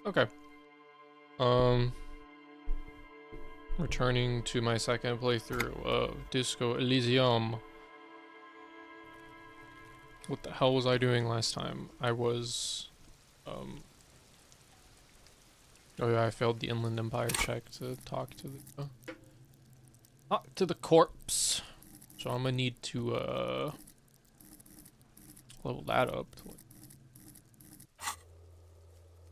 Okay. Returning to my second playthrough of Disco Elysium. What the hell was I doing last time? I was, oh yeah, I failed the Inland Empire check to talk to the corpse. So I'm gonna need to, level that up to,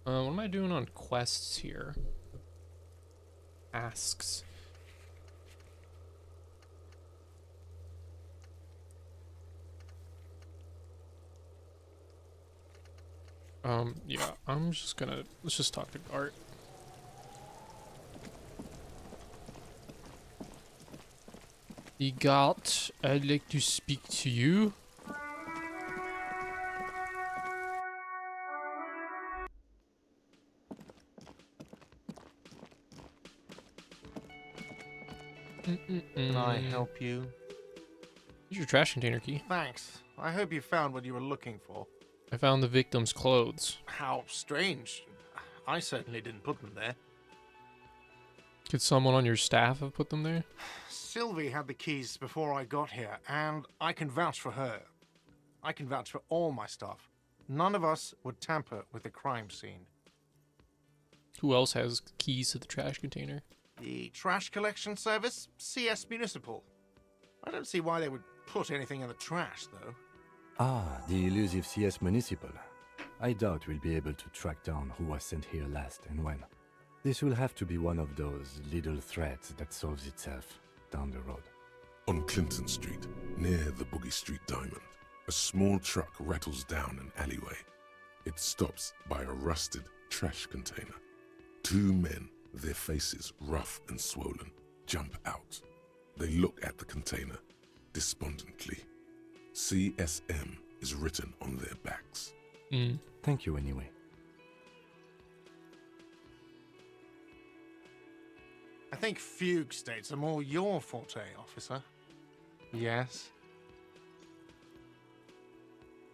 what am I doing on quests here? Asks. Yeah, let's just talk to Art. Gart, I'd like to speak to you. Can I help you? Here's your trash container key. Thanks. I hope you found what you were looking for. I found the victim's clothes. How strange. I certainly didn't put them there. Could someone on your staff have put them there? Sylvie had the keys before I got here, and I can vouch for her. I can vouch for all my staff. None of us would tamper with the crime scene. Who else has keys to the trash container? The trash collection service? CS Municipal. I don't see why they would put anything in the trash, though. Ah, the elusive CS Municipal. I doubt we'll be able to track down who was sent here last and when. This will have to be one of those little threads that solves itself down the road. On Clinton Street, near the Boogie Street Diamond, a small truck rattles down an alleyway. It stops by a rusted trash container. Two men, their faces rough and swollen, jump out. They look at the container despondently. CSM is written on their backs. Thank you anyway. I think fugue states are more your forte, officer. Yes?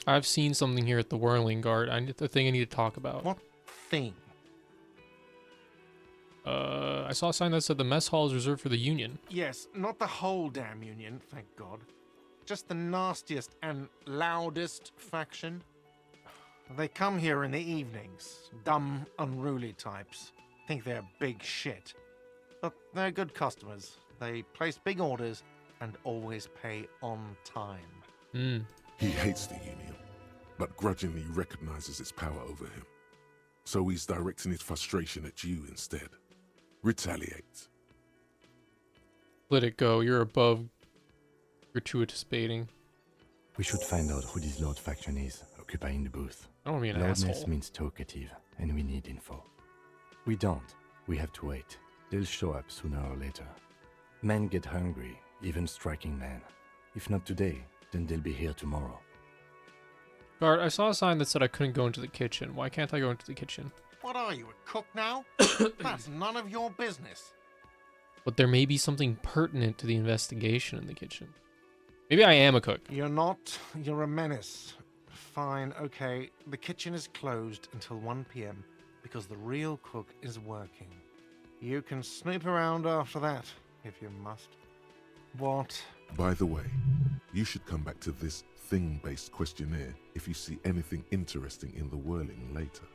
I've seen something here at the Whirling Guard. The thing I need to talk about. What thing? I saw a sign that said the mess hall is reserved for the Union. Yes, not the whole damn Union, thank God. Just the nastiest and loudest faction. They come here in the evenings. Dumb, unruly types. Think they're big shit. But they're good customers. They place big orders and always pay on time. He hates the Union, but grudgingly recognizes its power over him. So he's directing his frustration at you instead. Retaliate. Let it go. You're above gratuitous baiting. We should find out who this Lord faction is, occupying the booth. I don't want to be an Loudness asshole. means talkative, and we need info. We don't. We have to wait. They'll show up sooner or later. Men get hungry, even striking men. If not today, then they'll be here tomorrow. Guard, I saw a sign that said I couldn't go into the kitchen. Why can't I go into the kitchen? What are you, a cook now? That's none of your business. But there may be something pertinent to the investigation in the kitchen. Maybe I am a cook. You're not. You're a menace. Fine, okay. The kitchen is closed until 1 p.m. because the real cook is working. You can snoop around after that, if you must. What? By the way, you should come back to this thing-based questionnaire if you see anything interesting in the whirling later.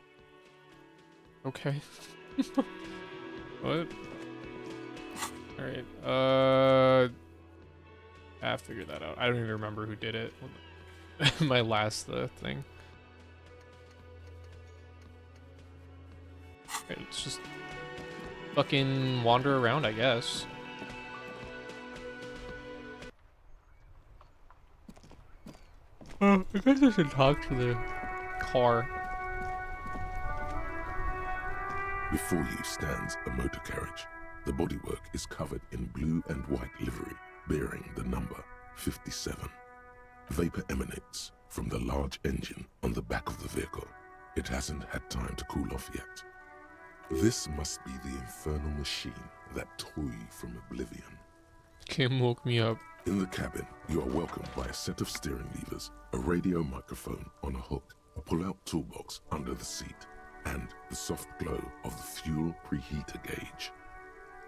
Okay. What? Alright, I figured that out. I don't even remember who did it. My last thing. Okay, let's just fucking wander around, I guess. I guess I should talk to the car. Before you stands a motor carriage. The bodywork is covered in blue and white livery, bearing the number 57. Vapor emanates from the large engine on the back of the vehicle. It hasn't had time to cool off yet. This must be the infernal machine, that toy from oblivion. Kim woke me up. In the cabin, you are welcomed by a set of steering levers, a radio microphone on a hook, a pull-out toolbox under the seat, and the soft glow of the fuel preheater gauge.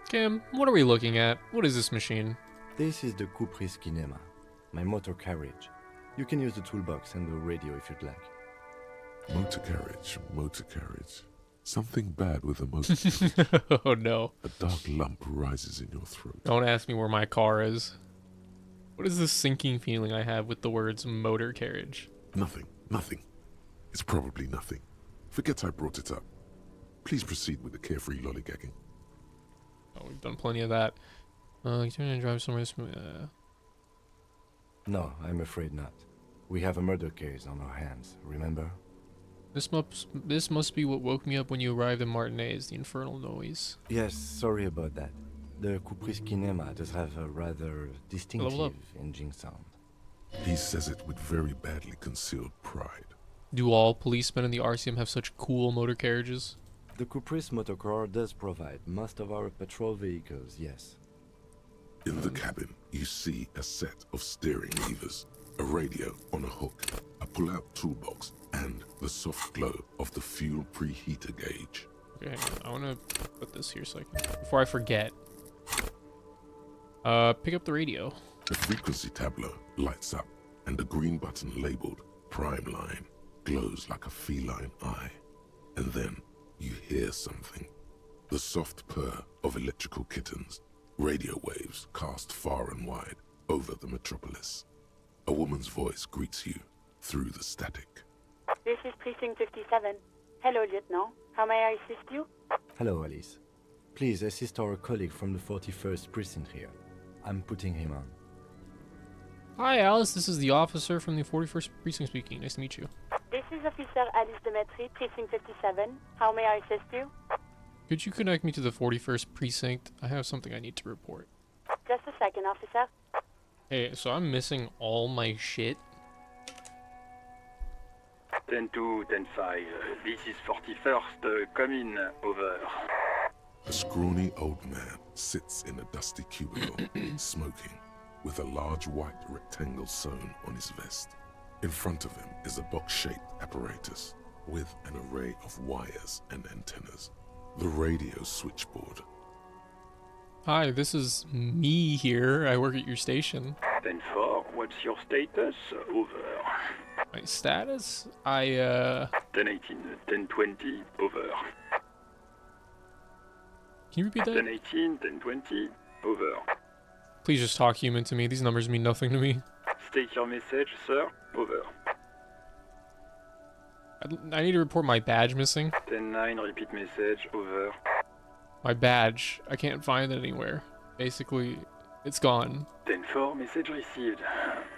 Cam, what are we looking at? What is this machine? This is the Caprice Kinema, my motor carriage. You can use the toolbox and the radio if you'd like. Motor carriage. Something bad with a motor carriage. Oh no. A dark lump rises in your throat. Don't ask me where my car is. What is this sinking feeling I have with the words motor carriage? Nothing. It's probably nothing. Forget I brought it up. Please proceed with the carefree lollygagging. Oh, we've done plenty of that. You turn and drive somewhere. No, I'm afraid not. We have a murder case on our hands, remember? This must be what woke me up when you arrived in Martinez, the infernal noise. Yes, sorry about that. The Caprice Kinema does have a rather distinctive engine sound. He says it with very badly concealed pride. Do all policemen in the RCM have such cool motor carriages? The Caprice motorcar does provide most of our patrol vehicles, yes. In the cabin, you see a set of steering levers, a radio on a hook, a pull-out toolbox, and the soft glow of the fuel preheater gauge. Okay, hang on. I want to put this here so I can, before I forget. Pick up the radio. The frequency tableau lights up, and a green button labeled Prime Line glows like a feline eye. And then you hear something. The soft purr of electrical kittens, radio waves cast far and wide over the metropolis. A woman's voice greets you through the static. This is Precinct 57. Hello, Lieutenant. How may I assist you? Hello, Alice. Please assist our colleague from the 41st Precinct here. I'm putting him on. Hi, Alice. This is the officer from the 41st Precinct speaking. Nice to meet you. This is Officer Alice Demetri, Precinct 57. How may I assist you? Could you connect me to the 41st Precinct? I have something I need to report. Just a second, officer. Hey, so I'm missing all my shit. 10-2, 10-5. This is 41st. Come in. Over. A scrawny old man sits in a dusty cubicle, smoking, with a large white rectangle sewn on his vest. In front of him is a box-shaped apparatus with an array of wires and antennas. The radio switchboard. Hi, this is me here. I work at your station. 10-4. What's your status? Over. My status? 10-18. 10-20. Over. Can you repeat that? 10-18. 10-20. Over. Please just talk human to me. These numbers mean nothing to me. State your message, sir. Over. I need to report my badge missing. 10-9. Repeat message. Over. My badge. I can't find it anywhere. Basically, it's gone. 10-4. Message received.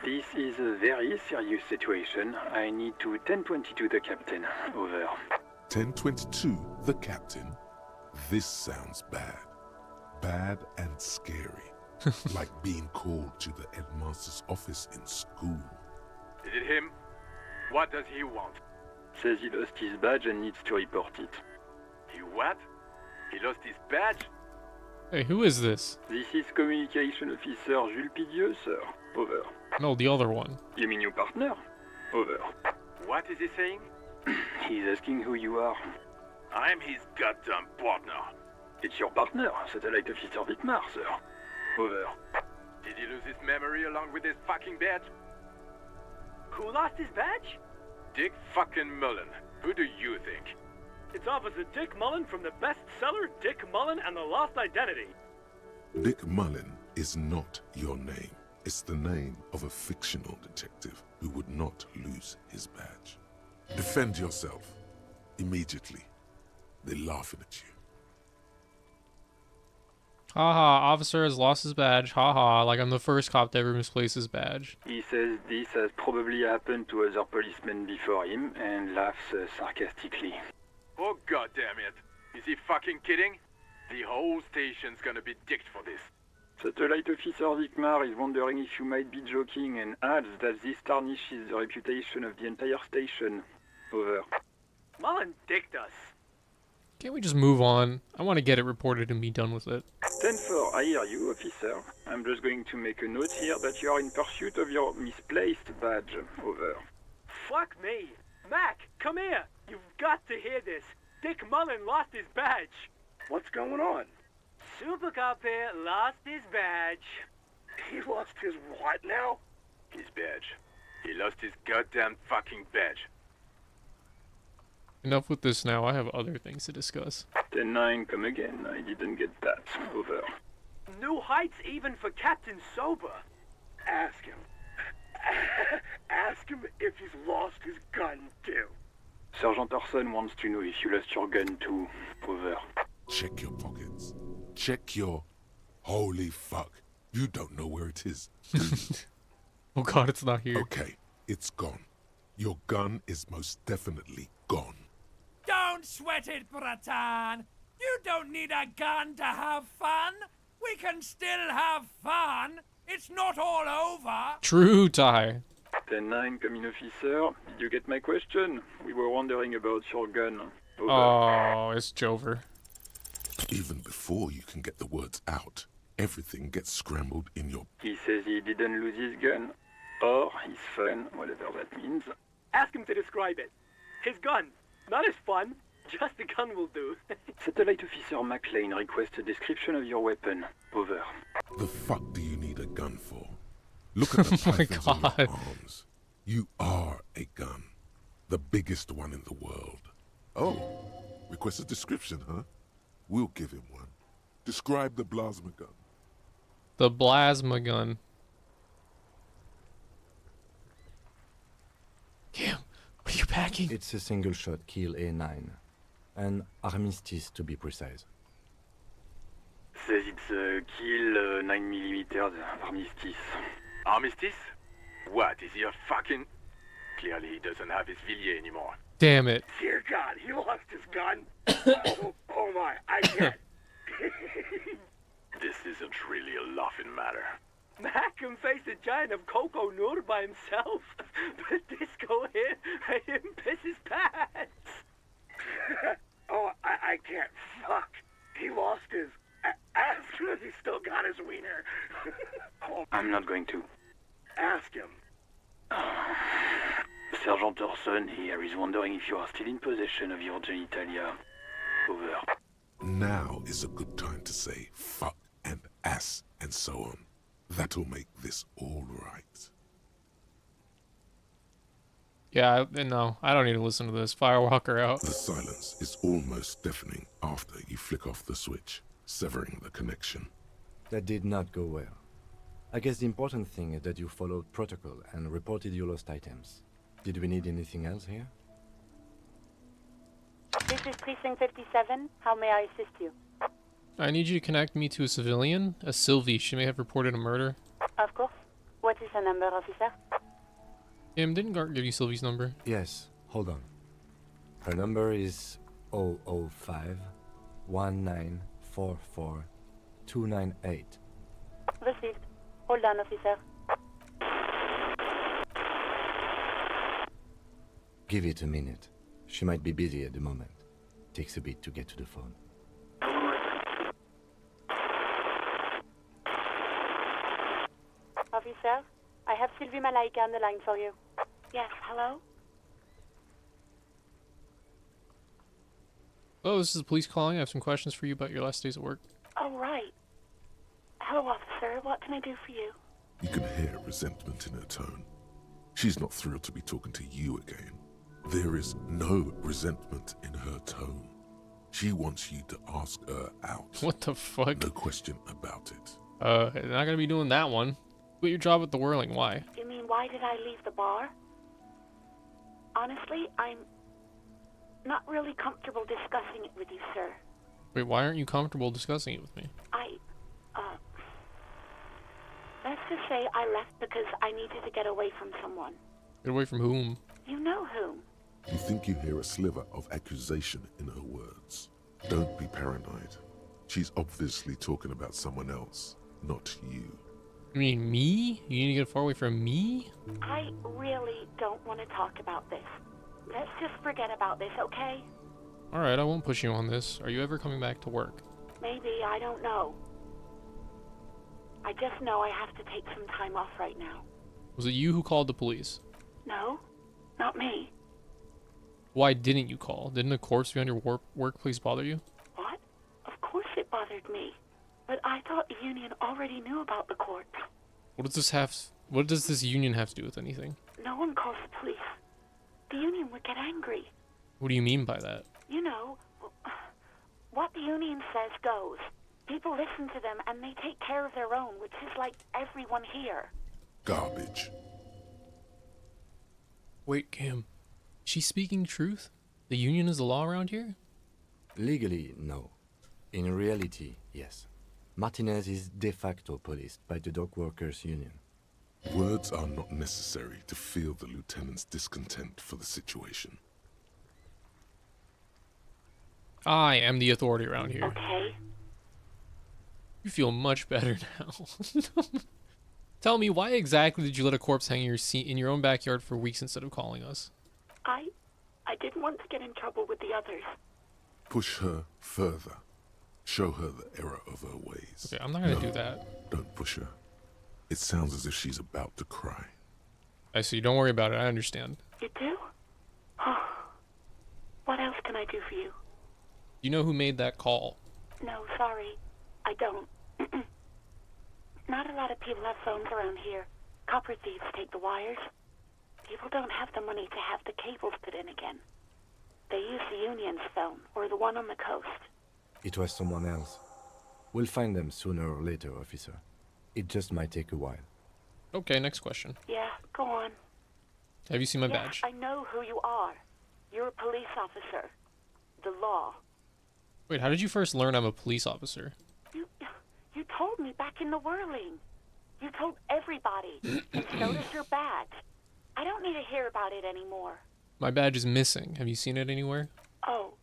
This is a very serious situation. I need to 10-22 the captain. Over. 10-22, the captain. This sounds bad. Bad and scary. Like being called to the headmaster's office in school. Is it him? What does he want? Says he lost his badge and needs to report it. He what? He lost his badge? Hey, who is this? This is Communication Officer Jules Pidieux, sir. Over. No, the other one. You mean your partner? Over. What is he saying? He's asking who you are. I'm his goddamn partner. It's your partner, Satellite Officer Vicmar, sir. Over. Did he lose his memory along with his fucking badge? Who lost his badge? Dick fucking Mullen. Who do you think? It's Officer Dick Mullen from the bestseller Dick Mullen and the Lost Identity. Dick Mullen is not your name. It's the name of a fictional detective who would not lose his badge. Defend yourself. Immediately. They're laughing at you. Haha, officer has lost his badge. Haha, like I'm the first cop to ever misplace his badge. He says this has probably happened to other policemen before him and laughs sarcastically. Oh goddamn it. Is he fucking kidding? The whole station's gonna be dicked for this. Satellite Officer Vicmar is wondering if you might be joking and adds that this tarnishes the reputation of the entire station. Over. Mullen dicked us. Can't we just move on? I want to get it reported and be done with it. 10-4, I hear you, officer. I'm just going to make a note here that you are in pursuit of your misplaced badge. Over. Fuck me. Mac, come here. You've got to hear this. Dick Mullen lost his badge. What's going on? Super Cop here lost his badge. He lost his what now? His badge. He lost his goddamn fucking badge. Enough with this now. I have other things to discuss. 10-9, come again. I didn't get that. Over. New heights even for Captain Sober. Ask him. Ask him if he's lost his gun too. Sergeant Orson wants to know if you lost your gun too. Over. Check your pockets. Check your... Holy fuck. You don't know where it is, do you? Oh god, it's not here. Okay, it's gone. Your gun is most definitely gone. Don't sweat it, Bratan. You don't need a gun to have fun. We can still have fun. It's not all over. True, Ty. 10-9, come in, officer. Did you get my question? We were wondering about your gun. Over. Oh, it's Jover. Even before you can get the words out, everything gets scrambled in your... He says he didn't lose his gun. Or his fun, whatever that means. Ask him to describe it. His gun. Not his fun. Just the gun will do. Satellite Officer McLean requests a description of your weapon. Over. The fuck do you need a gun for? Look at the Oh my pythons on your God. arms. You are a gun. The biggest one in the world. Oh, request a description, huh? We'll give him one. Describe the plasma gun. The plasma gun. Cam, what are you packing? It's a single-shot kill A9. An armistice, to be precise. Says it's a kill 9mm armistice. Armistice? What, is he a fucking... Clearly he doesn't have his Villiers anymore. Damn it. Dear God, he lost his gun. oh my, I can't. This isn't really a laughing matter. Mac can face a giant of Coco Nur by himself. But Disco here made him piss his pants. oh, I can't. Fuck. He lost his... Ask him if he still got his wiener. oh, I'm not going to. ask him. Sergeant Orson here is wondering if you are still in possession of your genitalia. Over. Now is a good time to say fuck and ass and so on. That'll make this all right. Yeah, no, I don't need to listen to this. Firewalker out. The silence is almost deafening after you flick off the switch, severing the connection. That did not go well. I guess the important thing is that you followed protocol and reported your lost items. Did we need anything else here? This is Precinct 57. How may I assist you? I need you to connect me to a civilian, a Sylvie. She may have reported a murder. Of course. What is the number, officer? Didn't Gart give you Sylvie's number? Yes, hold on. Her number is 005 1944 298. Received. Hold on, officer. Give it a minute. She might be busy at the moment. Takes a bit to get to the phone. Officer, I have Sylvie Malaika on the line for you. Yes, hello? Oh, this is the police calling. I have some questions for you about your last days at work. Oh, right. Hello, officer. What can I do for you? You can hear resentment in her tone. She's not thrilled to be talking to you again. There is no resentment in her tone. She wants you to ask her out. What the fuck? No question about it. Not gonna be doing that one. Quit your job at the Whirling. Why? You mean, why did I leave the bar? Honestly, I'm not really comfortable discussing it with you, sir. Wait, why aren't you comfortable discussing it with me? Let's just say I left because I needed to get away from someone. Get away from whom? You know whom. You think you hear a sliver of accusation in her words. Don't be paranoid. She's obviously talking about someone else, not you. You mean me? You need to get far away from me? I really don't want to talk about this. Let's just forget about this, okay? Alright, I won't push you on this. Are you ever coming back to work? Maybe, I don't know. I just know I have to take some time off right now. Was it you who called the police? No, not me. Why didn't you call? Didn't a corpse behind your workplace bother you? What? Of course it bothered me. But I thought the union already knew about the corpse. What does this union have to do with anything? No one calls the police. The union would get angry. What do you mean by that? You know, what the union says goes. People listen to them and they take care of their own, which is like everyone here. Garbage. Wait, Cam. She's speaking truth? The union is the law around here? Legally, no. In reality, yes. Martinez is de facto policed by the dock workers union. Words are not necessary to feel the lieutenant's discontent for the situation. I am the authority around here. Okay. You feel much better now. Tell me, why exactly did you let a corpse hang in your own backyard for weeks instead of calling us? I didn't want to get in trouble with the others. Push her further. Show her the error of her ways. Okay, I'm not gonna do that. Don't push her. It sounds as if she's about to cry. I see. Don't worry about it. I understand. You do? What else can I do for you? You know who made that call? No, sorry. I don't. Not a lot of people have phones around here. Copper thieves take the wires. People don't have the money to have the cables put in again. They use the union's phone, or the one on the coast. It was someone else. We'll find them sooner or later, officer. It just might take a while. Okay, next question. Yeah, go on. Have you seen my badge? I know who you are. You're a police officer. The law. Wait, how did you first learn I'm a police officer? You told me back in the whirling. You told everybody, and so does your badge. I don't need to hear about it anymore. My badge is missing. Have you seen it anywhere? Oh,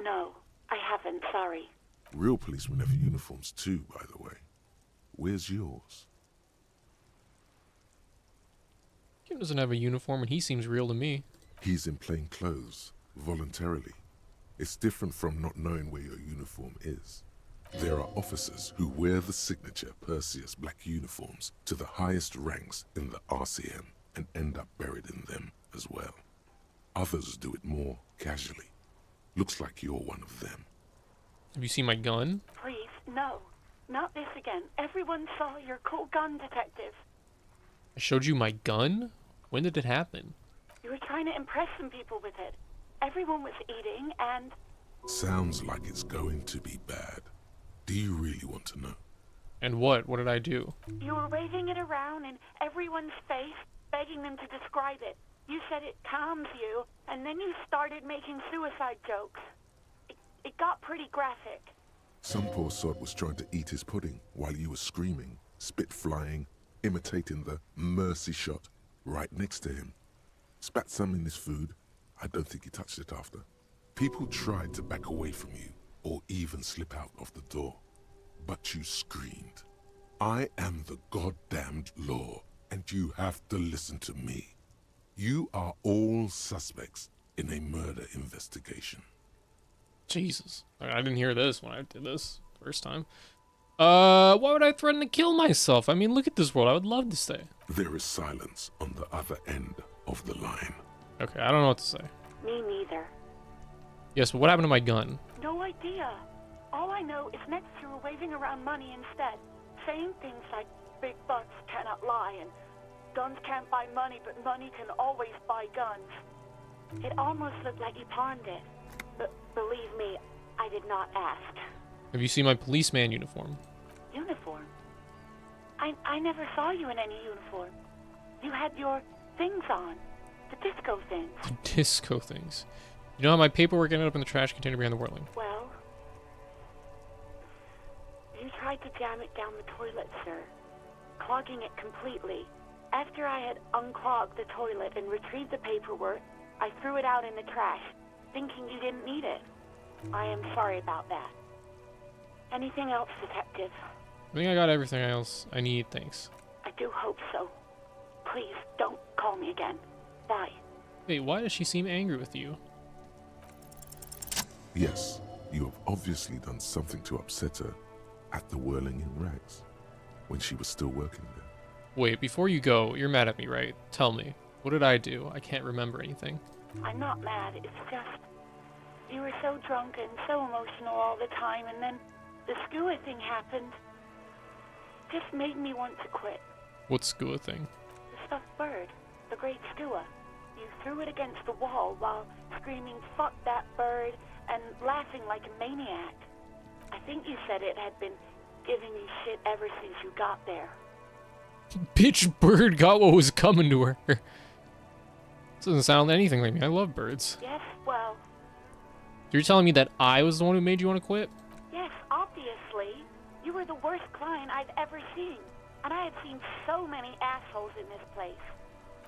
no, I haven't, sorry. Real policemen have uniforms too, by the way. Where's yours? Kim doesn't have a uniform and he seems real to me. He's in plain clothes, voluntarily. It's different from not knowing where your uniform is. There are officers who wear the signature Perseus black uniforms to the highest ranks in the RCM and end up buried in them as well. Others do it more casually. Looks like you're one of them. Have you seen my gun? Please, no. Not this again. Everyone saw your cool gun, detective. I showed you my gun? When did it happen? You were trying to impress some people with it. Everyone was eating and... Sounds like it's going to be bad. Do you really want to know? And what? What did I do? You were waving it around in everyone's face, begging them to describe it. You said it calms you, and then you started making suicide jokes. It got pretty graphic. Some poor sod was trying to eat his pudding while you were screaming, spit flying, imitating the mercy shot right next to him. Spat some in his food. I don't think he touched it after. People tried to back away from you, or even slip out of the door. But you screamed. I am the goddamned law, and you have to listen to me. You are all suspects in a murder investigation. Jesus. I didn't hear this when I did this first time. Why would I threaten to kill myself? I mean, look at this world. I would love to stay. There is silence on the other end of the line. Okay, I don't know what to say. Me neither. Yes, but what happened to my gun? No idea. All I know is next you were waving around money instead, saying things like big bucks cannot lie and guns can't buy money, but money can always buy guns. It almost looked like you pawned it. But believe me, I did not ask. Have you seen my policeman uniform? Uniform? I never saw you in any uniform. You had your things on. The disco things. The disco things. You know how my paperwork ended up in the trash container behind the whirling? Well, you tried to jam it down the toilet, sir, clogging it completely. After I had unclogged the toilet and retrieved the paperwork, I threw it out in the trash, thinking you didn't need it. I am sorry about that. Anything else, detective? I think I got everything else I need, thanks. I do hope so. Please, don't call me again. Bye. Wait, why does she seem angry with you? Yes, you have obviously done something to upset her at the Whirling in Rags, when she was still working there. Wait, before you go, you're mad at me, right? Tell me. What did I do? I can't remember anything. I'm not mad, it's just... You were so drunk and so emotional all the time, and then the skua thing happened. Just made me want to quit. What skua thing? The stuffed bird. The great skua. You threw it against the wall while screaming, "Fuck that bird," and laughing like a maniac. I think you said it had been giving you shit ever since you got there. Bitch bird got what was coming to her. This doesn't sound anything like me. I love birds. Yes, well, You're telling me that I was the one who made you want to quit? yes, obviously. You were the worst client I've ever seen. And I had seen so many assholes in this place.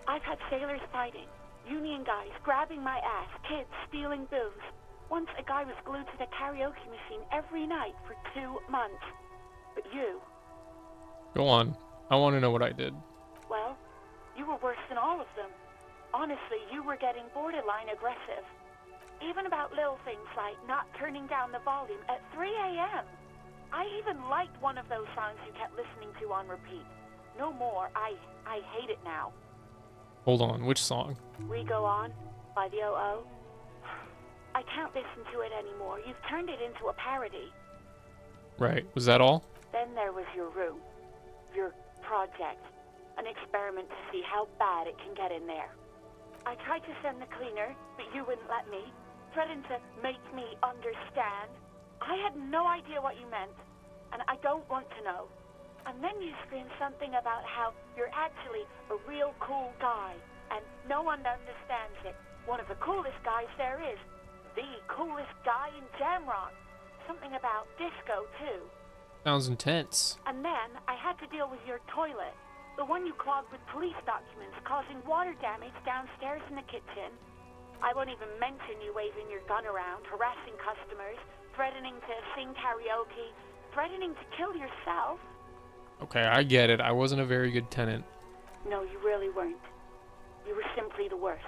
I've had sailors fighting, union guys grabbing my ass, kids stealing booze. Once a guy was glued to the karaoke machine every night for 2 months. But you, Go on. I want to know what I did. well, you were worse than all of them. Honestly, you were getting borderline aggressive. Even about little things like not turning down the volume at 3 a.m. I even liked one of those songs you kept listening to on repeat. No more. I hate it now. Hold on. Which song? We Go On by the O.O. I can't listen to it anymore. You've turned it into a parody. Right. Was that all? Then there was your room. Your project. An experiment to see how bad it can get in there. I tried to send the cleaner, but you wouldn't let me. Threatened to make me understand. I had no idea what you meant, and I don't want to know. And then you screamed something about how you're actually a real cool guy, and no one understands it. One of the coolest guys there is. The coolest guy in Jamrock. Something about disco, too. Sounds intense. And then I had to deal with your toilet. The one you clogged with police documents, causing water damage downstairs in the kitchen. I won't even mention you waving your gun around, harassing customers, threatening to sing karaoke, threatening to kill yourself. Okay, I get it. I wasn't a very good tenant. No, you really weren't. You were simply the worst.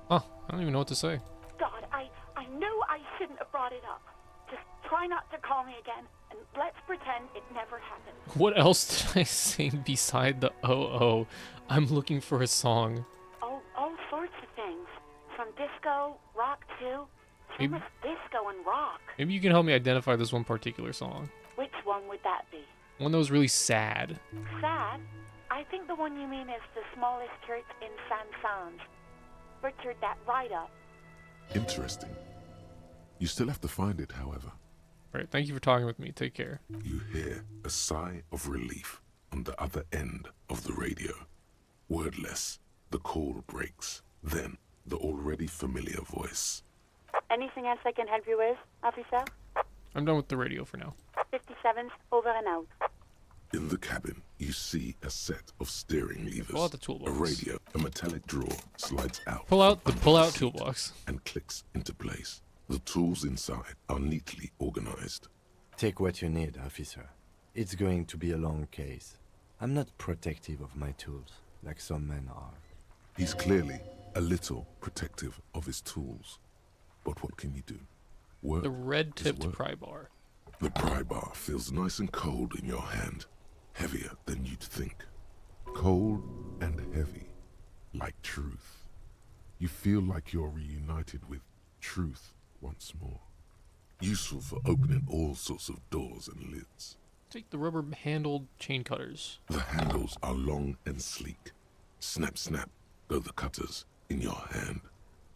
Huh. I don't even know what to say. God, I knew I shouldn't have brought it up. Just try not to call me again, and let's pretend it never happened. What else did I sing beside the O-O? I'm looking for a song. All sorts of things. From disco, rock too. So Maybe- much disco and rock. Maybe you can help me identify this one particular song. Which one would that be? One that was really sad. Sad? I think the one you mean is the smallest church in Saint-Saëns. Butchered that right up. Interesting. You still have to find it, however. Right, thank you for talking with me. Take care. You hear a sigh of relief on the other end of the radio. Wordless, the call breaks. Then, the already familiar voice. Anything else I can help you with, officer? I'm done with the radio for now. 57's over and out. In the cabin, you see a set of steering levers. Pull out the toolbox. A radio, a metallic drawer slides out. Pull out the from pull-out under the seat toolbox. and clicks into place. The tools inside are neatly organized. Take what you need, officer. It's going to be a long case. I'm not protective of my tools, like some men are. He's clearly a little protective of his tools. But what can you do? Work The is red-tipped work. pry bar. The pry bar feels nice and cold in your hand, heavier than you'd think. Cold and heavy, like truth. You feel like you're reunited with truth once more. Useful for opening all sorts of doors and lids. Take the rubber-handled chain cutters. The handles are long and sleek. Snap, snap, go the cutters in your hand.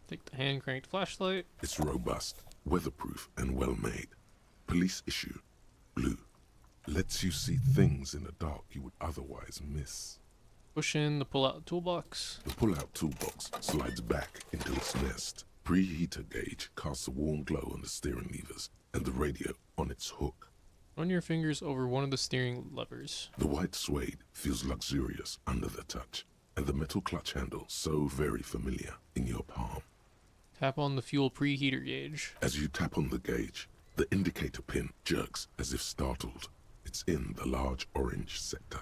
Take the hand-cranked flashlight. It's robust, weatherproof, and well-made. Police issue, blue. Lets you see things in the dark you would otherwise miss. Push in the pull-out toolbox. The pull-out toolbox slides back into its nest. Preheater gauge casts a warm glow on the steering levers and the radio on its hook. Run your fingers over one of the steering levers. The white suede feels luxurious under the touch, and the metal clutch handle so very familiar in your palm. Tap on the fuel preheater gauge. As you tap on the gauge, the indicator pin jerks as if startled. It's in the large orange sector,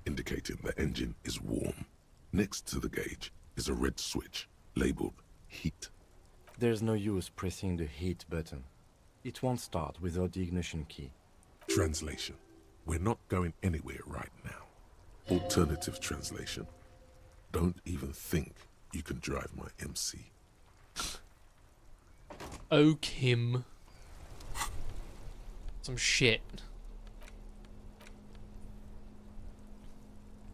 indicating the engine is warm. Next to the gauge is a red switch labeled heat. There's no use pressing the heat button. It won't start without the ignition key. Translation: we're not going anywhere right now. Alternative translation: Don't even think you can drive my MC. Oh, Kim. Some shit.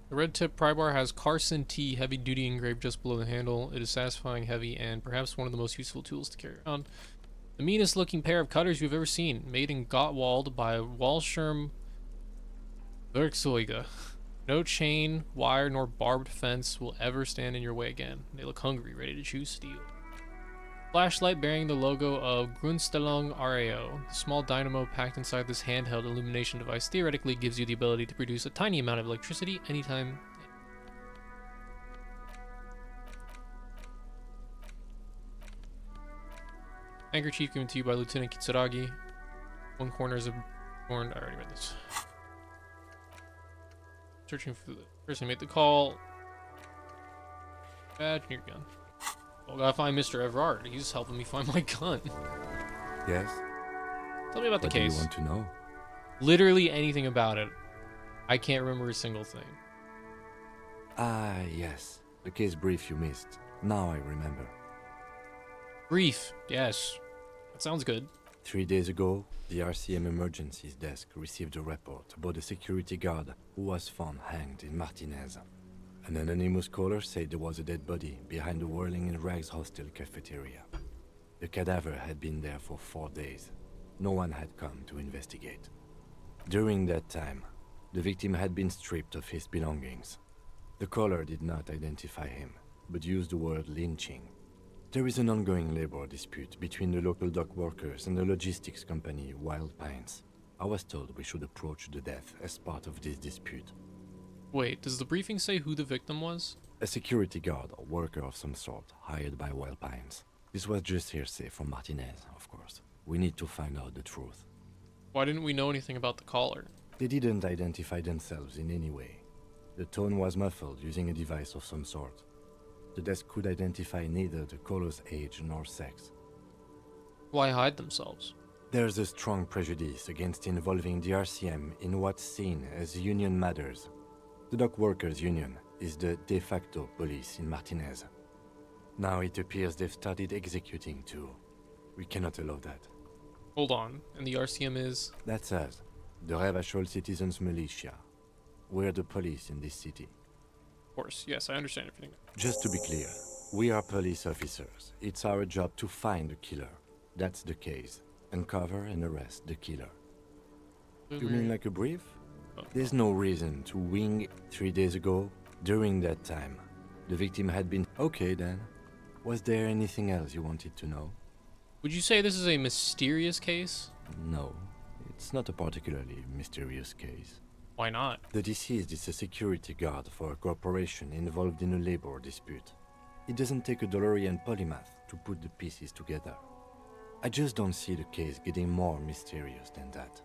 The red tip pry bar has Carson T heavy duty engraved just below the handle. It is satisfying, heavy, and perhaps one of the most useful tools to carry around. The meanest looking pair of cutters you've ever seen, made in Gottwald by Walsherm Werkzeuge. No chain, wire, nor barbed fence will ever stand in your way again. They look hungry, ready to choose steel. Flashlight bearing the logo of Grundstellung RAO. The small dynamo packed inside this handheld illumination device theoretically gives you the ability to produce a tiny amount of electricity anytime. Handkerchief given to you by Lieutenant Kitsuragi. One corner is adorned. I already read this. Searching for the person who made the call. Badge and your gun. Well, gotta find Mr. Everard. He's helping me find my gun. Yes? Tell me about the What do case. you want to know? Literally anything about it. I can't remember a single thing. Ah, yes. The case brief you missed. Now I remember. Brief. Yes. That sounds good. 3 days ago, the RCM emergencies desk received a report about a security guard who was found hanged in Martinez. An anonymous caller said there was a dead body behind the Whirling in Rags hostel cafeteria. The cadaver had been there for 4 days. No one had come to investigate. During that time, the victim had been stripped of his belongings. The caller did not identify him, but used the word lynching. There is an ongoing labor dispute between the local dock workers and the logistics company Wild Pines. I was told we should approach the death as part of this dispute. Wait, does the briefing say who the victim was? A security guard or worker of some sort, hired by Wild Pines. This was just hearsay from Martinez, of course. We need to find out the truth. Why didn't we know anything about the caller? They didn't identify themselves in any way. The tone was muffled using a device of some sort. The desk could identify neither the caller's age nor sex. Why hide themselves? There's a strong prejudice against involving the RCM in what's seen as union matters. The dock workers' union is the de facto police in Martinez. Now it appears they've started executing too. We cannot allow that. Hold on, and the RCM is? That's us, the Revachol Citizens Militia. We're the police in this city. Of course, yes, I understand everything. Just to be clear, we are police officers. It's our job to find the killer. That's the case. Uncover and arrest the killer. You mean like a brief? There's no reason to wing 3 days ago. During that time, the victim had been... Okay then. Was there anything else you wanted to know? Would you say this is a mysterious case? No, it's not a particularly mysterious case. Why not? The deceased is a security guard for a corporation involved in a labor dispute. It doesn't take a DeLorean polymath to put the pieces together. I just don't see the case getting more mysterious than that.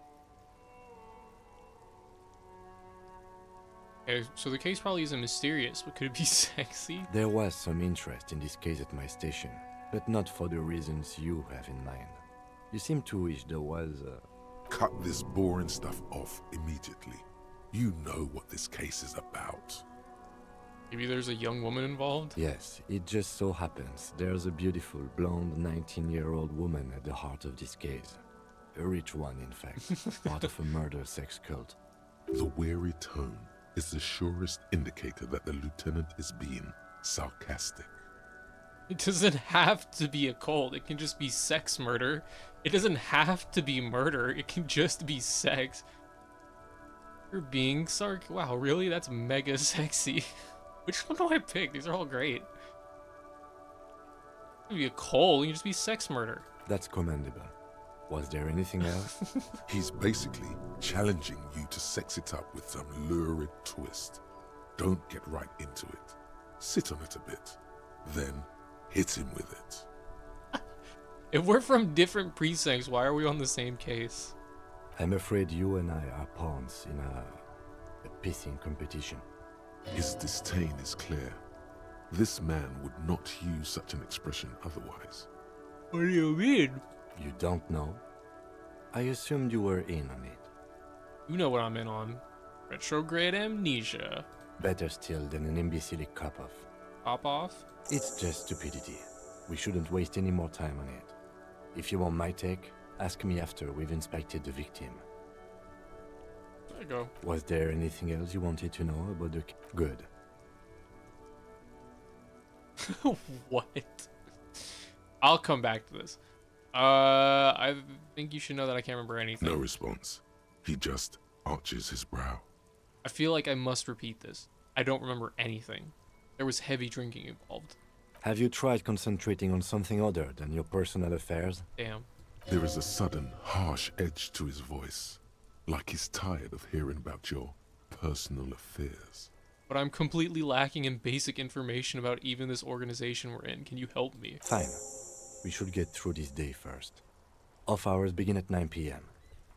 Okay, so the case probably isn't mysterious, but could it be sexy? There was some interest in this case at my station, but not for the reasons you have in mind. You seem to wish there was Cut this boring stuff off immediately. You know what this case is about. Maybe there's a young woman involved? Yes, it just so happens there's a beautiful, blonde 19-year-old woman at the heart of this case. A rich one, in fact, part of a murder sex cult. The wary tone is the surest indicator that the lieutenant is being sarcastic. It doesn't have to be a cult. It can just be sex murder. It doesn't have to be murder. It can just be sex. You're being Wow, really? That's mega sexy. Which one do I pick? These are all great. It could be a cult. It can just be sex murder. That's commendable. Was there anything else? He's basically challenging you to sex it up with some lurid twist. Don't get right into it. Sit on it a bit. Then hit him with it. If we're from different precincts, why are we on the same case? I'm afraid you and I are pawns in a pissing competition. His disdain is clear. This man would not use such an expression otherwise. What do you mean? You don't know? I assumed you were in on it. You know what I'm in on. Retrograde amnesia. Better still than an imbecilic cop-off. Pop off? It's just stupidity. We shouldn't waste any more time on it. If you want my take, ask me after we've inspected the victim. There you go. Was there anything else you wanted to know about the... Good. What? I'll come back to this. I think you should know that I can't remember anything. No response. He just arches his brow. I feel like I must repeat this. I don't remember anything. There was heavy drinking involved. Have you tried concentrating on something other than your personal affairs? Damn. There is a sudden, harsh edge to his voice, like he's tired of hearing about your personal affairs. But I'm completely lacking in basic information about even this organization we're in. Can you help me? Fine. We should get through this day first. Off hours begin at 9 p.m.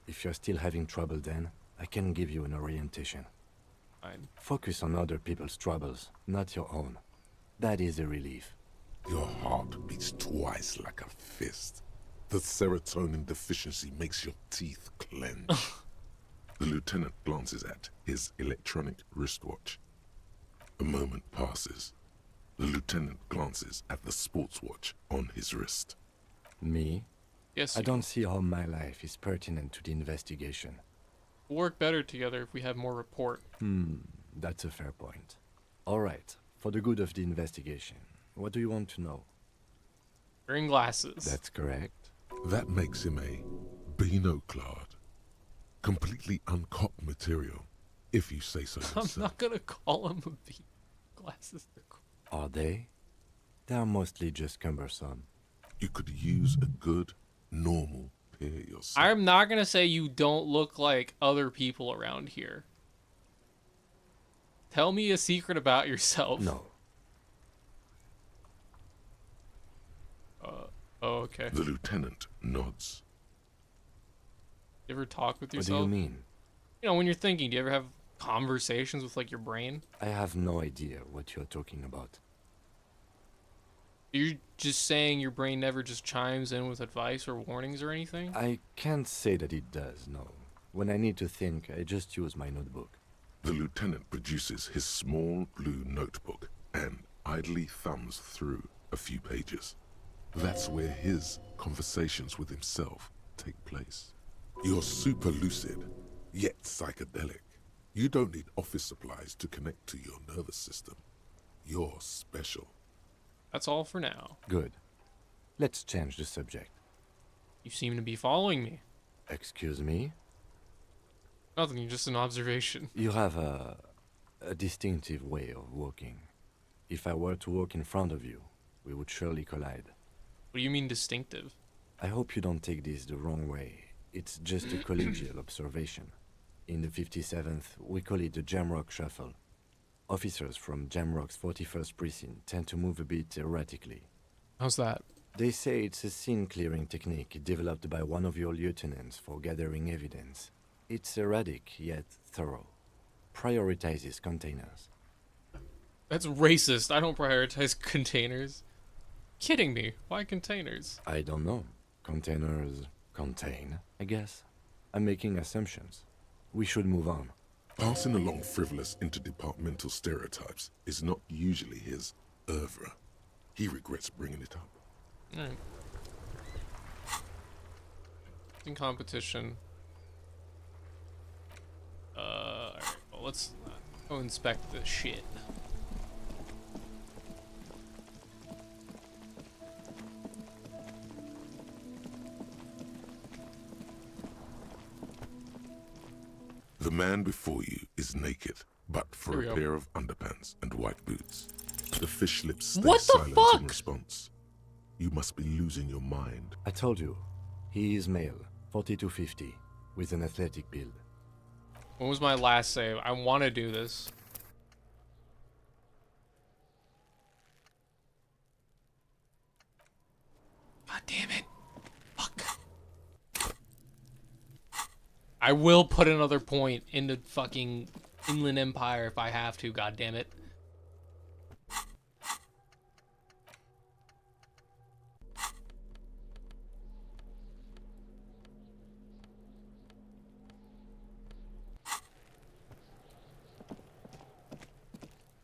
If you're still having trouble then, I can give you an orientation. Fine. Focus on other people's troubles, not your own. That is a relief. Your heart beats twice like a fist. The serotonin deficiency makes your teeth clench. The lieutenant glances at his electronic wristwatch. A moment passes. The lieutenant glances at the sports watch on his wrist. Me? Yes, I don't see how my life is pertinent to the investigation. we'll work better together if we have more rapport. That's a fair point. All right, for the good of the investigation, what do you want to know? Wearing glasses. That's correct. That makes him a binoclard. Completely uncopped material, if you say so I'm yourself. not gonna call him a bee. Glasses. Are they? They are mostly just cumbersome. You could use a good, normal pair yourself. I'm not gonna say you don't look like other people around here. Tell me a secret about yourself. No. Oh, okay. The lieutenant nods. You ever talk with What do yourself? you mean? You know, when you're thinking, do you ever have conversations with like your brain? I have no idea what you're talking about. You're just saying your brain never just chimes in with advice or warnings or anything? I can't say that it does, no. When I need to think, I just use my notebook. The lieutenant produces his small blue notebook and idly thumbs through a few pages. That's where his conversations with himself take place. You're super lucid, yet psychedelic. You don't need office supplies to connect to your nervous system. You're special. That's all for now. Good. Let's change the subject. You seem to be following me. Excuse me? Nothing, just an observation. You have a distinctive way of walking. If I were to walk in front of you, we would surely collide. What do you mean distinctive? I hope you don't take this the wrong way. It's just a collegial observation. In the 57th, we call it the Jamrock Shuffle. Officers from Jamrock's 41st Precinct tend to move a bit erratically. How's that? They say it's a scene-clearing technique developed by one of your lieutenants for gathering evidence. It's erratic, yet thorough. Prioritizes containers. That's racist. I don't prioritize containers. Kidding me. Why containers? I don't know. Containers contain, I guess. I'm making assumptions. We should move on. Passing along frivolous interdepartmental stereotypes is not usually his oeuvre. He regrets bringing it up. Alright. In competition. Alright, well, let's go inspect this shit. The man before you is naked, but Here for we a go. pair of underpants and white boots. The fish lips stay What the silent fuck? in response. You must be losing your mind. I told you, he is male, 40 to 50, with an athletic build. When was my last save? I want to do this. God damn it. Fuck. I will put another point into fucking Inland Empire if I have to, god damn it.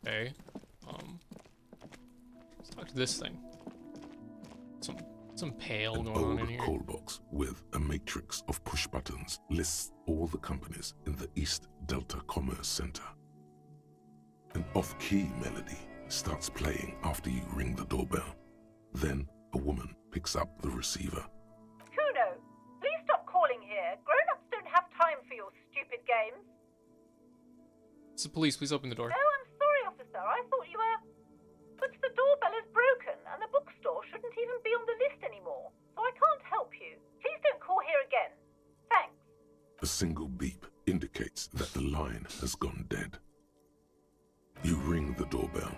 Okay. Let's talk to this thing. Some pale An going on old in here. call box with a matrix of push buttons lists all the companies in the East Delta Commerce Center. An off-key melody starts playing after you ring the doorbell. Then a woman picks up the receiver. Kuno, please stop calling here. Grown-ups don't have time for your stupid games. It's the police. Please open the door. Oh, I'm sorry, officer. I thought you were... But the doorbell is broken, and the bookstore shouldn't even be on the list anymore, so I can't help you. Please don't call here again. Thanks. A single beep indicates that the line has gone dead. You ring the doorbell,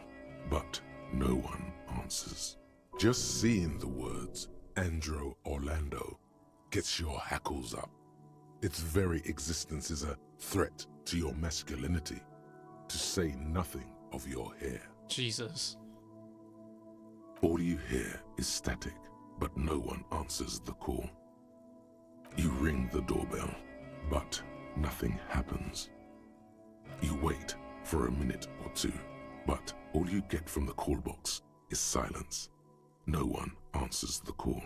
but no one answers. Just seeing the words Andro Orlando gets your hackles up. Its very existence is a threat to your masculinity, to say nothing of your hair. Jesus. All you hear is static, but no one answers the call. You ring the doorbell, but nothing happens. You wait for a minute or two, but all you get from the call box is silence. No one answers the call.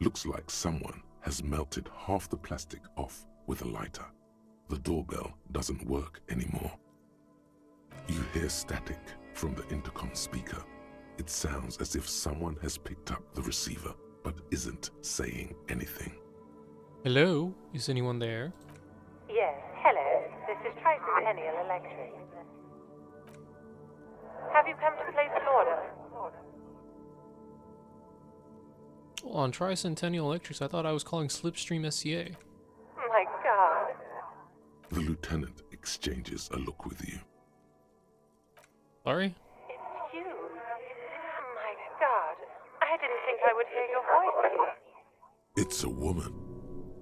Looks like someone has melted half the plastic off with a lighter. The doorbell doesn't work anymore. You hear static from the intercom speaker. It sounds as if someone has picked up the receiver, but isn't saying anything. Hello? Is anyone there? Yes, hello. This is Tricentennial Electric. Have you come to place an order? Well, on Tricentennial Electrics, I thought I was calling Slipstream SCA. My God. The lieutenant exchanges a look with you. Sorry? It's you. My God. I didn't think I would hear your voice. It's a woman,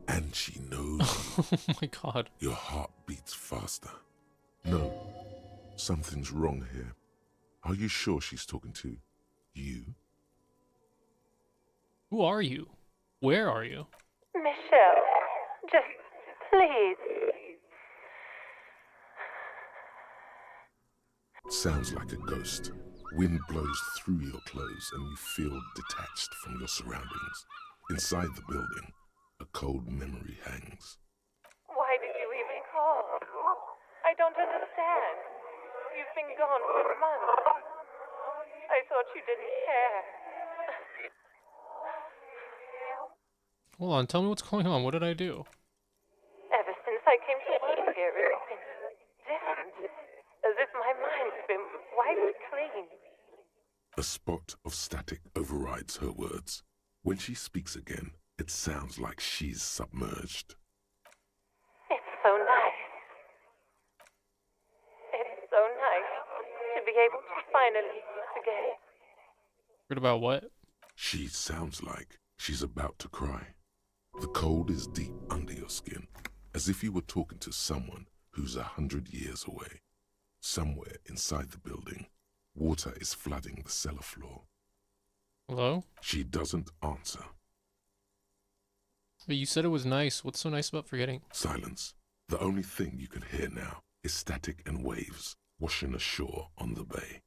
and she knows Oh my god. your heart beats faster. No, something's wrong here. Are you sure she's talking to you? Who are you? Where are you? Michelle, just please. Sounds like a ghost. Wind blows through your clothes and you feel detached from your surroundings. Inside the building, a cold memory hangs. Why did you even call? I don't understand. You've been gone for months. I thought you didn't care. Hold on, tell me what's going on. What did I do? Ever since I came to work here, it's been different. As if my mind's been wiped clean. A spot of static overrides her words. When she speaks again, it sounds like she's submerged. It's so nice. It's so nice to be able to finally meet again. Heard about what? She sounds like she's about to cry. The cold is deep under your skin, as if you were talking to someone who's 100 years away. Somewhere inside the building, water is flooding the cellar floor. Hello? She doesn't answer. But you said it was nice. What's so nice about forgetting? Silence. The only thing you can hear now is static and waves washing ashore on the bay.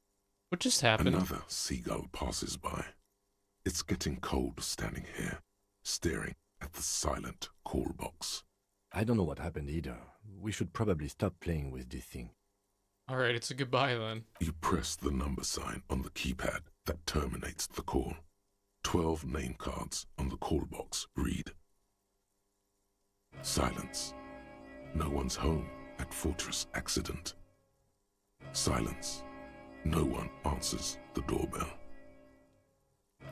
What just happened? Another seagull passes by. It's getting cold standing here, staring at the silent call box. I don't know what happened either. We should probably stop playing with this thing. Alright, it's a goodbye then. You press the number sign on the keypad that terminates the call. 12 name cards on the call box read. Silence. No one's home at Fortress Accident. Silence. No one answers the doorbell.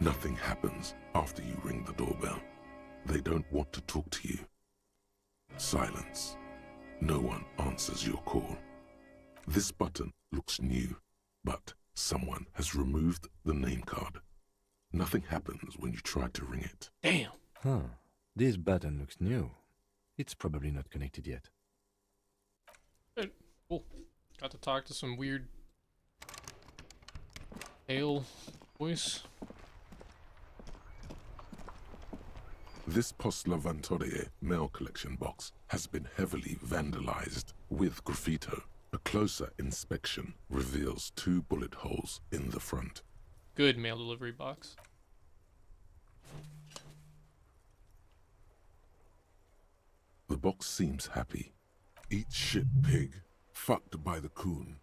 Nothing happens after you ring the doorbell. They don't want to talk to you. Silence. No one answers your call. This button looks new, but someone has removed the name card. Nothing happens when you try to ring it. Damn. Huh. This button looks new. It's probably not connected yet. Good. Cool. Got to talk to some weird pale voice. This Post Lavatorie mail collection box has been heavily vandalized with graffito. A closer inspection reveals 2 bullet holes in the front. Good mail delivery box. The box seems happy. Eat shit pig, fucked by the coon,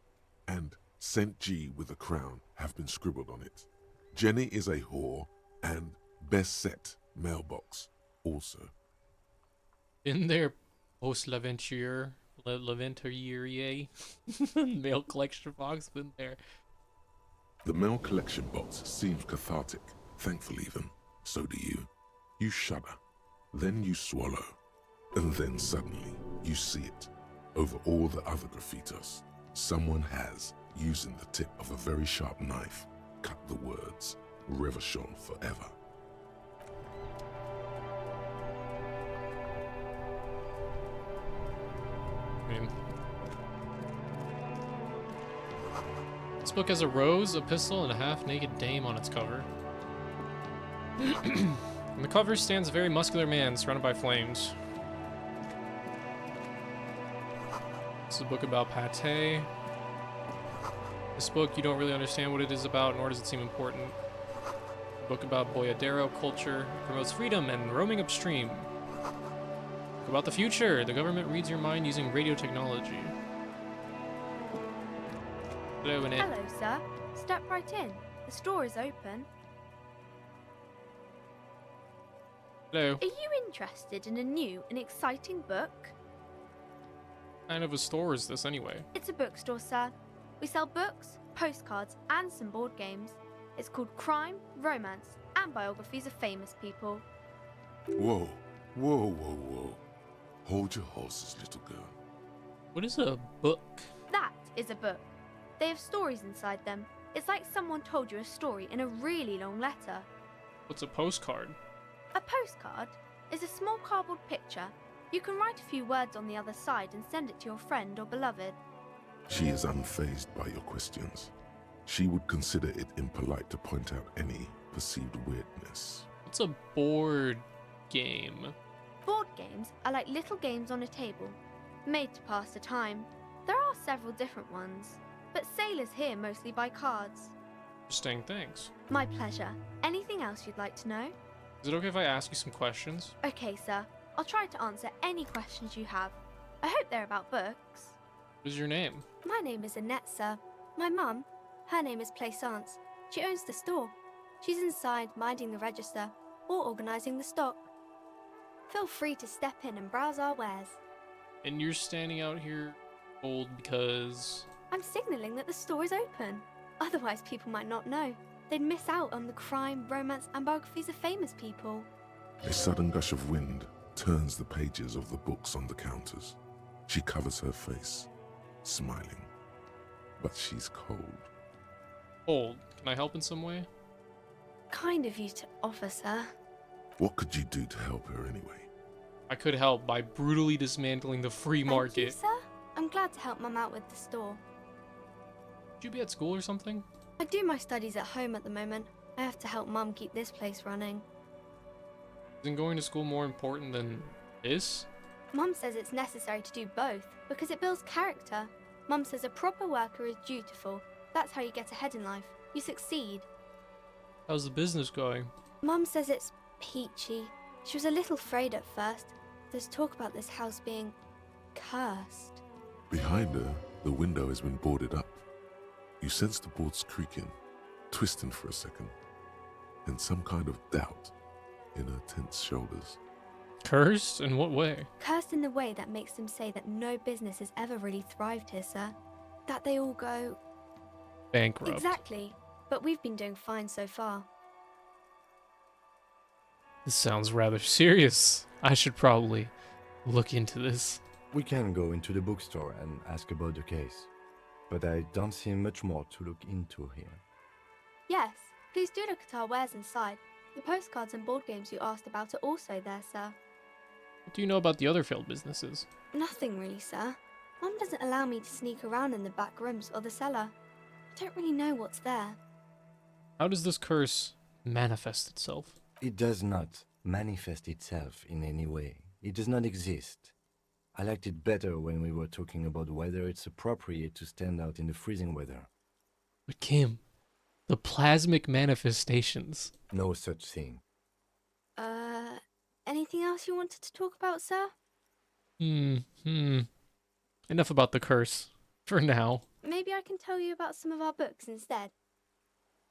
and St. G with a crown have been scribbled on it. Jenny is a whore, and best set mailbox also. In their post-L'Aventurier mail collection box, been there. The mail collection box seems cathartic, thankful even. So do you. You shudder, then you swallow, and then suddenly you see it. Over all the other graffitos, someone has, using the tip of a very sharp knife, cut the words, Revachon forever. This book has a rose, a pistol, and a half-naked dame on its cover. On the cover stands a very muscular man surrounded by flames. This is a book about pate. This book, you don't really understand what it is about, nor does it seem important. A book about boyadero culture, promotes freedom and roaming upstream. Book about the future, the government reads your mind using radio technology. Hello, Annette. Hello, sir. Step right in. The store is open. Hello. Are you interested in a new and exciting book? What kind of a store is this anyway? It's a bookstore, sir. We sell books, postcards, and some board games. It's called Crime, Romance, and Biographies of Famous People. Whoa, whoa, whoa, whoa. Hold your horses, little girl. What is a book? That is a book. They have stories inside them. It's like someone told you a story in a really long letter. What's a postcard? A postcard is a small cardboard picture. You can write a few words on the other side and send it to your friend or beloved. She is unfazed by your questions. She would consider it impolite to point out any perceived weirdness. What's a board game? Board games are like little games on a table, made to pass the time. There are several different ones, but sailors here mostly buy cards. Interesting, thanks. My pleasure. Anything else you'd like to know? Is it okay if I ask you some questions? Okay, sir. I'll try to answer any questions you have. I hope they're about books. What is your name? My name is Annette, sir. My mum, her name is Plaisance. She owns the store. She's inside minding the register or organising the stock. Feel free to step in and browse our wares. And you're standing out here cold because... I'm signalling that the store is open. Otherwise people might not know. They'd miss out on the crime, romance and biographies of famous people. A sudden gush of wind turns the pages of the books on the counters. She covers her face, smiling. But she's cold. Cold. Can I help in some way? Kind of you to offer, sir. What could you do to help her anyway? I could help by brutally dismantling the free market. Thank you, sir. I'm glad to help Mum out with the store. Should you be at school or something? I do my studies at home at the moment. I have to help Mum keep this place running. Isn't going to school more important than this? Mum says it's necessary to do both because it builds character. Mum says a proper worker is dutiful. That's how you get ahead in life. You succeed. How's the business going? Mum says it's peachy. She was a little afraid at first. There's talk about this house being cursed. Behind her, the window has been boarded up. You sense the boards creaking, twisting for a second, and some kind of doubt in her tense shoulders. Cursed? In what way? Cursed in the way that makes them say that no business has ever really thrived here, sir. That they all go... bankrupt. Exactly. But we've been doing fine so far. This sounds rather serious. I should probably look into this. We can go into the bookstore and ask about the case, but I don't see much more to look into here. Yes, please do look at our wares inside. The postcards and board games you asked about are also there, sir. What do you know about the other failed businesses? Nothing really, sir. Mum doesn't allow me to sneak around in the back rooms or the cellar. I don't really know what's there. How does this curse manifest itself? It does not manifest itself in any way. It does not exist. I liked it better when we were talking about whether it's appropriate to stand out in the freezing weather. But Kim, the plasmic manifestations. No such thing. Anything else you wanted to talk about, sir? Enough about the curse. For now. Maybe I can tell you about some of our books instead.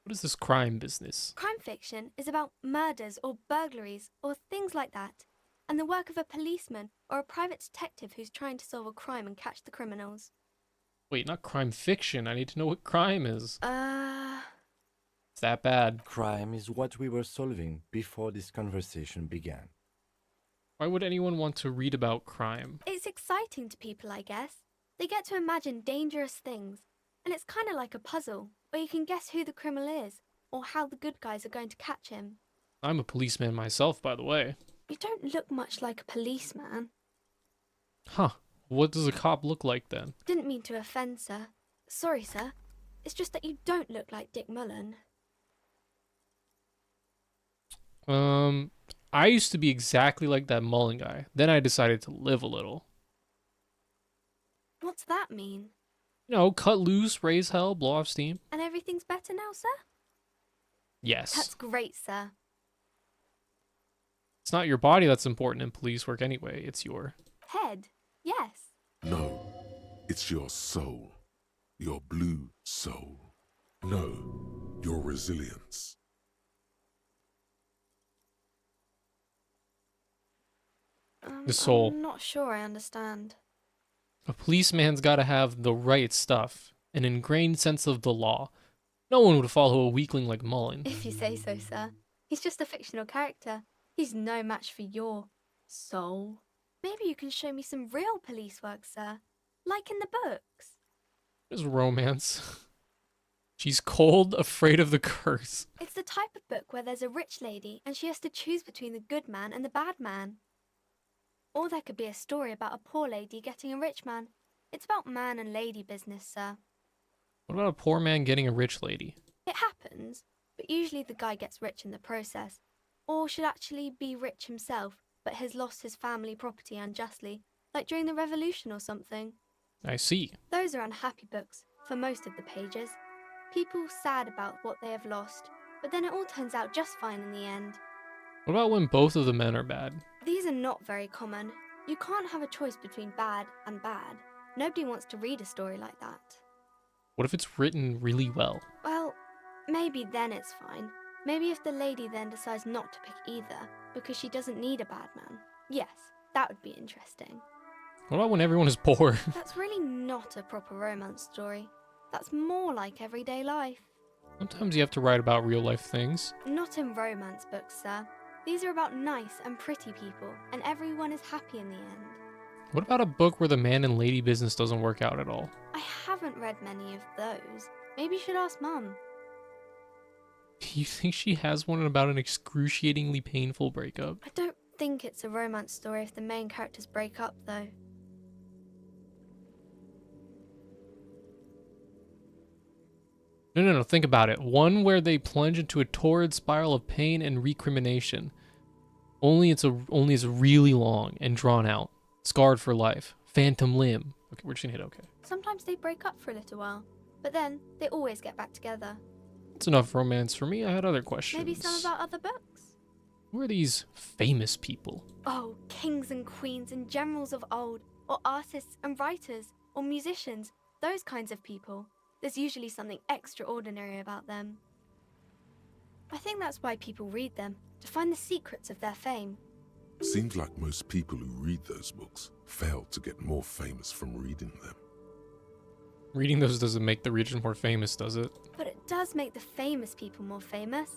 What is this crime business? Crime fiction is about murders or burglaries or things like that, and the work of a policeman or a private detective who's trying to solve a crime and catch the criminals. Wait, not crime fiction. I need to know what crime is. It's that bad. Crime is what we were solving before this conversation began. Why would anyone want to read about crime? It's exciting to people, I guess. They get to imagine dangerous things, and it's kind of like a puzzle, where you can guess who the criminal is, or how the good guys are going to catch him. I'm a policeman myself, by the way. You don't look much like a policeman. Huh. What does a cop look like then? Didn't mean to offend, sir. Sorry, sir. It's just that you don't look like Dick Mullen. I used to be exactly like that Mullen guy. Then I decided to live a little. What's that mean? You know, cut loose, raise hell, blow off steam. And everything's better now, sir? Yes. That's great, sir. It's not your body that's important in police work anyway. It's your... Head? Yes. No, it's your soul. Your blue soul. No, your resilience. The soul. I'm not sure I understand. A policeman's gotta have the right stuff. An ingrained sense of the law. No one would follow a weakling like Mullen. If you say so, sir. He's just a fictional character. He's no match for your soul. Maybe you can show me some real police work, sir. Like in the books. There's romance. She's cold, afraid of the curse. It's the type of book where there's a rich lady and she has to choose between the good man and the bad man. Or there could be a story about a poor lady getting a rich man. It's about man and lady business, sir. What about a poor man getting a rich lady? It happens, but usually the guy gets rich in the process. Or should actually be rich himself, but has lost his family property unjustly, like during the revolution or something. I see. Those are unhappy books, for most of the pages. People sad about what they have lost, but then it all turns out just fine in the end. What about when both of the men are bad? These are not very common. You can't have a choice between bad and bad. Nobody wants to read a story like that. What if it's written really well? Well, maybe then it's fine. Maybe if the lady then decides not to pick either, because she doesn't need a bad man. Yes, that would be interesting. What about when everyone is poor? That's really not a proper romance story. That's more like everyday life. Sometimes you have to write about real life things. Not in romance books, sir. These are about nice and pretty people, and everyone is happy in the end. What about a book where the man and lady business doesn't work out at all? I haven't read many of those. Maybe you should ask Mum. You think she has one about an excruciatingly painful breakup? I don't think it's a romance story if the main characters break up, though. No, think about it. One where they plunge into a torrid spiral of pain and recrimination. Only it's really long and drawn out. Scarred for life. Phantom limb. Okay, we're just gonna hit okay. Sometimes they break up for a little while, but then they always get back together. That's enough romance for me. I had other questions. Maybe some about other books? Who are these famous people? Oh, kings and queens and generals of old, or artists and writers, or musicians, those kinds of people. There's usually something extraordinary about them. I think that's why people read them, to find the secrets of their fame. Seems like most people who read those books fail to get more famous from reading them. Reading those doesn't make the region more famous, does it? But it does make the famous people more famous.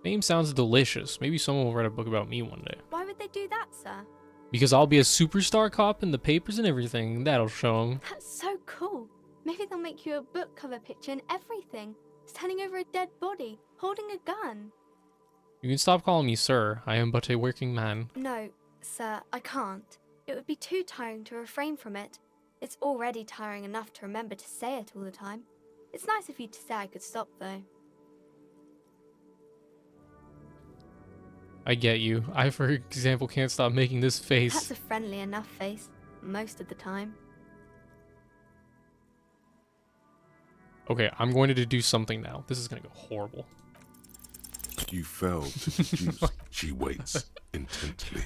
Name sounds delicious. Maybe someone will write a book about me one day. Why would they do that, sir? Because I'll be a superstar cop in the papers and everything. That'll show them. That's so cool. Maybe they'll make you a book cover picture and everything. Standing over a dead body, holding a gun. You can stop calling me sir. I am but a working man. No, sir, I can't. It would be too tiring to refrain from it. It's already tiring enough to remember to say it all the time. It's nice of you to say I could stop, though. I get you. I, for example, can't stop making this face. That's a friendly enough face, most of the time. Okay, I'm going to deduce something now. This is going to go horrible. You fail to deduce. She waits intently.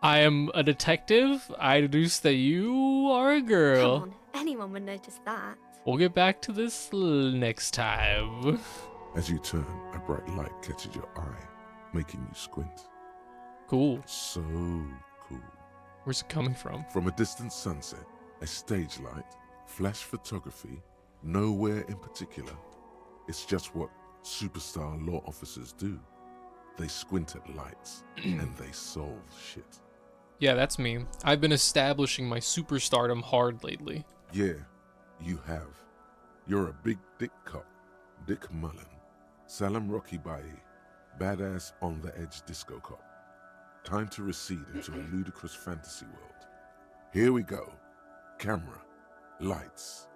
I am a detective. I deduce that you are a girl. Come on, anyone would notice that. We'll get back to this next time. As you turn, a bright light catches your eye, making you squint. Cool. So cool. Where's it coming from? From a distant sunset, a stage light, flash photography, nowhere in particular. It's just what superstar law officers do. They squint at lights and they solve shit. Yeah, that's me. I've been establishing my superstardom hard lately. Yeah, you have. You're a big dick cop, Dick Mullen, Salam Rocky Bayi, badass on the edge disco cop. Time to recede into a ludicrous fantasy world. Here we go. Camera, lights.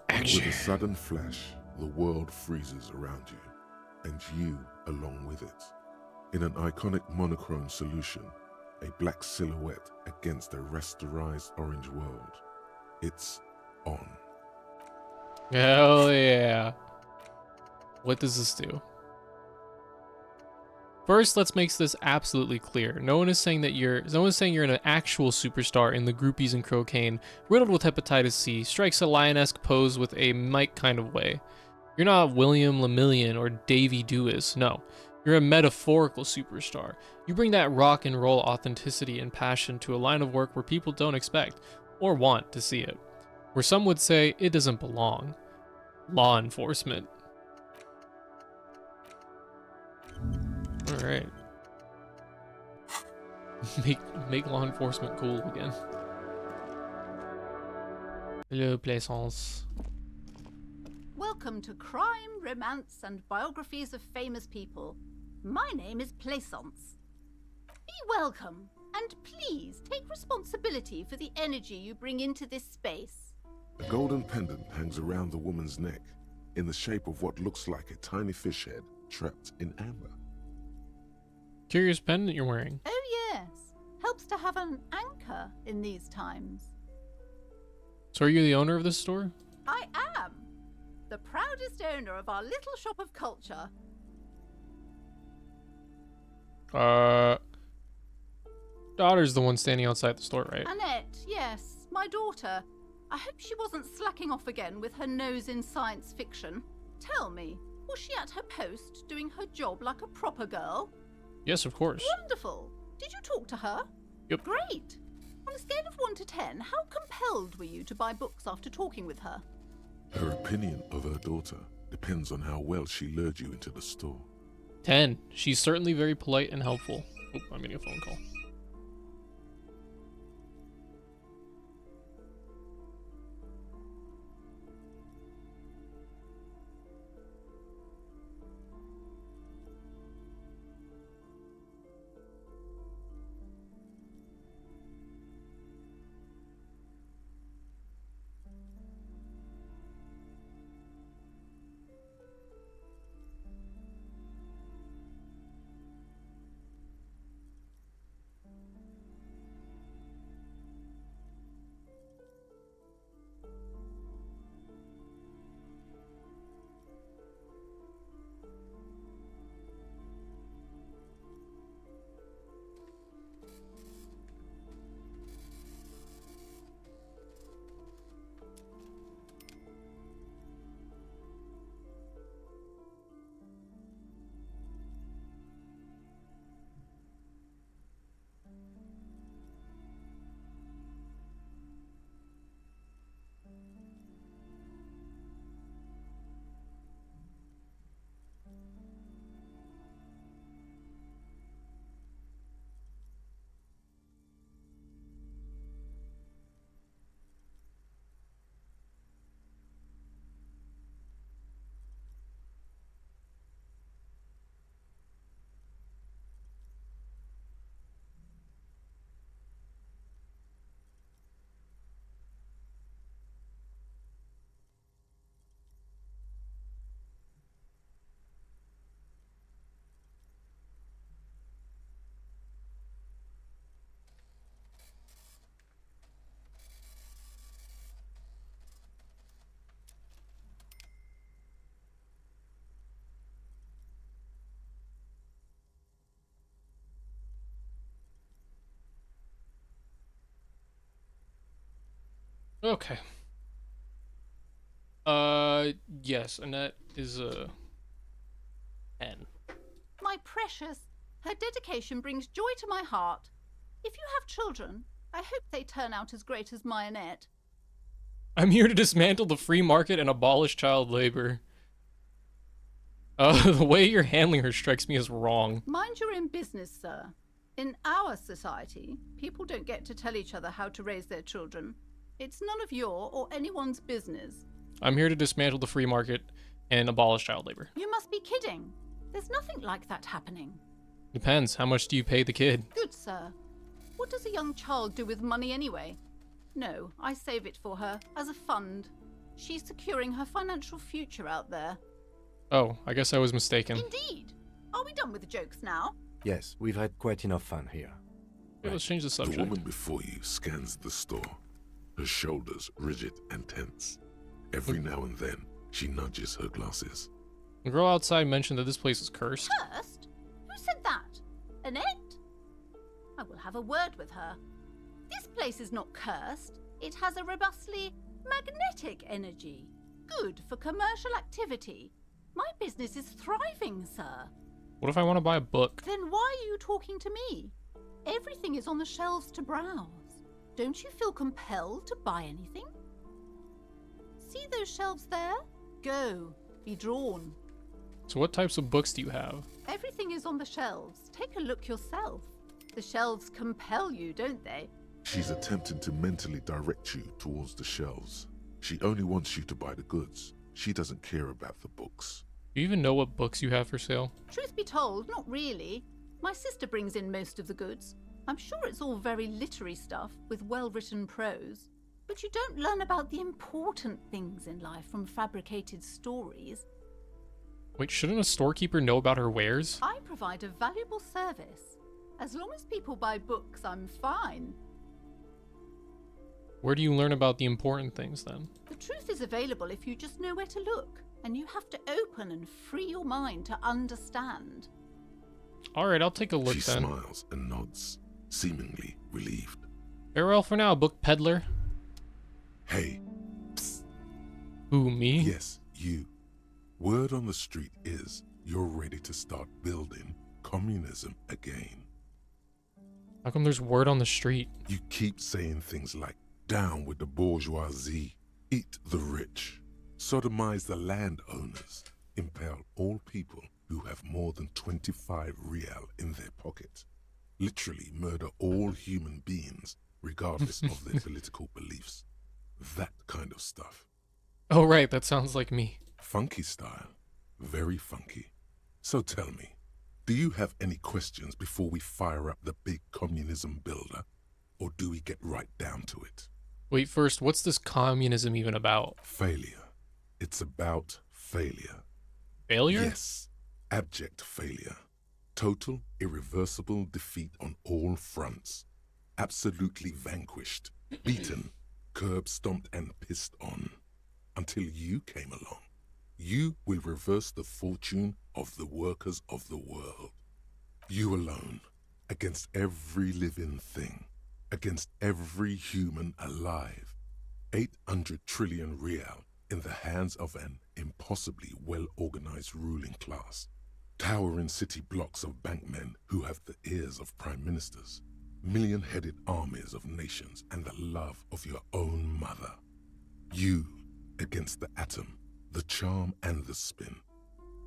Action. With a sudden flash, the world freezes around you, and you along with it. In an iconic monochrome solution, a black silhouette against a rasterized orange world. It's on. Hell yeah. What does this do? First, let's make this absolutely clear. No one is saying you're an actual superstar in the groupies and cocaine, riddled with hepatitis C, strikes a lion-esque pose with a Mike kind of way. You're not William Lemillion or Davy Dewis, no. You're a metaphorical superstar. You bring that rock and roll authenticity and passion to a line of work where people don't expect or want to see it. Where some would say it doesn't belong. Law enforcement. Alright. Make law enforcement cool again. Hello, Plaisance. Welcome to Crime, Romance, and Biographies of Famous People. My name is Plaisance. Be welcome, and please take responsibility for the energy you bring into this space. A golden pendant hangs around the woman's neck, in the shape of what looks like a tiny fish head trapped in amber. Curious pendant you're wearing. Oh yes, helps to have an anchor in these times. So are you the owner of this store? I am the proudest owner of our little shop of culture. Daughter's the one standing outside the store, right? Annette, yes, my daughter. I hope she wasn't slacking off again with her nose in science fiction. Tell me, was she at her post doing her job like a proper girl? Yes, of course. Wonderful. Did you talk to her? Yep. Great. On a scale of 1 to 10, how compelled were you to buy books after talking with her? Her opinion of her daughter depends on how well she lured you into the store. 10. She's certainly very polite and helpful. Oh, I'm getting a phone call. Okay. Yes, Annette is a 10. My precious, her dedication brings joy to my heart. If you have children, I hope they turn out as great as my Annette. I'm here to dismantle the free market and abolish child labor. The way you're handling her strikes me as wrong. Mind your own business, sir. In our society, people don't get to tell each other how to raise their children. It's none of your or anyone's business. I'm here to dismantle the free market and abolish child labor. You must be kidding. There's nothing like that happening. Depends. How much do you pay the kid? Good, sir. What does a young child do with money anyway? No, I save it for her, as a fund. She's securing her financial future out there. Oh, I guess I was mistaken. Indeed. Are we done with the jokes now? Yes, we've had quite enough fun here. Okay, let's change the The subject. woman before you scans the store, her shoulders rigid and tense. Every now and then, she nudges her glasses. The girl outside mentioned that this place is cursed. Cursed? Who said that? Annette? I will have a word with her. This place is not cursed. It has a robustly magnetic energy. Good for commercial activity. My business is thriving, sir. What if I want to buy a book? Then why are you talking to me? Everything is on the shelves to browse. Don't you feel compelled to buy anything? See those shelves there? Go. Be drawn. So what types of books do you have? Everything is on the shelves. Take a look yourself. The shelves compel you, don't they? She's attempting to mentally direct you towards the shelves. She only wants you to buy the goods. She doesn't care about the books. Do you even know what books you have for sale? Truth be told, not really. My sister brings in most of the goods. I'm sure it's all very literary stuff with well-written prose. But you don't learn about the important things in life from fabricated stories. Wait, shouldn't a storekeeper know about her wares? I provide a valuable service. As long as people buy books, I'm fine. Where do you learn about the important things then? The truth is available if you just know where to look, and you have to open and free your mind to understand. Alright, I'll take a look She then. smiles and nods, seemingly relieved. Farewell for now, book peddler. Hey. Who, me? Yes, you. Word on the street is you're ready to start building communism again. How come there's word on the street? You keep saying things like, down with the bourgeoisie, eat the rich, sodomize the landowners, impale all people who have more than 25 real in their pocket, literally murder all human beings regardless of their political beliefs. That kind of stuff. Oh right, that sounds like me. Funky style. Very funky. So tell me, do you have any questions before we fire up the big communism builder? Or do we get right down to it? Wait, first, what's this communism even about? Failure. It's about failure. Failure? Yes. Abject failure. Total, irreversible defeat on all fronts. Absolutely vanquished, beaten, curb-stomped and pissed on. Until you came along. You will reverse the fortune of the workers of the world. You alone, against every living thing, against every human alive. 800 trillion real in the hands of an impossibly well-organized ruling class. Towering city blocks of bankmen who have the ears of prime ministers. Million-headed armies of nations and the love of your own mother. You against the atom, the charm and the spin,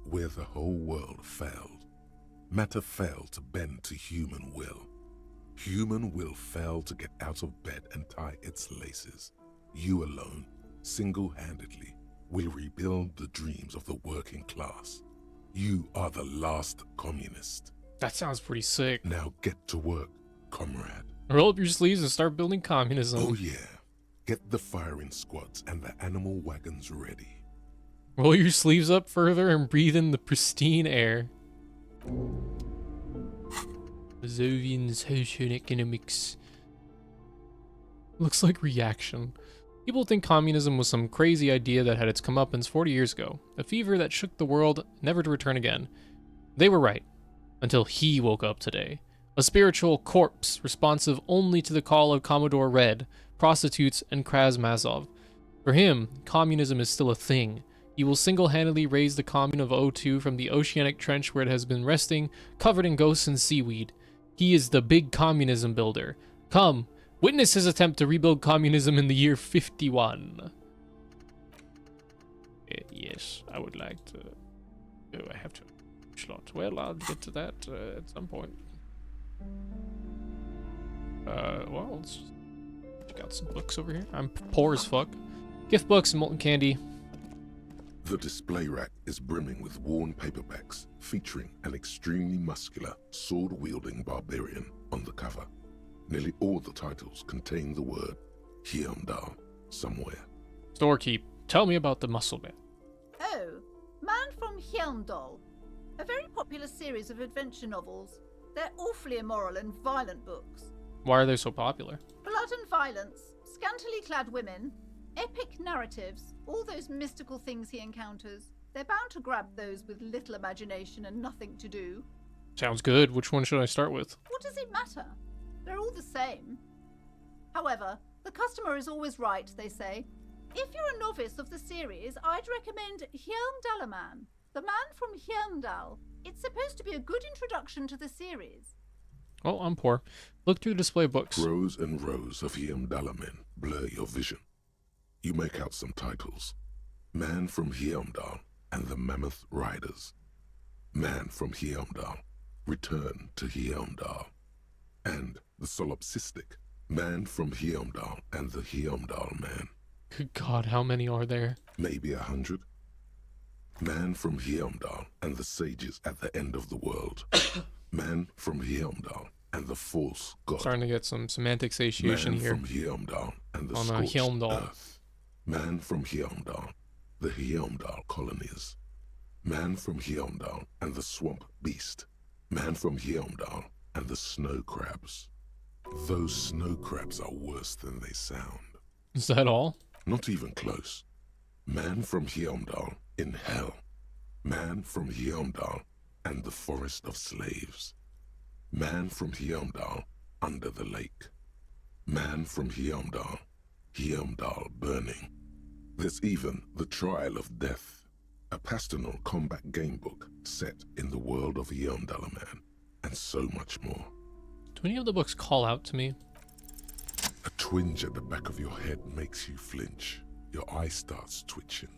where the whole world failed. Matter failed to bend to human will. Human will failed to get out of bed and tie its laces. You alone, single-handedly, will rebuild the dreams of the working class. You are the last communist. That sounds pretty sick. Now get to work, comrade. Roll up your sleeves and start building communism. Oh yeah. Get the firing squads and the animal wagons ready. Roll your sleeves up further and breathe in the pristine air. Mazovian socioeconomics. Looks like reaction. People think communism was some crazy idea that had its comeuppance 40 years ago. A fever that shook the world, never to return again. They were right. Until he woke up today. A spiritual corpse, responsive only to the call of Commodore Red, prostitutes, and Krasmazov. For him, communism is still a thing. He will single-handedly raise the commune of O2 from the oceanic trench where it has been resting, covered in ghosts and seaweed. He is the big communism builder. Come, witness his attempt to rebuild communism in the year 51. Yes, I would like to... Oh, I have to... Slot. Well, I'll get to that at some point. Well, let's just check out some books over here. I'm poor as fuck. Gift books and molten candy. The display rack is brimming with worn paperbacks featuring an extremely muscular, sword-wielding barbarian on the cover. Nearly all the titles contain the word Hyundai somewhere. Storekeep, tell me about the muscle man. Oh, Man from Hyundai. A very popular series of adventure novels. They're awfully immoral and violent books. Why are they so popular? Blood and violence, scantily clad women, epic narratives, all those mystical things he encounters. They're bound to grab those with little imagination and nothing to do. Sounds good. Which one should I start with? What does it matter? They're all the same. However, the customer is always right, they say. If you're a novice of the series, I'd recommend Hyundalaman, the Man from Hyundal. It's supposed to be a good introduction to the series. Oh, I'm poor. Look through the display books. Rows and rows of Hyundalamen blur your vision. You make out some titles. Man from Hyundal and the Mammoth Riders. Man from Hyundal, Return to Hyundal. And the solipsistic Man from Hyundal and the Hyundal Man. Good God, how many are there? Maybe 100. Man from Hyundal and the sages at the end of the world. Man from Hyundal and the false god. Starting to get some semantic satiation Man here. from Hyundal and the On scorched Hyundal. earth. Man from Hyundal, the Hyundal colonies. Man from Hyundal and the swamp beast. Man from Hyundal and the snow crabs. Those snow crabs are worse than they sound. Is that all? Not even close. Man from Hyundal in hell. Man from Hyundal and the forest of slaves. Man from Hyundal under the lake. Man from Hyundal, Hyundal burning. There's even the Trial of Death, a pastoral combat game book set in the world of Hyundalaman, and so much more. Do any of the books call out to me? A twinge at the back of your head makes you flinch. Your eye starts twitching.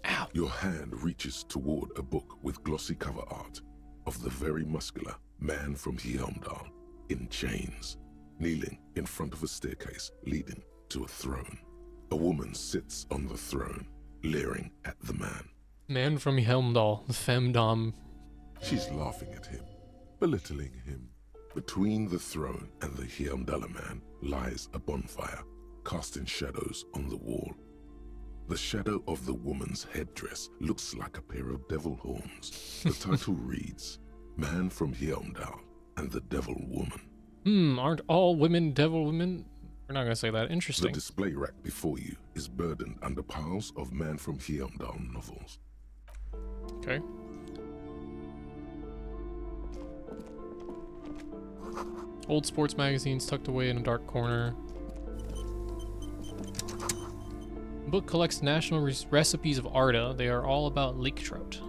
Ow! Your hand reaches toward a book with glossy cover art of the very muscular Man from Hyundal in chains, kneeling in front of a staircase leading to a throne. A woman sits on the throne, leering at the man. Man from Helmdall, the femdom. She's laughing at him, belittling him. Between the throne and the Hyundalaman lies a bonfire, casting shadows on the wall. The shadow of the woman's headdress looks like a pair of devil horns. The title reads, Man from Hyundal and the Devil Woman. Aren't all women devil women? We're not gonna say that. The Interesting. display rack before you is burdened under piles of Man from Hyundal novels. Okay. Old sports magazines tucked away in a dark corner. The book collects national recipes of Arda. They are all about lake trout.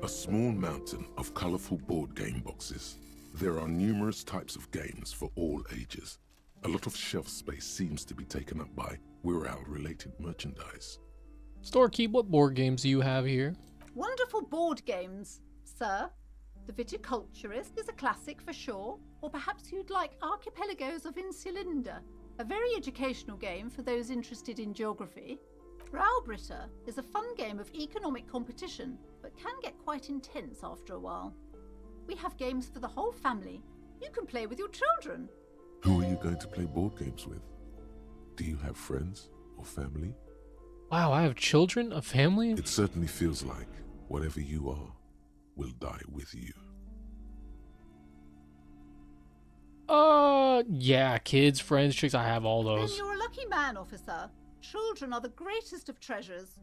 A small mountain of colorful board game boxes. There are numerous types of games for all ages. A lot of shelf space seems to be taken up by Wirral-related merchandise. Storekeep, what board games do you have here? Wonderful board games, sir. The Viticulturist is a classic for sure, or perhaps you'd like Archipelagos of Insulinda, a very educational game for those interested in geography. Raubritter is a fun game of economic competition, but can get quite intense after a while. We have games for the whole family. You can play with your children. Who are you going to play board games with? Do you have friends or family? Wow, I have children, a family? It certainly feels like whatever you are will die with you. Yeah, kids, friends, chicks, I have all those. Then you're a lucky man, officer. Children are the greatest of treasures.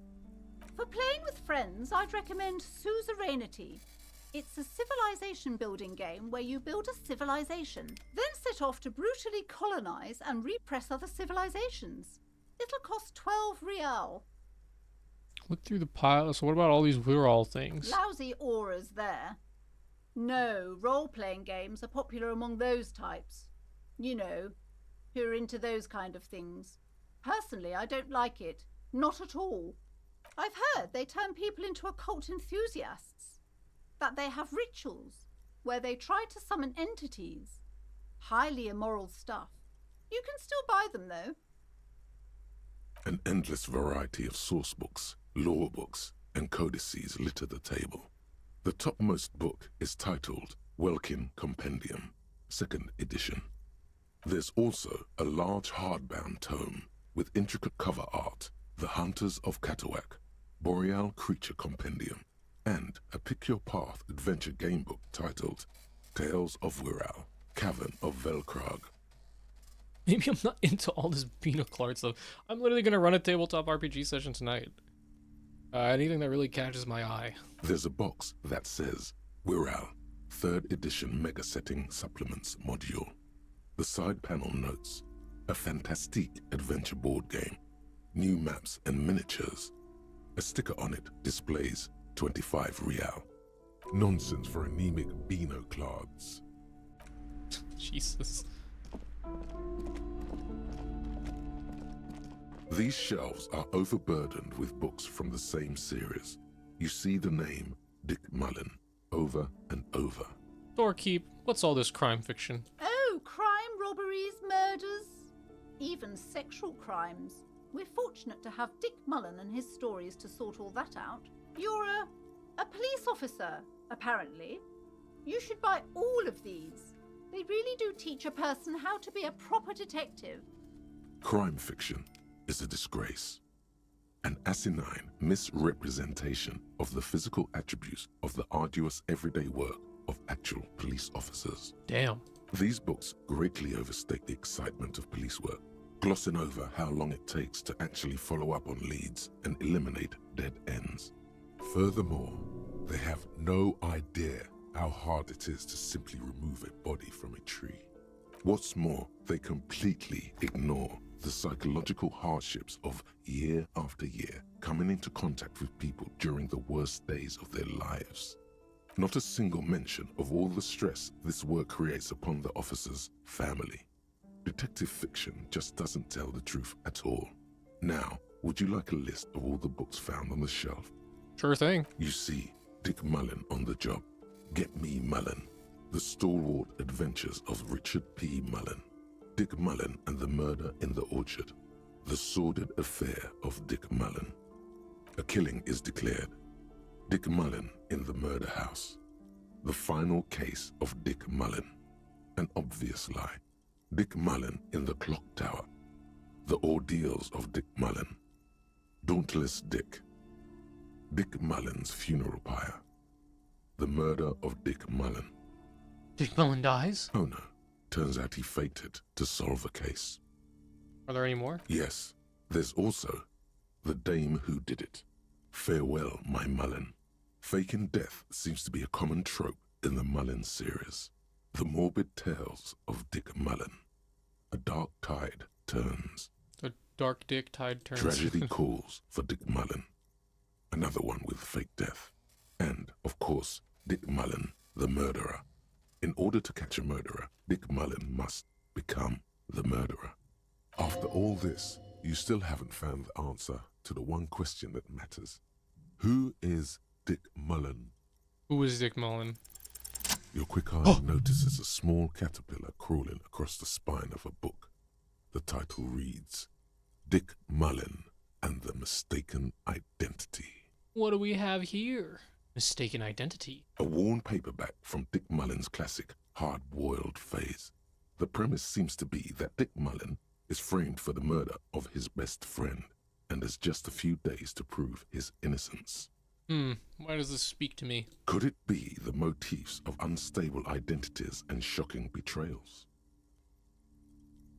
For playing with friends, I'd recommend Suzerainty. It's a civilization building game where you build a civilization, then set off to brutally colonize and repress other civilizations. It'll cost 12 real. Look through the pile. So what about all these Wirral things? Lousy auras there. No, role-playing games are popular among those types. You know, who are into those kind of things. Personally, I don't like it. Not at all. I've heard they turn people into occult enthusiasts. That they have rituals where they try to summon entities. Highly immoral stuff. You can still buy them, though. An endless variety of source books, lore books, and codices litter the table. The topmost book is titled Welkin Compendium, 2nd edition. There's also a large hardbound tome with intricate cover art, The Hunters of Katawak, Boreal Creature Compendium, and a Pick Your Path adventure game book titled Tales of Wirral, Cavern of Velkrag. Maybe I'm not into all this Bina Clark stuff. I'm literally gonna run a tabletop RPG session tonight. Anything that really catches my eye. There's a box that says Wirral, 3rd edition Mega Setting Supplements Module. The side panel notes, a fantastique adventure board game, new maps and miniatures. A sticker on it displays 25 real. Nonsense for anemic Beano clods. Jesus. These shelves are overburdened with books from the same series. You see the name Dick Mullen over and over. Doorkeep, what's all this crime fiction? Oh, crime, robberies, murders, even sexual crimes. We're fortunate to have Dick Mullen and his stories to sort all that out. You're a police officer, apparently. You should buy all of these. They really do teach a person how to be a proper detective. Crime fiction is a disgrace. An asinine misrepresentation of the physical attributes of the arduous everyday work of actual police officers. Damn. These books greatly overstate the excitement of police work, glossing over how long it takes to actually follow up on leads and eliminate dead ends. Furthermore, they have no idea how hard it is to simply remove a body from a tree. What's more, they completely ignore the psychological hardships of year after year coming into contact with people during the worst days of their lives. Not a single mention of all the stress this work creates upon the officer's family. Detective fiction just doesn't tell the truth at all. Now, would you like a list of all the books found on the shelf? Sure thing. You see Dick Mullen on the job. Get Me Mullen. The Stalwart Adventures of Richard P. Mullen. Dick Mullen and the Murder in the Orchard. The Sordid Affair of Dick Mullen. A killing is declared. Dick Mullen in the Murder House. The Final Case of Dick Mullen. An Obvious Lie. Dick Mullen in the Clock Tower. The Ordeals of Dick Mullen. Dauntless Dick. Dick Mullen's Funeral Pyre. The Murder of Dick Mullen. Dick Mullen dies? Oh no. Turns out he faked it to solve a case. Are there any more? Yes. There's also The Dame Who Did It. Farewell, My Mullen. Faking death seems to be a common trope in the Mullen series. The morbid tales of Dick Mullen. A dark tide turns. A dark dick tide turns. Tragedy calls for Dick Mullen. Another one with fake death. And, of course, Dick Mullen, the murderer. In order to catch a murderer, Dick Mullen must become the murderer. After all this, you still haven't found the answer to the one question that matters. Who is Dick Mullen? Who is Dick Mullen? Your quick eye notices a small caterpillar crawling across the spine of a book. The title reads, Dick Mullen and the Mistaken Identity. What do we have here? Mistaken Identity. A worn paperback from Dick Mullen's classic hard-boiled phase. The premise seems to be that Dick Mullen is framed for the murder of his best friend and has just a few days to prove his innocence. Why does this speak to me? Could it be the motifs of unstable identities and shocking betrayals?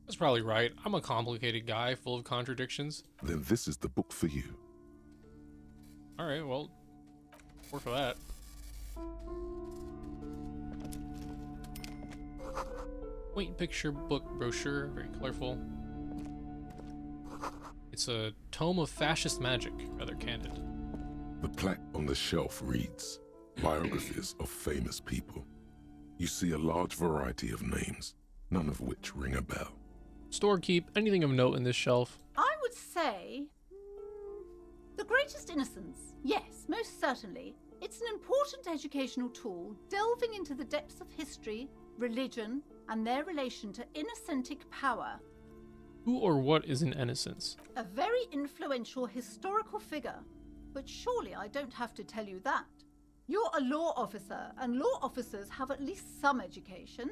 That's probably right. I'm a complicated guy full of contradictions. Then this is the book for you. Alright, well, more for that. Quaint picture book brochure, very colorful. It's a tome of fascist magic, rather candid. The plaque on the shelf reads, Biographies of Famous People. You see a large variety of names, none of which ring a bell. Store keep anything of note in this shelf? I would say... The Greatest Innocence. Yes, most certainly. It's an important educational tool, delving into the depths of history, religion, and their relation to innocentic power. Who or what is an innocence? A very influential historical figure. But surely I don't have to tell you that. You're a law officer, and law officers have at least some education.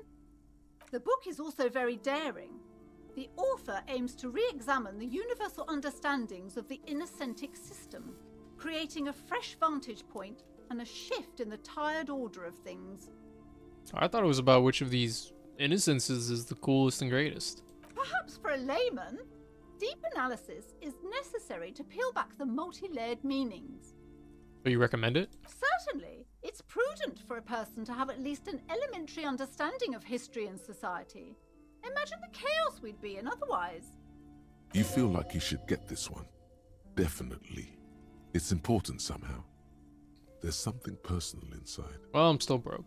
The book is also very daring. The author aims to re-examine the universal understandings of the innocentic system, creating a fresh vantage point and a shift in the tired order of things. I thought it was about which of these innocences is the coolest and greatest. Perhaps for a layman, deep analysis is necessary to peel back the multi-layered meanings. But you recommend it? Certainly. It's prudent for a person to have at least an elementary understanding of history and society. Imagine the chaos we'd be in otherwise. You feel like you should get this one. Definitely. It's important somehow. There's something personal inside. Well, I'm still broke.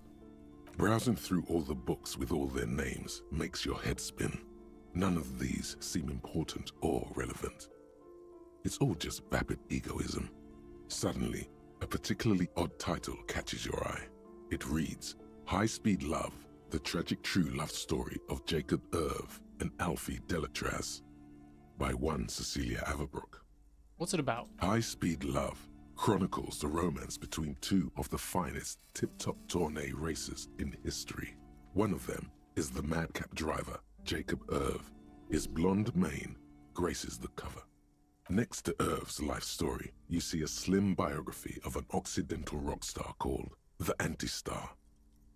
Browsing through all the books with all their names makes your head spin. None of these seem important or relevant. It's all just vapid egoism. Suddenly, a particularly odd title catches your eye. It reads, High Speed Love, the tragic true love story of Jacob Irv and Alfie Delatraz, by one Cecilia Averbrook. What's it about? High Speed Love chronicles the romance between two of the finest tip-top tourney racers in history. One of them is the madcap driver, Jacob Irv. His blonde mane graces the cover. Next to Irv's life story, you see a slim biography of an Occidental rock star called the Anti-Star.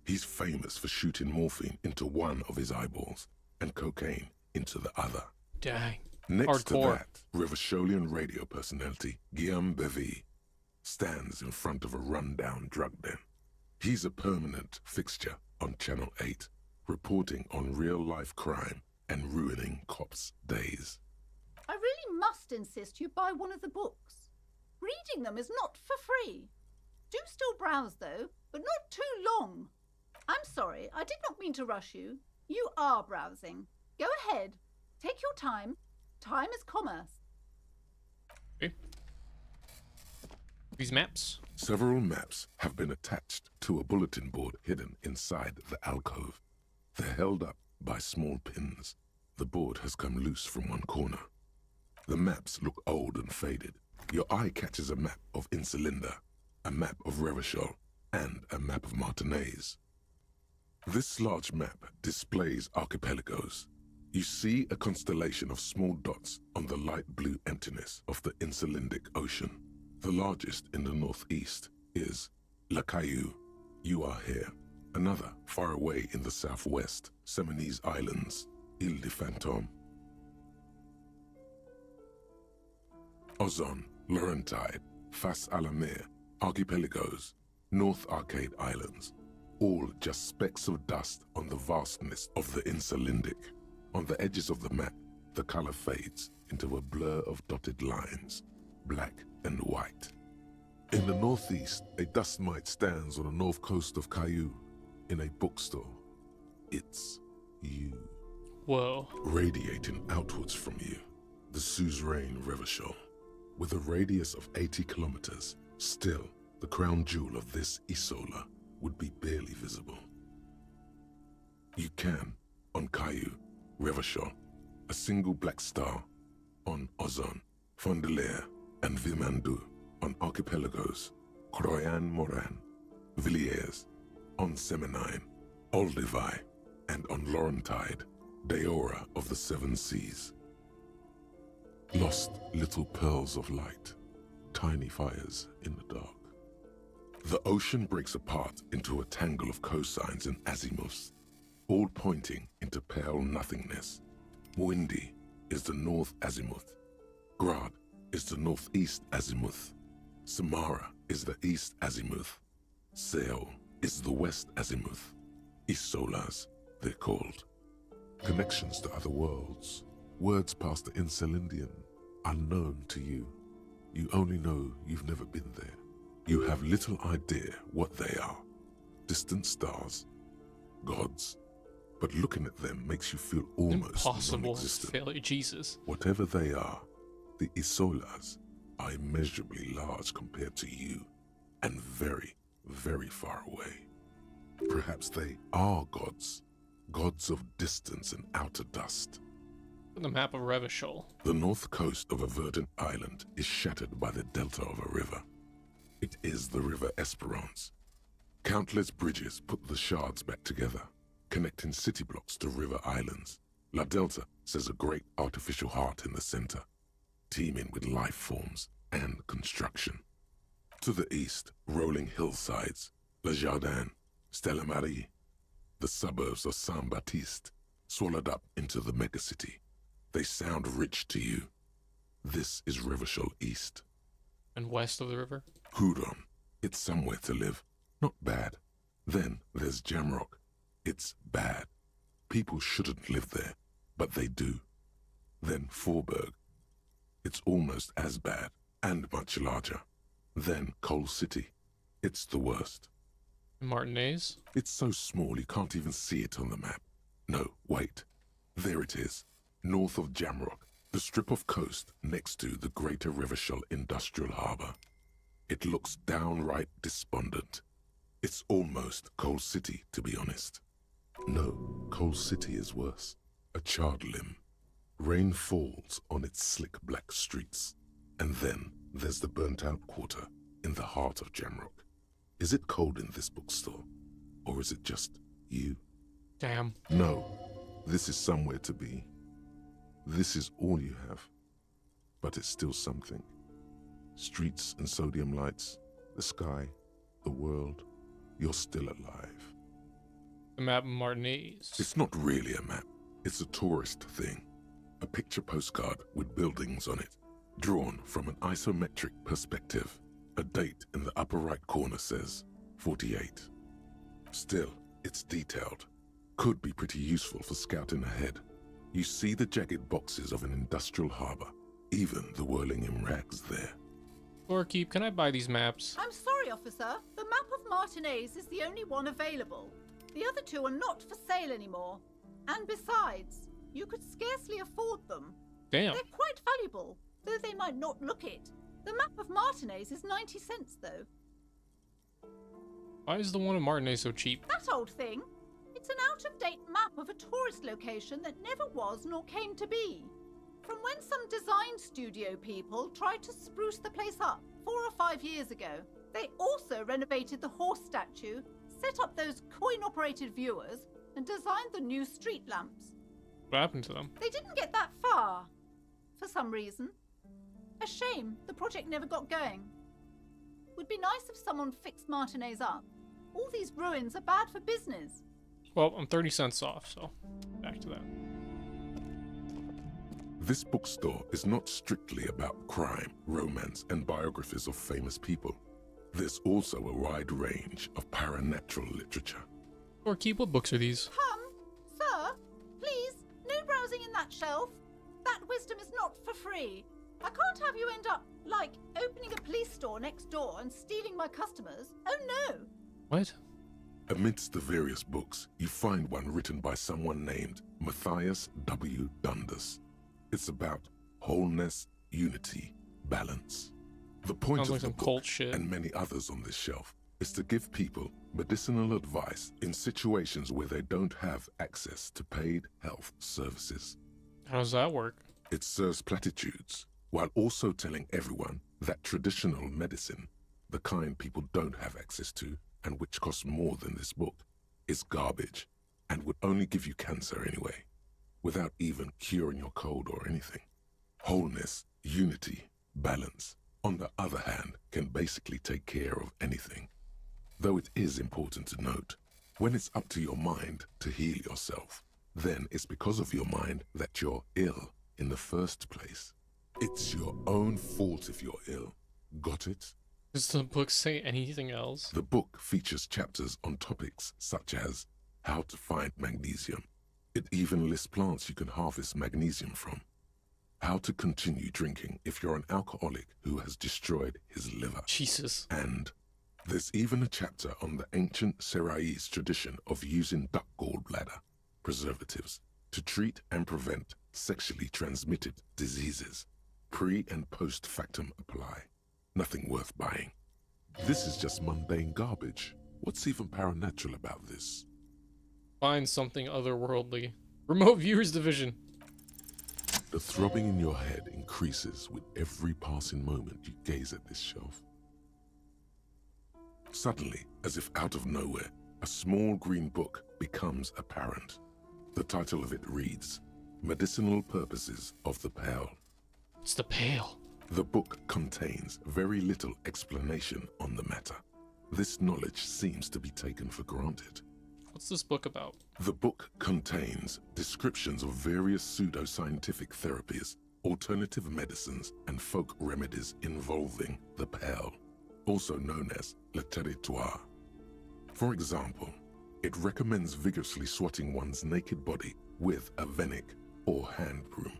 He's famous for shooting morphine into one of his eyeballs and cocaine into the other. Dang. Next Hardcore. to that, Rivasholian radio personality Guillaume Bevy stands in front of a rundown drug den. He's a permanent fixture on Channel 8, reporting on real-life crime and ruining cops' days. I really must insist you buy one of the books. Reading them is not for free. Do still browse, though, but not too long. I'm sorry, I did not mean to rush you. You are browsing. Go ahead. Take your time. Time is commerce. Okay. These maps? Several maps have been attached to a bulletin board hidden inside the alcove. They're held up by small pins. The board has come loose from one corner. The maps look old and faded. Your eye catches a map of Insulinda, a map of Revachol, and a map of Martinaise. This large map displays archipelagos. You see a constellation of small dots on the light blue emptiness of the Insulindic Ocean. The largest in the northeast is La Caillou. You are here. Another far away in the southwest, Seminese Islands, Ile de Fantôme. Ozon, Laurentide, Fas à la Mer, Archipelagos, North Arcade Islands, all just specks of dust on the vastness of the Insulindic. On the edges of the map, the color fades into a blur of dotted lines, black and white. In the northeast, a dust mite stands on the north coast of Caillou in a bookstore. It's you. Whoa. Radiating outwards from you, the suzerain Revachol. With a radius of 80 kilometers, still, the crown jewel of this Isola would be barely visible. You can, on Caillou, Revachol, a single black star, on Ozon, Fondelier, and Vilmandu, on archipelagos, Croyan Moran, Villiers, on Seminine, Olduvai, and on Laurentide, Deora of the Seven Seas. Lost little pearls of light, tiny fires in the dark. The ocean breaks apart into a tangle of cosines and azimuths, all pointing into pale nothingness. Windy is the north azimuth. Grad is the northeast azimuth. Samara is the east azimuth. Seol is the west azimuth. Isolas, they're called. Connections to other worlds. Words past the Incelindian, unknown to you. You only know you've never been there. You have little idea what they are. Distant stars, gods. But looking at them makes you feel almost Impossible non-existent. failure, Jesus. Whatever they are, the Isolas are immeasurably large compared to you, and very, very far away. Perhaps they are gods, gods of distance and outer dust. The map of Revachol. The north coast of a verdant island is shattered by the delta of a river. It is the river Esperance. Countless bridges put the shards back together, connecting city blocks to river islands. La Delta says a great artificial heart in the center, teeming with life forms and construction. To the east, rolling hillsides, Le Jardin, Stella Marie, the suburbs of Saint-Baptiste, swallowed up into the megacity. They sound rich to you. This is Revachol East. And west of the river? Hudon. It's somewhere to live. Not bad. Then there's Jamrock. It's bad. People shouldn't live there, but they do. Then Forburg. It's almost as bad, and much larger. Then Coal City. It's the worst. Martinez? It's so small you can't even see it on the map. No, wait. There it is. North of Jamrock, the strip of coast next to the Greater Revachol Industrial Harbour. It looks downright despondent. It's almost Coal City, to be honest. No, Coal City is worse. A charred limb. Rain falls on its slick black streets. And then there's the burnt-out quarter in the heart of Jamrock. Is it cold in this bookstore? Or is it just you? Damn. No, this is somewhere to be. This is all you have. But it's still something. Streets and sodium lights, the sky, the world. You're still alive. The map of Martinez. It's not really a map. It's a tourist thing. A picture postcard with buildings on it, drawn from an isometric perspective. A date in the upper right corner says 48. Still, it's detailed. Could be pretty useful for scouting ahead. You see the jagged boxes of an industrial harbor, even the whirling in rags there. Doorkeep, can I buy these maps? I'm sorry, officer. The map of Martinez is the only one available. The other two are not for sale anymore. And besides, you could scarcely afford them. Damn. They're quite valuable, though they might not look it. The map of Martinez is 90 cents, though. Why is the one of Martinez so cheap? That old thing. It's an out-of-date map of a tourist location that never was nor came to be. From when some design studio people tried to spruce the place up 4 or 5 years ago. They also renovated the horse statue, set up those coin-operated viewers, and designed the new street lamps. What happened to them? They didn't get that far, for some reason. A shame the project never got going. Would be nice if someone fixed Martinez up. All these ruins are bad for business. Well, I'm 30 cents off, so back to that. This bookstore is not strictly about crime, romance, and biographies of famous people. There's also a wide range of paranatural literature. Doorkeep, what books are these? Sir, please, no browsing in that shelf. That wisdom is not for free. I can't have you end up, like, opening a police store next door and stealing my customers. Oh no! What? Amidst the various books, you find one written by someone named Matthias W. Dundas. It's about wholeness, unity, balance. The point Sounds of like the some book, cult shit. and many others on this shelf, is to give people medicinal advice in situations where they don't have access to paid health services. How does that work? It serves platitudes, while also telling everyone that traditional medicine, the kind people don't have access to, and which costs more than this book, is garbage, and would only give you cancer anyway, without even curing your cold or anything. Wholeness, unity, balance, on the other hand, can basically take care of anything. Though it is important to note, when it's up to your mind to heal yourself, then it's because of your mind that you're ill in the first place. It's your own fault if you're ill. Got it? Does the book say anything else? The book features chapters on topics such as how to find magnesium. It even lists plants you can harvest magnesium from. How to continue drinking if you're an alcoholic who has destroyed his liver. Jesus. And there's even a chapter on the ancient Seraïs tradition of using duck gallbladder preservatives to treat and prevent sexually transmitted diseases. Pre and post factum apply. Nothing worth buying. This is just mundane garbage. What's even paranatural about this? Find something otherworldly. Remote viewers division. The throbbing in your head increases with every passing moment you gaze at this shelf. Suddenly, as if out of nowhere, a small green book becomes apparent. The title of it reads, Medicinal Purposes of the Pale. It's the Pale. The book contains very little explanation on the matter. This knowledge seems to be taken for granted. What's this book about? The book contains descriptions of various pseudoscientific therapies, alternative medicines, and folk remedies involving the Pale, also known as le territoire. For example, it recommends vigorously swatting one's naked body with a venik or hand broom,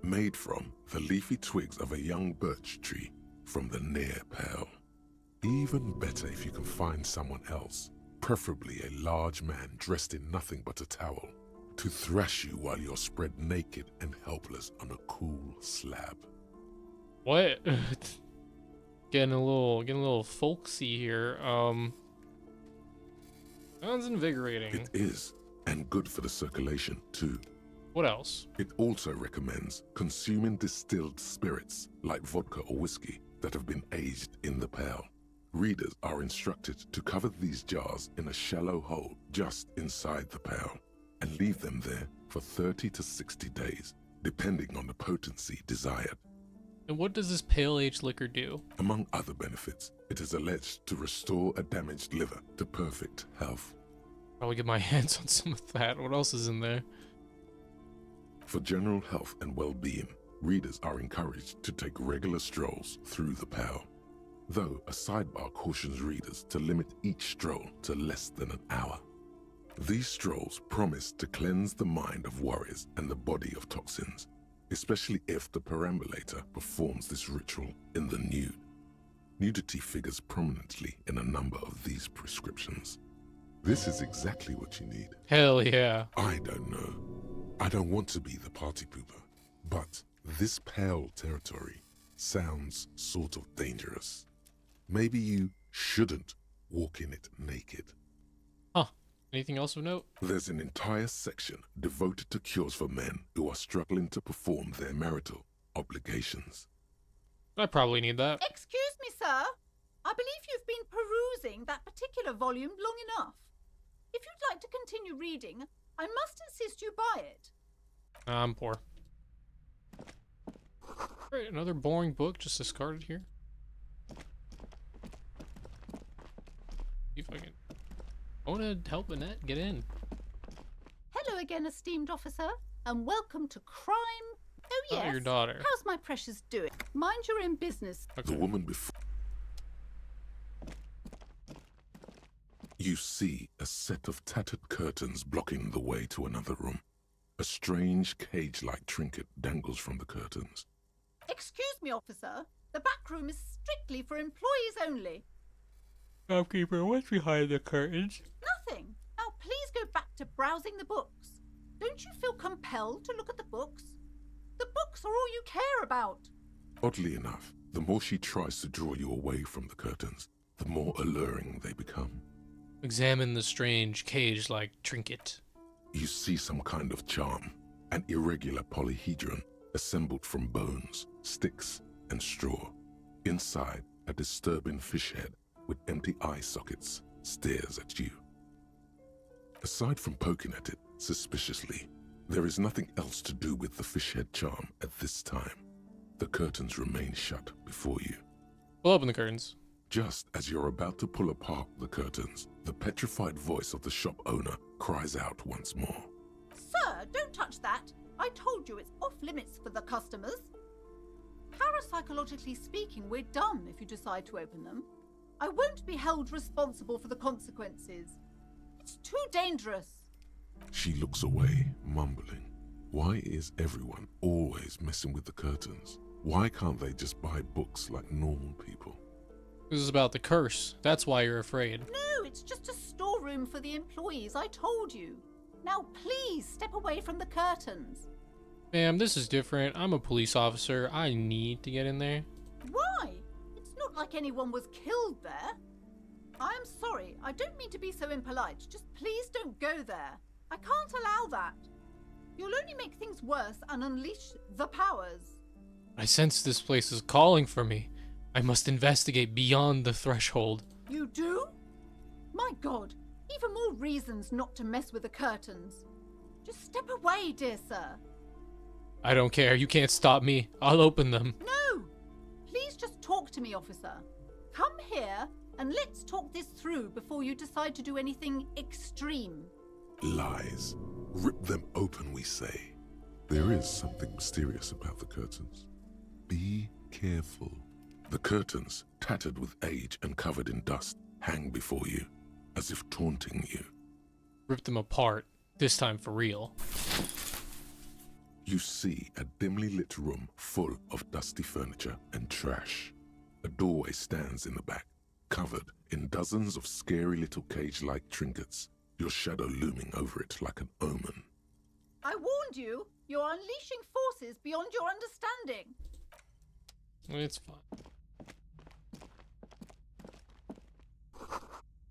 made from the leafy twigs of a young birch tree from the near Pale. Even better if you can find someone else, preferably a large man dressed in nothing but a towel, to thrash you while you're spread naked and helpless on a cool slab. What? getting a little folksy here. Sounds invigorating. It is, and good for the circulation too. What else? It also recommends consuming distilled spirits like vodka or whiskey that have been aged in the Pale. Readers are instructed to cover these jars in a shallow hole just inside the Pale and leave them there for 30 to 60 days, depending on the potency desired. And what does this pale aged liquor do? Among other benefits, it is alleged to restore a damaged liver to perfect health. Probably get my hands on some of that. What else is in there? For general health and well-being, readers are encouraged to take regular strolls through the Pale, though a sidebar cautions readers to limit each stroll to less than an hour. These strolls promise to cleanse the mind of worries and the body of toxins, especially if the perambulator performs this ritual in the nude. Nudity figures prominently in a number of these prescriptions. This is exactly what you need. Hell yeah. I don't know. I don't want to be the party pooper, but this Pale territory sounds sort of dangerous. Maybe you shouldn't walk in it naked. Huh. Anything else of note? There's an entire section devoted to cures for men who are struggling to perform their marital obligations. I probably need that. Excuse me, sir. I believe you've been perusing that particular volume long enough. If you'd like to continue reading, I must insist you buy it. I'm poor. Alright, another boring book just discarded here. See if I can... I want to help Annette get in. Hello again, esteemed officer, and welcome to Crime. Oh yes, your daughter. How's my precious doing? Mind your own business. The woman before you see a set of tattered curtains blocking the way to another room. A strange cage-like trinket dangles from the curtains. Excuse me, officer. The back room is strictly for employees only. Shopkeeper, what's behind the curtains? Nothing. Now please go back to browsing the books. Don't you feel compelled to look at the books? The books are all you care about. Oddly enough, the more she tries to draw you away from the curtains, the more alluring they become. Examine the strange cage-like trinket. You see some kind of charm, an irregular polyhedron assembled from bones, sticks, and straw. Inside, a disturbing fish head with empty eye sockets stares at you. Aside from poking at it suspiciously, there is nothing else to do with the fish head charm at this time. The curtains remain shut before you. We'll open the curtains. Just as you're about to pull apart the curtains, the petrified voice of the shop owner cries out once more. Sir, don't touch that. I told you it's off limits for the customers. Parapsychologically speaking, we're done if you decide to open them. I won't be held responsible for the consequences. It's too dangerous. She looks away, mumbling. Why is everyone always messing with the curtains? Why can't they just buy books like normal people? This is about the curse. That's why you're afraid. No, it's just a storeroom for the employees, I told you. Now please step away from the curtains. Ma'am, this is different. I'm a police officer. I need to get in there. Why? It's not like anyone was killed there. I'm sorry, I don't mean to be so impolite. Just please don't go there. I can't allow that. You'll only make things worse and unleash the powers. I sense this place is calling for me. I must investigate beyond the threshold. You do? My God, even more reasons not to mess with the curtains. Just step away, dear sir. I don't care. You can't stop me. I'll open them. No! Please just talk to me, officer. Come here and let's talk this through before you decide to do anything extreme. Lies. Rip them open, we say. There is something mysterious about the curtains. Be careful. The curtains, tattered with age and covered in dust, hang before you, as if taunting you. Rip them apart. This time for real. You see a dimly lit room full of dusty furniture and trash. A doorway stands in the back, covered in dozens of scary little cage-like trinkets, your shadow looming over it like an omen. I warned you, you're unleashing forces beyond your understanding. It's fine.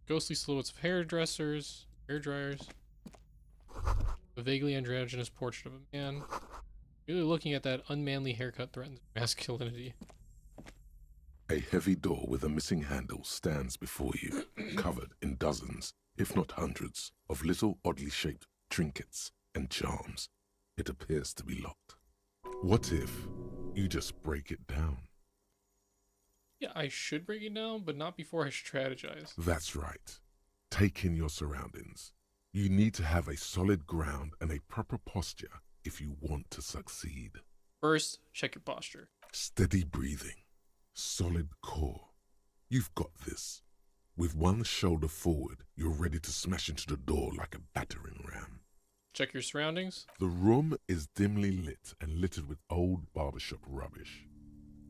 Ghostly silhouettes of hairdressers, hairdryers. A vaguely androgynous portrait of a man. Really looking at that unmanly haircut threatens masculinity. A heavy door with a missing handle stands before you, covered in dozens, if not hundreds, of little oddly shaped trinkets and charms. It appears to be locked. What if you just break it down? Yeah, I should break it down, but not before I strategize. That's right. Take in your surroundings. You need to have a solid ground and a proper posture if you want to succeed. First, check your posture. Steady breathing. Solid core. You've got this. With one shoulder forward, you're ready to smash into the door like a battering ram. Check your surroundings. The room is dimly lit and littered with old barbershop rubbish.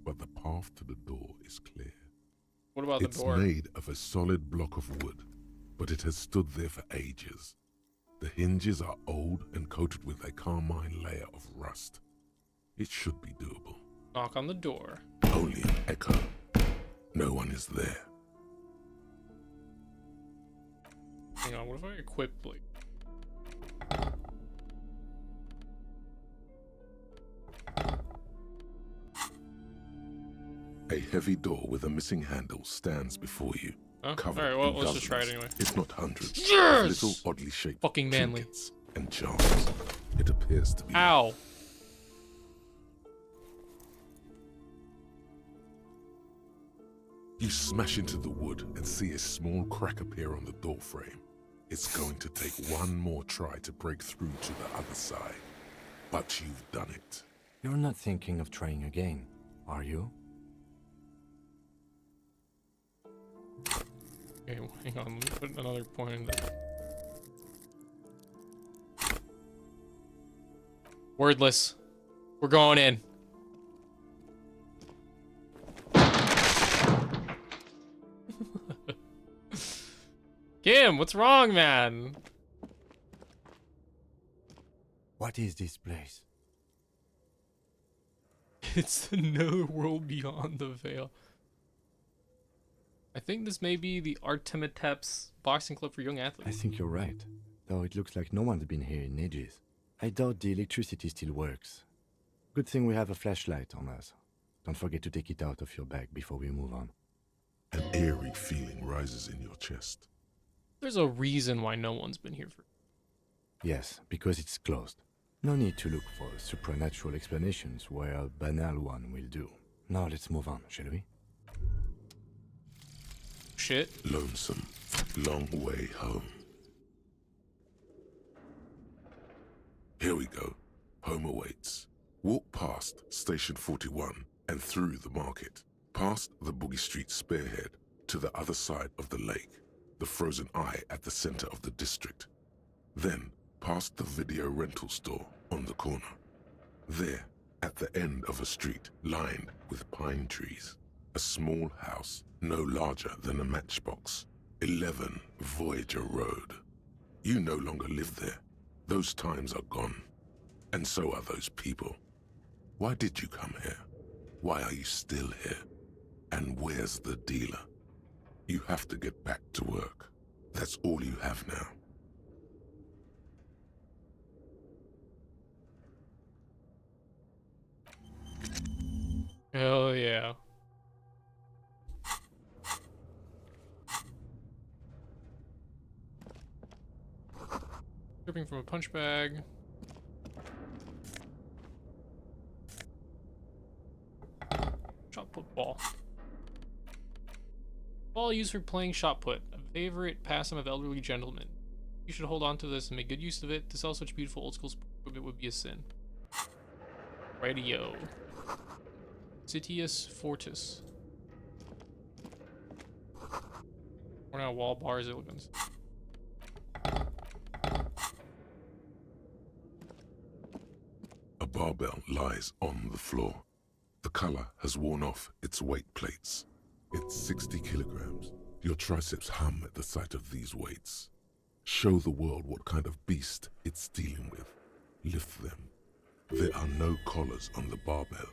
But the path to the door is clear. What about the door? It's made of a solid block of wood, but it has stood there for ages. The hinges are old and coated with a carmine layer of rust. It should be doable. Knock on the door. Only an echo. No one is there. Hang on, what if I equip, like... A heavy door with a missing handle stands before you. Huh? Covered Alright, well, in let's just try it dozens, anyway. if not hundreds, Yes! of little oddly shaped Fucking manly. trinkets and charms. It appears to be. Ow! You smash into the wood and see a small crack appear on the door frame. It's going to take one more try to break through to the other side. But you've done it. You're not thinking of trying again, are you? Okay, hang on, let me put another point in there. Wordless. We're going in. Kim, what's wrong, man? What is this place? It's another world beyond the veil. I think this may be the Artemitep's boxing club for young I athletes. think you're right, though it looks like no one's been here in ages. I doubt the electricity still works. Good thing we have a flashlight on us. Don't forget to take it out of your bag before we move on. An eerie feeling rises in your chest. There's a reason why no one's been here for... Yes, because it's closed. No need to look for supernatural explanations where a banal one will do. Now let's move on, shall we? Shit. Lonesome. Long way home. Here we go. Home awaits. Walk past Station 41 and through the market, past the Boogie Street spearhead to the other side of the lake, the frozen eye at the center of the district. Then, past the video rental store on the corner. There, at the end of a street lined with pine trees, a small house no larger than a matchbox. 11 Voyager Road. You no longer live there. Those times are gone. And so are those people. Why did you come here? Why are you still here? And where's the dealer? You have to get back to work. That's all you have now. Hell yeah. Dripping from a punch bag. Shot put ball. Ball used for playing shot put, a favorite pastime of elderly gentlemen. You should hold on to this and make good use of it. To sell such beautiful old school equipment would be a sin. Radio. Citius Fortis. Worn out wall bars, elegance. A barbell lies on the floor. The color has worn off its weight plates. It's 60 kilograms. Your triceps hum at the sight of these weights. Show the world what kind of beast it's dealing with. Lift them. There are no collars on the barbell.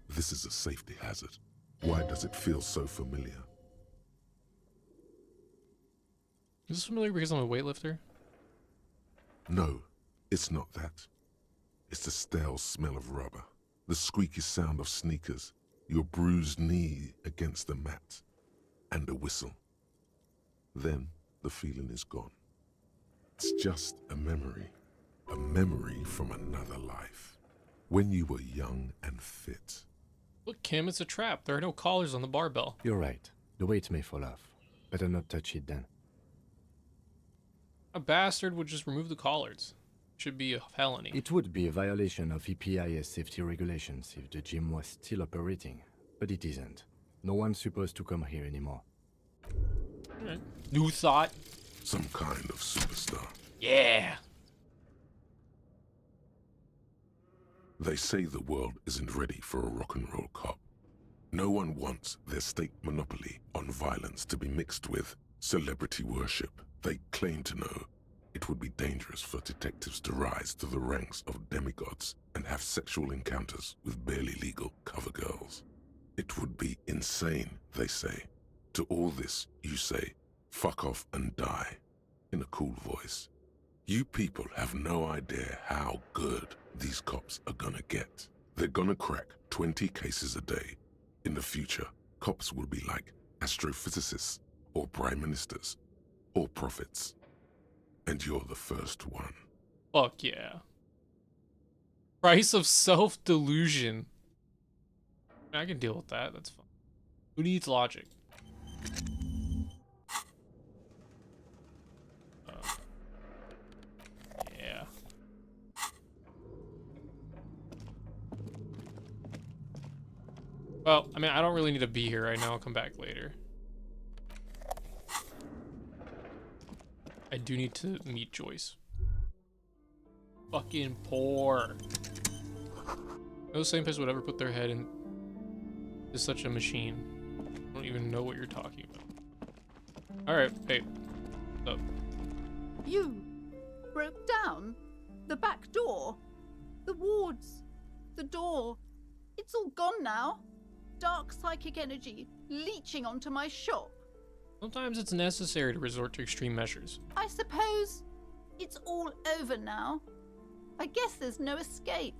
This is a safety hazard. Why does it feel so familiar? Is this familiar because I'm a weightlifter? No, it's not that. It's the stale smell of rubber, the squeaky sound of sneakers, your bruised knee against the mat, and a whistle. Then the feeling is gone. It's just a memory from another life, when you were young and fit. Look, Kim, it's a trap. There are no collars on the barbell. You're right. The weight may fall off. Better not touch it then. A bastard would just remove the collars. Should be a felony. It would be a violation of EPIS safety regulations if the gym was still operating, but it isn't. No one's supposed to come here anymore. Alright. New thought. Some kind of superstar. Yeah. They say the world isn't ready for a rock and roll cop. No one wants their state monopoly on violence to be mixed with celebrity worship. They claim to know it would be dangerous for detectives to rise to the ranks of demigods and have sexual encounters with barely legal cover girls. It would be insane, they say. To all this, you say, fuck off and die, in a cool voice. You people have no idea how good these cops are gonna get. They're gonna crack 20 cases a day. In the future, cops will be like astrophysicists, or prime ministers, or prophets. And you're the first one. Fuck yeah. Price of self-delusion. I can deal with that, that's fine. Who needs logic? Yeah. Well, I mean, I don't really need to be here right now. I'll come back later. I do need to meet Joyce. Fucking poor. No same place would ever put their head in to such a machine. I don't even know what you're talking about. Alright, hey. What's up? You broke down the back door, the wards, the door. It's all gone now. Dark psychic energy leeching onto my shop. Sometimes it's necessary to resort to extreme measures. I suppose it's all over now. I guess there's no escape.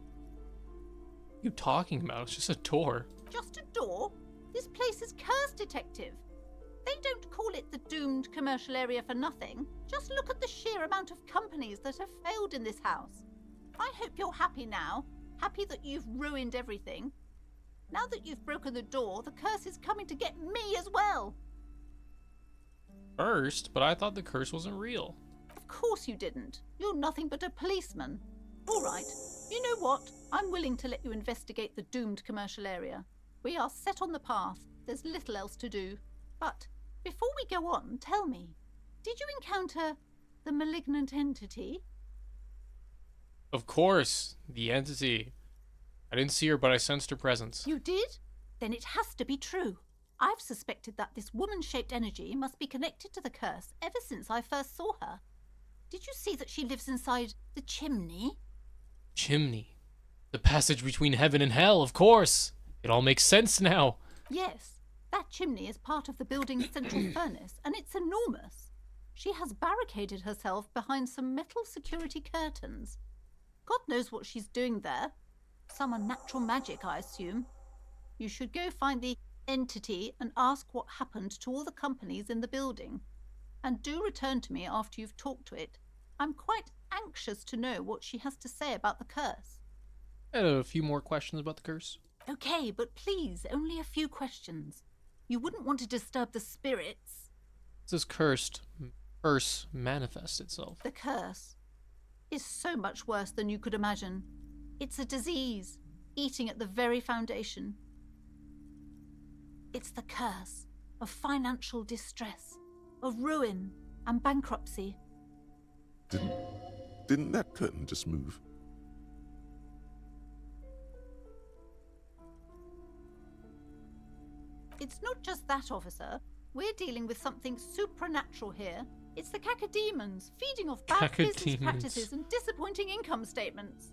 What are you talking about? It's just a door. Just a door? This place is cursed, Detective. They don't call it the doomed commercial area for nothing. Just look at the sheer amount of companies that have failed in this house. I hope you're happy now. Happy that you've ruined everything. Now that you've broken the door, the curse is coming to get me as well. First, but I thought the curse wasn't real. Of course you didn't. You're nothing but a policeman. All right. You know what? I'm willing to let you investigate the doomed commercial area. We are set on the path. There's little else to do. But before we go on, tell me, did you encounter the malignant entity? Of course, the entity. I didn't see her, but I sensed her presence. You did? Then it has to be true. I've suspected that this woman-shaped energy must be connected to the curse ever since I first saw her. Did you see that she lives inside the chimney? Chimney. The passage between heaven and hell, of course. It all makes sense now. Yes, that chimney is part of the building's central furnace, and it's enormous. She has barricaded herself behind some metal security curtains. God knows what she's doing there. Some unnatural magic, I assume. You should go find the entity and ask what happened to all the companies in the building. And do return to me after you've talked to it. I'm quite anxious to know what she has to say about the curse. I had a few more questions about the curse. Okay, but please, only a few questions. You wouldn't want to disturb the spirits. Does this curse manifest itself? The curse is so much worse than you could imagine. It's a disease, eating at the very foundation. It's the curse of financial distress, of ruin and bankruptcy. Didn't that curtain just move? It's not just that, officer. We're dealing with something supernatural here. It's the cacodemons, feeding off bad business practices and disappointing income statements.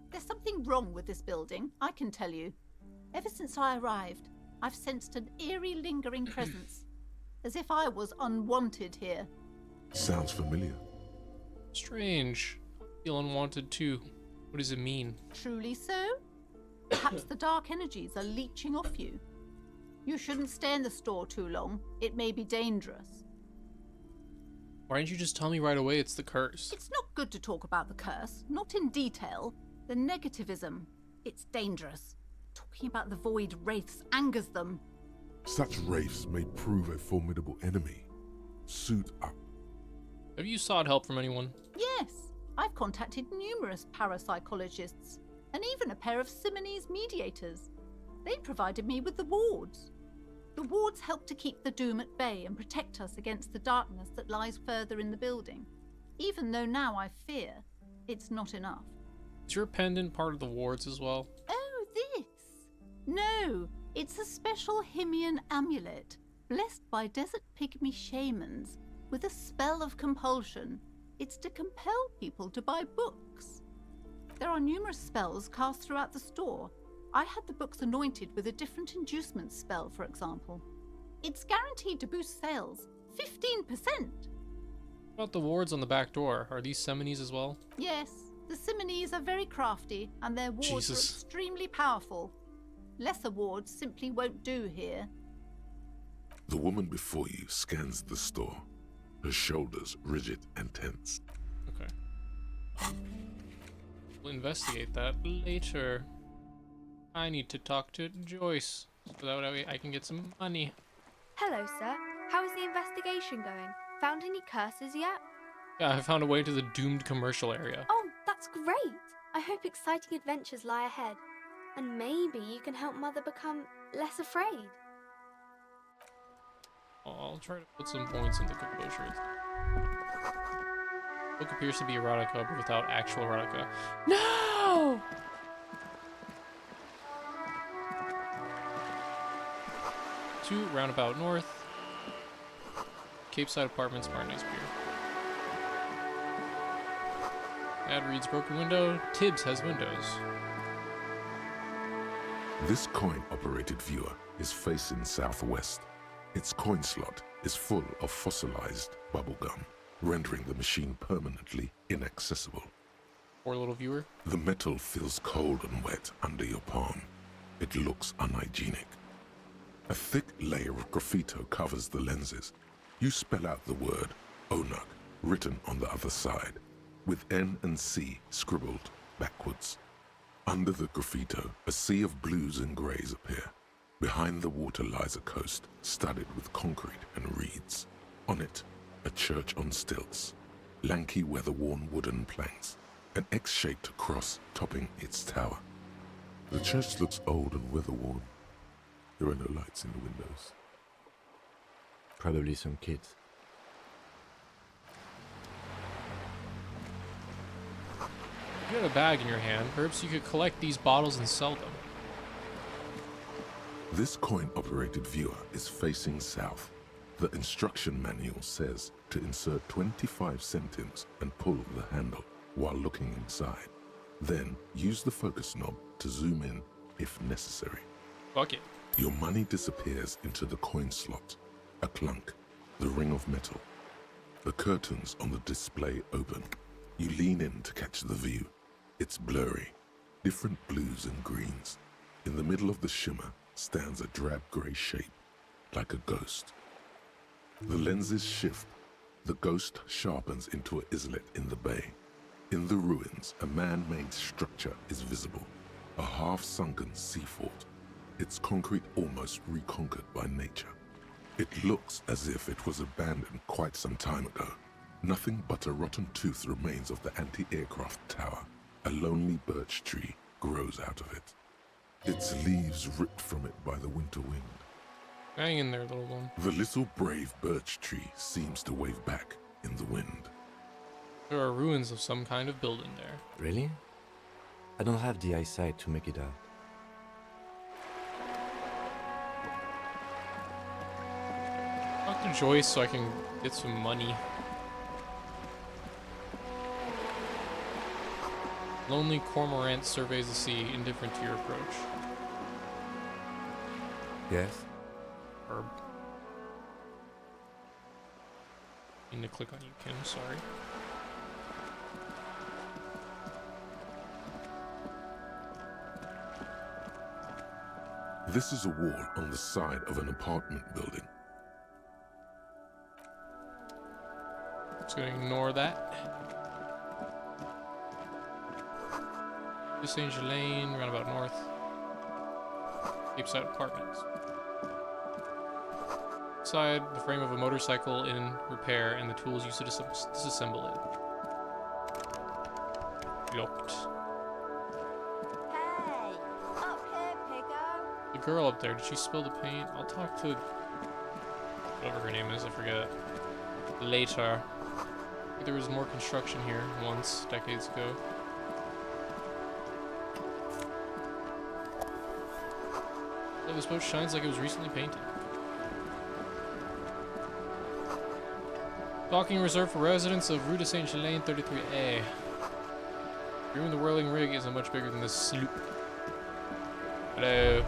There's something wrong with this building, I can tell you. Ever since I arrived, I've sensed an eerie, lingering presence, as if I was unwanted here. Sounds familiar. Strange. I feel unwanted too. What does it mean? Truly so? Perhaps the dark energies are leeching off you. You shouldn't stay in the store too long. It may be dangerous. Why didn't you just tell me right away it's the curse? It's not good to talk about the curse, not in detail. The negativism, it's dangerous. Talking about the void wraiths angers them. Such wraiths may prove a formidable enemy. Suit up. Have you sought help from anyone? Yes, I've contacted numerous parapsychologists, and even a pair of Simonese mediators. They provided me with the wards. The wards help to keep the doom at bay and protect us against the darkness that lies further in the building, even though now I fear it's not enough. Is your pendant part of the wards as well? Oh, this? No, it's a special Himian amulet, blessed by desert pygmy shamans, with a spell of compulsion. It's to compel people to buy books. There are numerous spells cast throughout the store. I had the books anointed with a different inducement spell, for example. It's guaranteed to boost sales 15%. What about the wards on the back door? Are these Simonese as well? Yes, the Simonese are very crafty, and their wards are extremely powerful. Lesser wards simply won't do here. The woman before you scans the store, her shoulders rigid and tense. Okay. We'll investigate that later. I need to talk to Joyce, so that way I can get some money. Hello, sir. How is the investigation going? Found any curses yet? Yeah, I found a way to the doomed commercial area. Oh, that's great! I hope exciting adventures lie ahead. And maybe you can help Mother become less afraid. I'll try to put some points into composure. Book appears to be erotica, but without actual erotica. No! To Roundabout North. Cape Side Apartments, Martinez Pier. Ad reads broken window. Tibbs has windows. This coin-operated viewer is facing southwest. Its coin slot is full of fossilized bubblegum, rendering the machine permanently inaccessible. Poor little viewer. The metal feels cold and wet under your palm. It looks unhygienic. A thick layer of graffito covers the lenses. You spell out the word Onuk written on the other side, with N and C scribbled backwards. Under the graffito, a sea of blues and greys appear. Behind the water lies a coast studded with concrete and reeds. On it, a church on stilts, lanky weather-worn wooden planks, an X-shaped cross topping its tower. The church looks old and weather-worn. There are no lights in the windows. Probably some kids. You had a bag in your hand. Perhaps you could collect these bottles and sell them. This coin-operated viewer is facing south. The instruction manual says to insert 25 centimes and pull the handle while looking inside. Then use the focus knob to zoom in if necessary. Fuck it. Your money disappears into the coin slot. A clunk, the ring of metal. The curtains on the display open. You lean in to catch the view. It's blurry, different blues and greens. In the middle of the shimmer stands a drab grey shape, like a ghost. The lenses shift. The ghost sharpens into an islet in the bay. In the ruins, a man-made structure is visible, a half-sunken sea fort, its concrete almost reconquered by nature. It looks as if it was abandoned quite some time ago. Nothing but a rotten tooth remains of the anti-aircraft tower. A lonely birch tree grows out of it. Its leaves ripped from it by the winter wind. Hang in there, little one. The little brave birch tree seems to wave back in the wind. There are ruins of some kind of building there. Really? I don't have the eyesight to make it out. Talk to Joyce so I can get some money. Lonely cormorant surveys the sea, indifferent to your approach. Yes? Herb. Need to click on you, Kim, sorry. This is a wall on the side of an apartment building. Just gonna ignore that. Saint Lane, roundabout north. Capeside Apartments. Inside, the frame of a motorcycle in repair and the tools used to disassemble it. Locked. Hey, up here, Piggo. The girl up there, did she spill the paint? I'll talk to whatever her name is, I forget. Later. I think there was more construction here once, decades ago. This boat shines like it was recently painted. Docking reserved for residents of Rue de Saint-Ghislain 33A. Room in the whirling rig isn't much bigger than this sloop. Hello.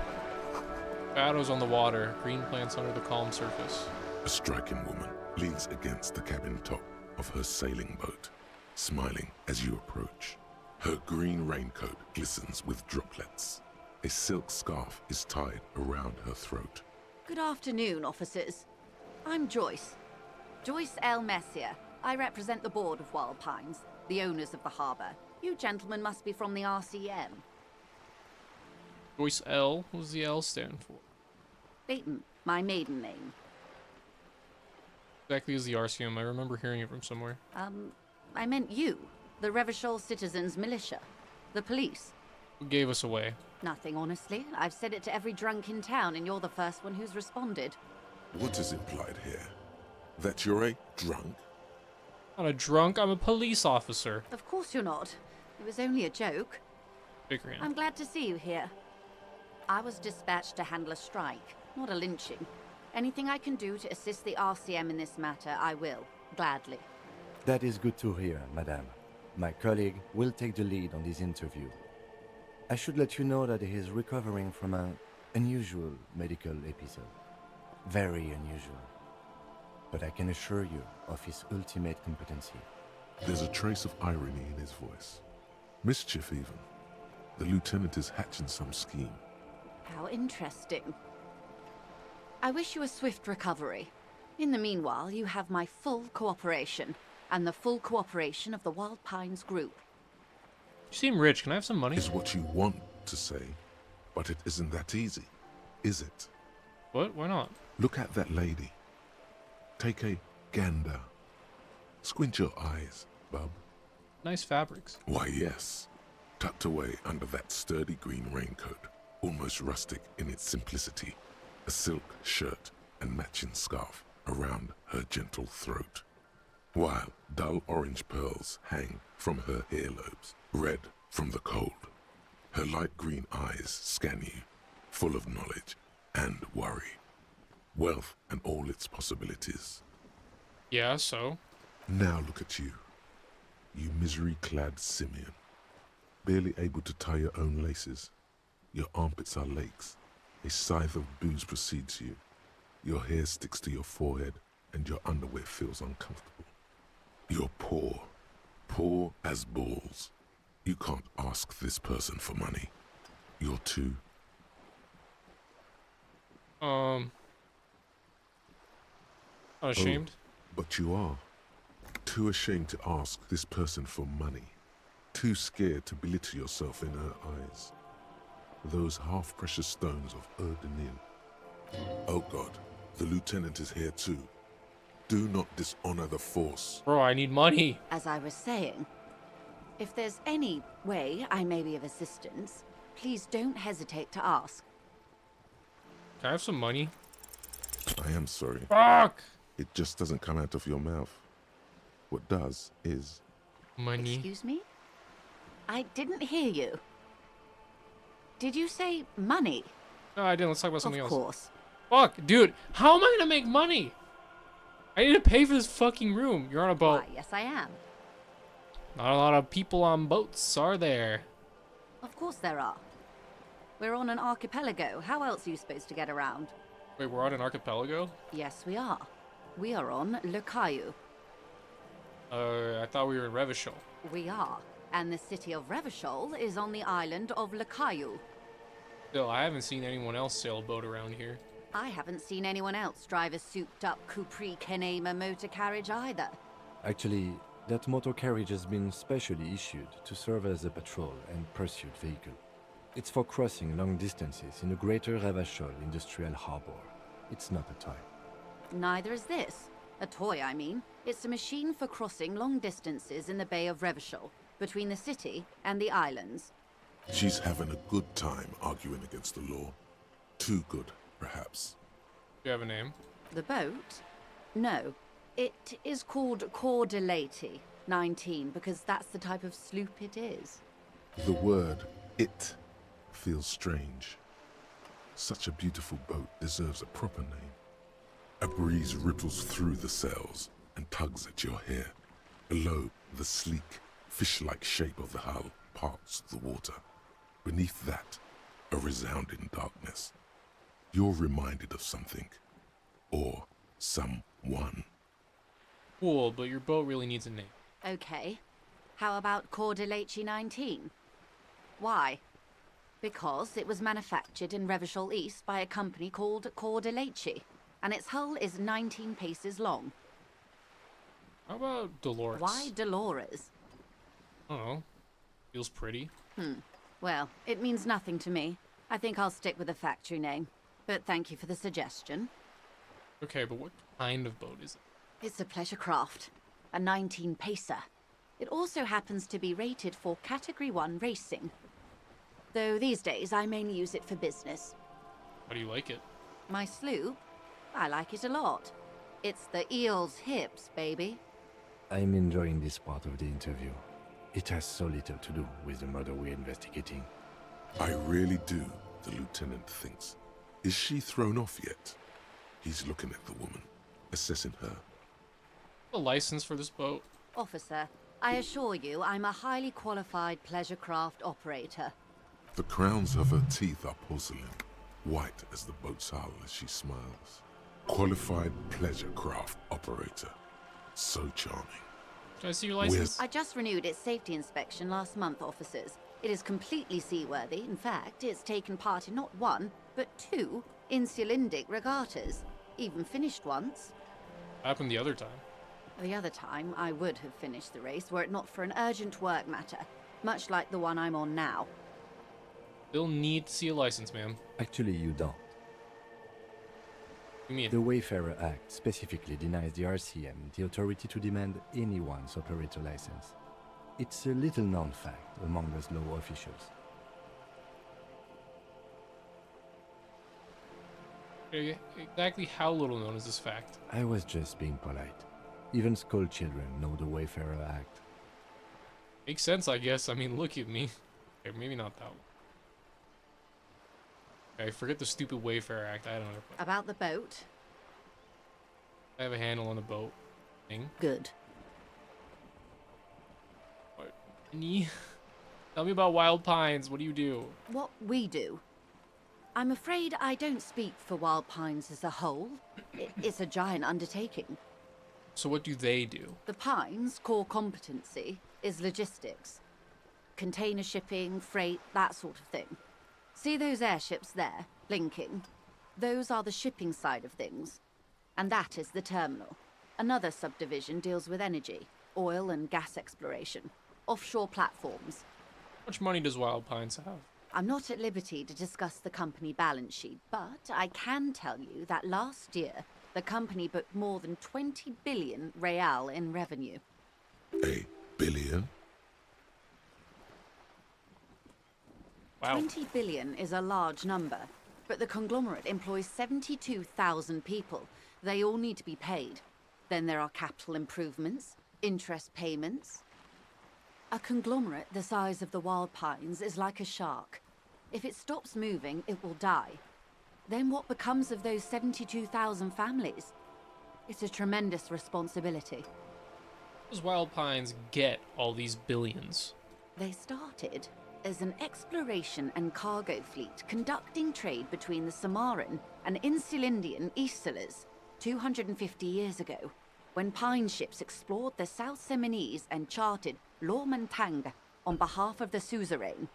Shadows on the water, green plants under the calm surface. A striking woman leans against the cabin top of her sailing boat, smiling as you approach. Her green raincoat glistens with droplets. A silk scarf is tied around her throat. Good afternoon, officers. I'm Joyce. Joyce L. Messier. I represent the board of Wild Pines, the owners of the harbour. You gentlemen must be from the RCM. Joyce L. What does the L stand for? Leighton, my maiden name. Exactly as the RCM. I remember hearing it from somewhere. I meant you, the Revachol Citizens Militia, the police. Who gave us away? Nothing, honestly. I've said it to every drunk in town, and you're the first one who's responded. What is implied here? That you're a drunk? I'm not a drunk, I'm a police officer. Of course you're not. It was only a joke. Big hand. I'm glad to see you here. I was dispatched to handle a strike, not a lynching. Anything I can do to assist the RCM in this matter, I will, gladly. That is good to hear, madame. My colleague will take the lead on this interview. I should let you know that he is recovering from an unusual medical episode. Very unusual. But I can assure you of his ultimate competency. There's a trace of irony in his voice. Mischief, even. The lieutenant is hatching some scheme. How interesting. I wish you a swift recovery. In the meanwhile, you have my full cooperation, and the full cooperation of the Wild Pines group. You seem rich. Can I have some money? Is what you want to say, but it isn't that easy, is it? What? Why not? Look at that lady. Take a gander. Squint your eyes, bub. Nice fabrics. Why, yes. Tucked away under that sturdy green raincoat, almost rustic in its simplicity, a silk shirt and matching scarf around her gentle throat, while dull orange pearls hang from her earlobes, red from the cold. Her light green eyes scan you, full of knowledge and worry, wealth and all its possibilities. Yeah, so? Now look at you, you misery-clad simian, barely able to tie your own laces. Your armpits are lakes. A scythe of booze precedes you. Your hair sticks to your forehead, and your underwear feels uncomfortable. You're poor, poor as balls. You can't ask this person for money. You're too... Unashamed? Oh, but you are. Too ashamed to ask this person for money. Too scared to belittle yourself in her eyes. Those half-precious stones of Ur-Denil. Oh God, the lieutenant is here too. Do not dishonor the force. Bro, I need money. As I was saying, if there's any way I may be of assistance, please don't hesitate to ask. Can I have some money? I am sorry. Fuck! It just doesn't come out of your mouth. What does is... Money. Excuse me? I didn't hear you. Did you say money? No, I didn't. Let's talk about something else. Of course. Fuck, dude. How am I gonna make money? I need to pay for this fucking room. You're on a boat. Why, yes, I am. Not a lot of people on boats, are there? Of course there are. We're on an archipelago. How else are you supposed to get around? Wait, we're on an archipelago? Yes, we are. We are on Le Caillou. I thought we were in Revachol. We are. And the city of Revachol is on the island of Le Caillou. Still, I haven't seen anyone else sail a boat around here. I haven't seen anyone else drive a souped-up Capri Kenema motor carriage either. Actually, that motor carriage has been specially issued to serve as a patrol and pursuit vehicle. It's for crossing long distances in the greater Revachol industrial harbor. It's not a toy. Neither is this. A toy, I mean. It's a machine for crossing long distances in the Bay of Revachol, between the city and the islands. She's having a good time arguing against the law. Too good, perhaps. Do you have a name? The boat? No. It is called Cordelati 19 because that's the type of sloop it is. The word "it" feels strange. Such a beautiful boat deserves a proper name. A breeze ripples through the sails and tugs at your hair. Below, the sleek, fish-like shape of the hull parts the water. Beneath that, a resounding darkness. You're reminded of something. Or someone. Cool, but your boat really needs a name. Okay. How about Cordelati 19? Why? Because it was manufactured in Revachol East by a company called Cordelati, and its hull is 19 paces long. How about Dolores? Why Dolores? I don't know. Feels pretty. Well, it means nothing to me. I think I'll stick with the factory name. But thank you for the suggestion. Okay, but what kind of boat is it? It's a pleasure craft. A 19-pacer. It also happens to be rated for Category 1 racing. Though these days I mainly use it for business. How do you like it? My sloop? I like it a lot. It's the eel's hips, baby. I'm enjoying this part of the interview. It has so little to do with the murder we're investigating. I really do, the lieutenant thinks. Is she thrown off yet? He's looking at the woman, assessing her. A license for this boat? Officer, I assure you I'm a highly qualified pleasure craft operator. The crowns of her teeth are porcelain, white as the boat's hull as she smiles. Qualified pleasure craft operator. So charming. Can I see your license? I just renewed its safety inspection last month, officers. It is completely seaworthy. In fact, it's taken part in not one, but two insulindic regattas. Even finished once. What happened the other time? The other time, I would have finished the race were it not for an urgent work matter, much like the one I'm on now. Still need to see a license, ma'am. Actually, you don't. You mean? The Wayfarer Act specifically denies the RCM the authority to demand anyone's operator license. It's a little known fact among us law officials. Exactly how little known is this fact? I was just being polite. Even school children know the Wayfarer Act. Makes sense, I guess. I mean, look at me. Okay, maybe not that one. Okay, forget the stupid Wayfarer Act. I don't know. About the boat? I have a handle on the boat thing. Good. What? Tell me about Wild Pines. What do you do? What we do? I'm afraid I don't speak for Wild Pines as a whole. It's a giant undertaking. So what do they do? The Pines' core competency is logistics. Container shipping, freight, that sort of thing. See those airships there, blinking? Those are the shipping side of things. And that is the terminal. Another subdivision deals with energy, oil and gas exploration, offshore platforms. How much money does Wild Pines have? I'm not at liberty to discuss the company balance sheet, but I can tell you that last year, the company booked more than 20 billion real in revenue. A billion? Wow. 20 billion is a large number, but the conglomerate employs 72,000 people. They all need to be paid. Then there are capital improvements, interest payments. A conglomerate the size of the Wild Pines is like a shark. If it stops moving, it will die. Then what becomes of those 72,000 families? It's a tremendous responsibility. How does Wild Pines get all these billions? They started as an exploration and cargo fleet conducting trade between the Samaran and Insulindian Isolas 250 years ago, when pine ships explored the South Seminese and charted Lomantang on behalf of the suzerain.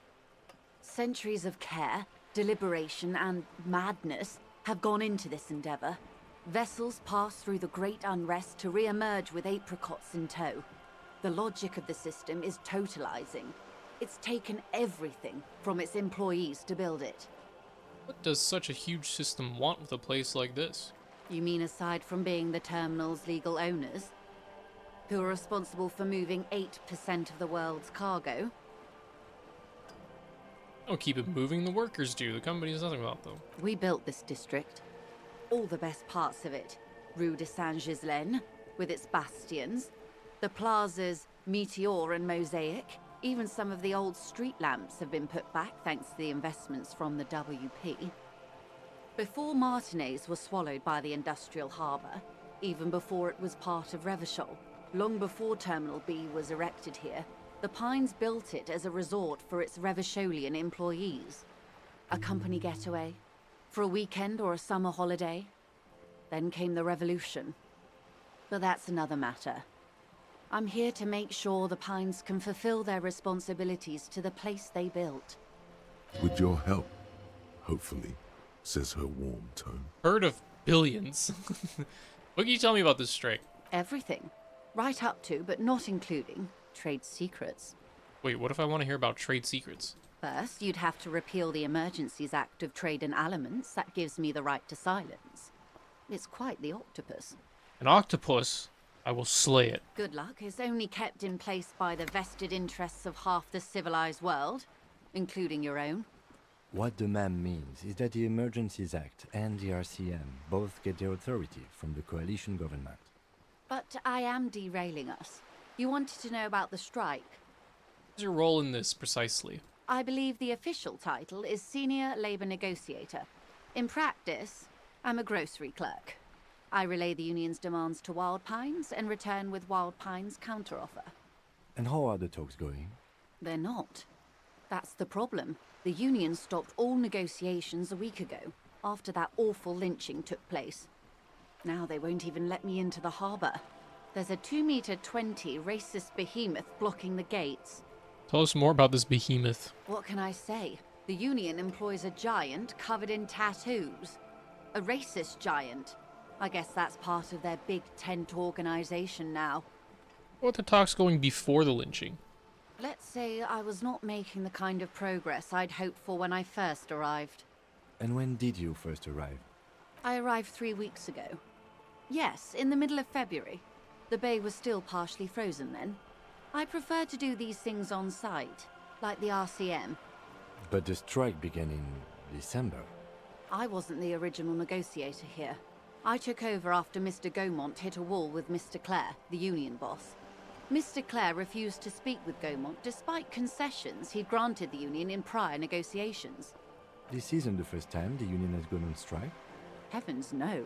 Centuries of care, deliberation, and madness have gone into this endeavor. Vessels pass through the great unrest to re-emerge with apricots in tow. The logic of the system is totalizing. It's taken everything from its employees to build it. What does such a huge system want with a place like this? You mean aside from being the terminal's legal owners, who are responsible for moving 8% of the world's cargo? Don't keep it moving, the workers do. The company does nothing about them. We built this district. All the best parts of it. Rue de Saint-Ghislain, with its bastions. The plazas Meteor and Mosaic. Even some of the old street lamps have been put back thanks to the investments from the WP. Before Martinez was swallowed by the industrial harbour, even before it was part of Revachol, long before Terminal B was erected here, the Pines built it as a resort for its Revacholian employees. A company getaway, for a weekend or a summer holiday. Then came the revolution. But that's another matter. I'm here to make sure the Pines can fulfill their responsibilities to the place they built. With your help, hopefully, says her warm tone. Heard of billions. What can you tell me about this strike? Everything. Right up to, but not including, trade secrets. Wait, what if I want to hear about trade secrets? First, you'd have to repeal the Emergencies Act of Trade in Aliments. That gives me the right to silence. It's quite the octopus. An octopus? I will slay it. Good luck is only kept in place by the vested interests of half the civilized world, including your own. What the ma'am means is that the Emergencies Act and the RCM both get their authority from the coalition government. But I am derailing us. You wanted to know about the strike. What's your role in this, precisely? I believe the official title is Senior Labor Negotiator. In practice, I'm a grocery clerk. I relay the union's demands to Wild Pines and return with Wild Pines' counteroffer. And how are the talks going? They're not. That's the problem. The union stopped all negotiations a week ago, after that awful lynching took place. Now they won't even let me into the harbour. There's a 2-meter 20 racist behemoth blocking the gates. Tell us more about this behemoth. What can I say? The union employs a giant covered in tattoos. A racist giant. I guess that's part of their big tent organization now. What were the talks going before the lynching? Let's say I was not making the kind of progress I'd hoped for when I first arrived. And when did you first arrive? I arrived 3 weeks ago. Yes, in the middle of February. The bay was still partially frozen then. I prefer to do these things on site, like the RCM. But the strike began in December. I wasn't the original negotiator here. I took over after Mr. Gaumont hit a wall with Mr. Clare, the union boss. Mr. Clare refused to speak with Gaumont despite concessions he'd granted the union in prior negotiations. This isn't the first time the union has gone on strike. Heavens no.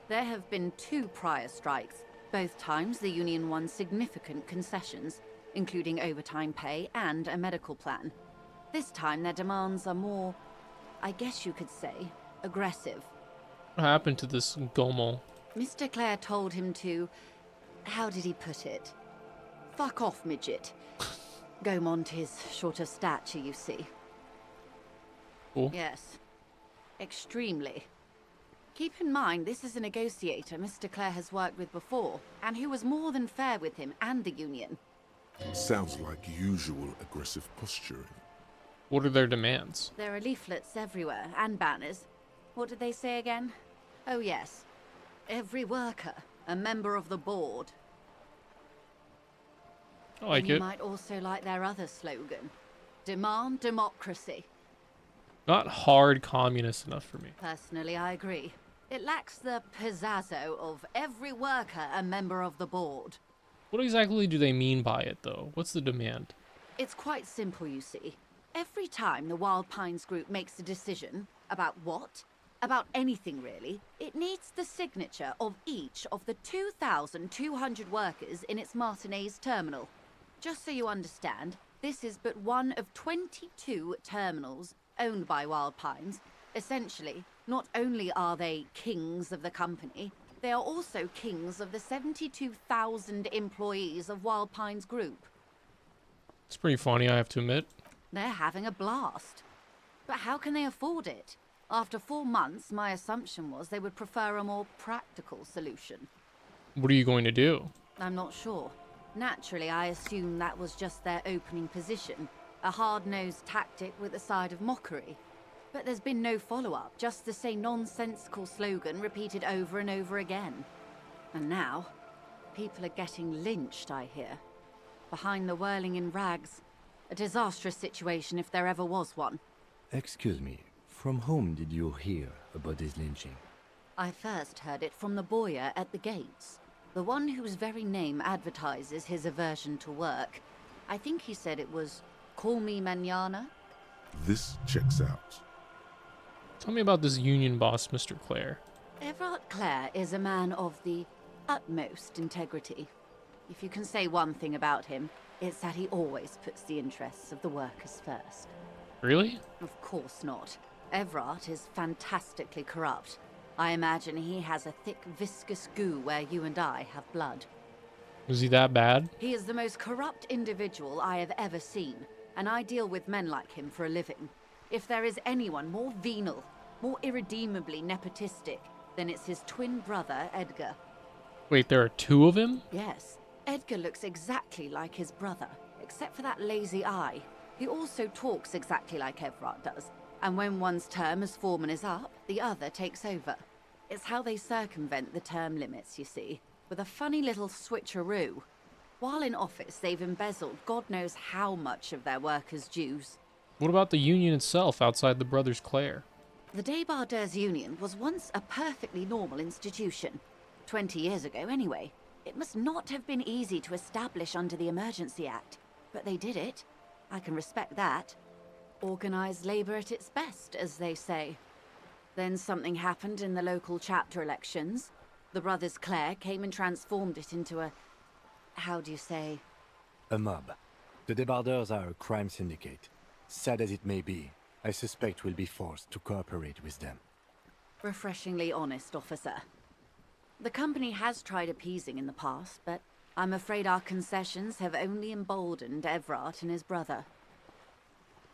There have been 2 prior strikes. Both times the union won significant concessions, including overtime pay and a medical plan. This time their demands are more, I guess you could say, aggressive. What happened to this Gaumont? Mr. Clare told him to, how did he put it? Fuck off, midget. Gaumont is short of stature, you see. Cool. Yes. Extremely. Keep in mind, this is a negotiator Mr. Clare has worked with before, and who was more than fair with him and the union. Sounds like usual aggressive posturing. What are their demands? There are leaflets everywhere, and banners. What did they say again? Oh yes. Every worker, a member of the board. I like You it. might also like their other slogan. Demand democracy. Not hard communist enough for me. Personally, I agree. It lacks the pizazzo of every worker a member of the board. What exactly do they mean by it, though? What's the demand? It's quite simple, you see. Every time the Wild Pines group makes a decision, about what? About anything really, it needs the signature of each of the 2,200 workers in its Martinez terminal. Just so you understand, this is but one of 22 terminals owned by Wild Pines. Essentially, not only are they kings of the company, they are also kings of the 72,000 employees of Wild Pines Group. It's pretty funny, I have to admit. They're having a blast. But how can they afford it? After 4 months, my assumption was they would prefer a more practical solution. What are you going to do? I'm not sure. Naturally, I assumed that was just their opening position, a hard-nosed tactic with a side of mockery. But there's been no follow-up, just the same nonsensical slogan repeated over and over again. And now, people are getting lynched, I hear. Behind the whirling in rags. A disastrous situation if there ever was one. Excuse me, from whom did you hear about this lynching? I first heard it from the boyer at the gates. The one whose very name advertises his aversion to work. I think he said it was, "Call me mañana." This checks out. Tell me about this union boss, Mr. Clare. Everard Clare is a man of the utmost integrity. If you can say one thing about him, it's that he always puts the interests of the workers first. Really? Of course not. Everard is fantastically corrupt. I imagine he has a thick, viscous goo where you and I have blood. Was he that bad? He is the most corrupt individual I have ever seen, and I deal with men like him for a living. If there is anyone more venal, more irredeemably nepotistic, then it's his twin brother, Edgar. Wait, there are 2 of him? Yes. Edgar looks exactly like his brother, except for that lazy eye. He also talks exactly like Everard does, and when one's term as foreman is up, the other takes over. It's how they circumvent the term limits, you see, with a funny little switcheroo. While in office, they've embezzled God knows how much of their workers' dues. What about the union itself outside the Brothers Clare? The Débardeurs Union was once a perfectly normal institution. 20 years ago, anyway. It must not have been easy to establish under the Emergency Act, but they did it. I can respect that. Organised labour at its best, as they say. Then something happened in the local chapter elections. The Brothers Clare came and transformed it into a... how do you say? A mob. The Débardeurs are a crime syndicate. Sad as it may be, I suspect we'll be forced to cooperate with them. Refreshingly honest, officer. The company has tried appeasing in the past, but I'm afraid our concessions have only emboldened Everard and his brother.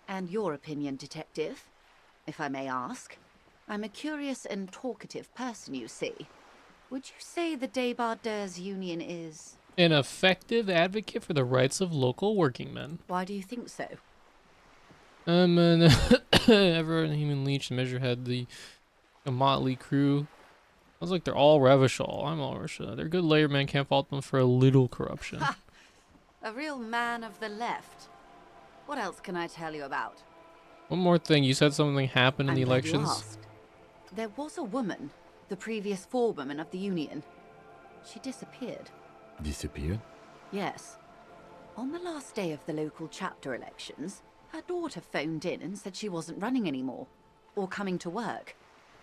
And your opinion, detective, if I may ask? I'm a curious and talkative person, you see. Would you say the Débardeurs Union is... An effective advocate for the rights of local working men. Why do you think so? Everard and Human Leech and Measurehead, the motley crew. Sounds like they're all Revachol. I'm all Russia. They're good labor men, can't fault them for a little corruption. Ha! A real man of the left. What else can I tell you about? One more thing, you said something happened in the I'm glad you elections. asked. There was a woman, the previous forewoman of the Union. She disappeared. Disappeared? Yes. On the last day of the local chapter elections, her daughter phoned in and said she wasn't running anymore. Or coming to work.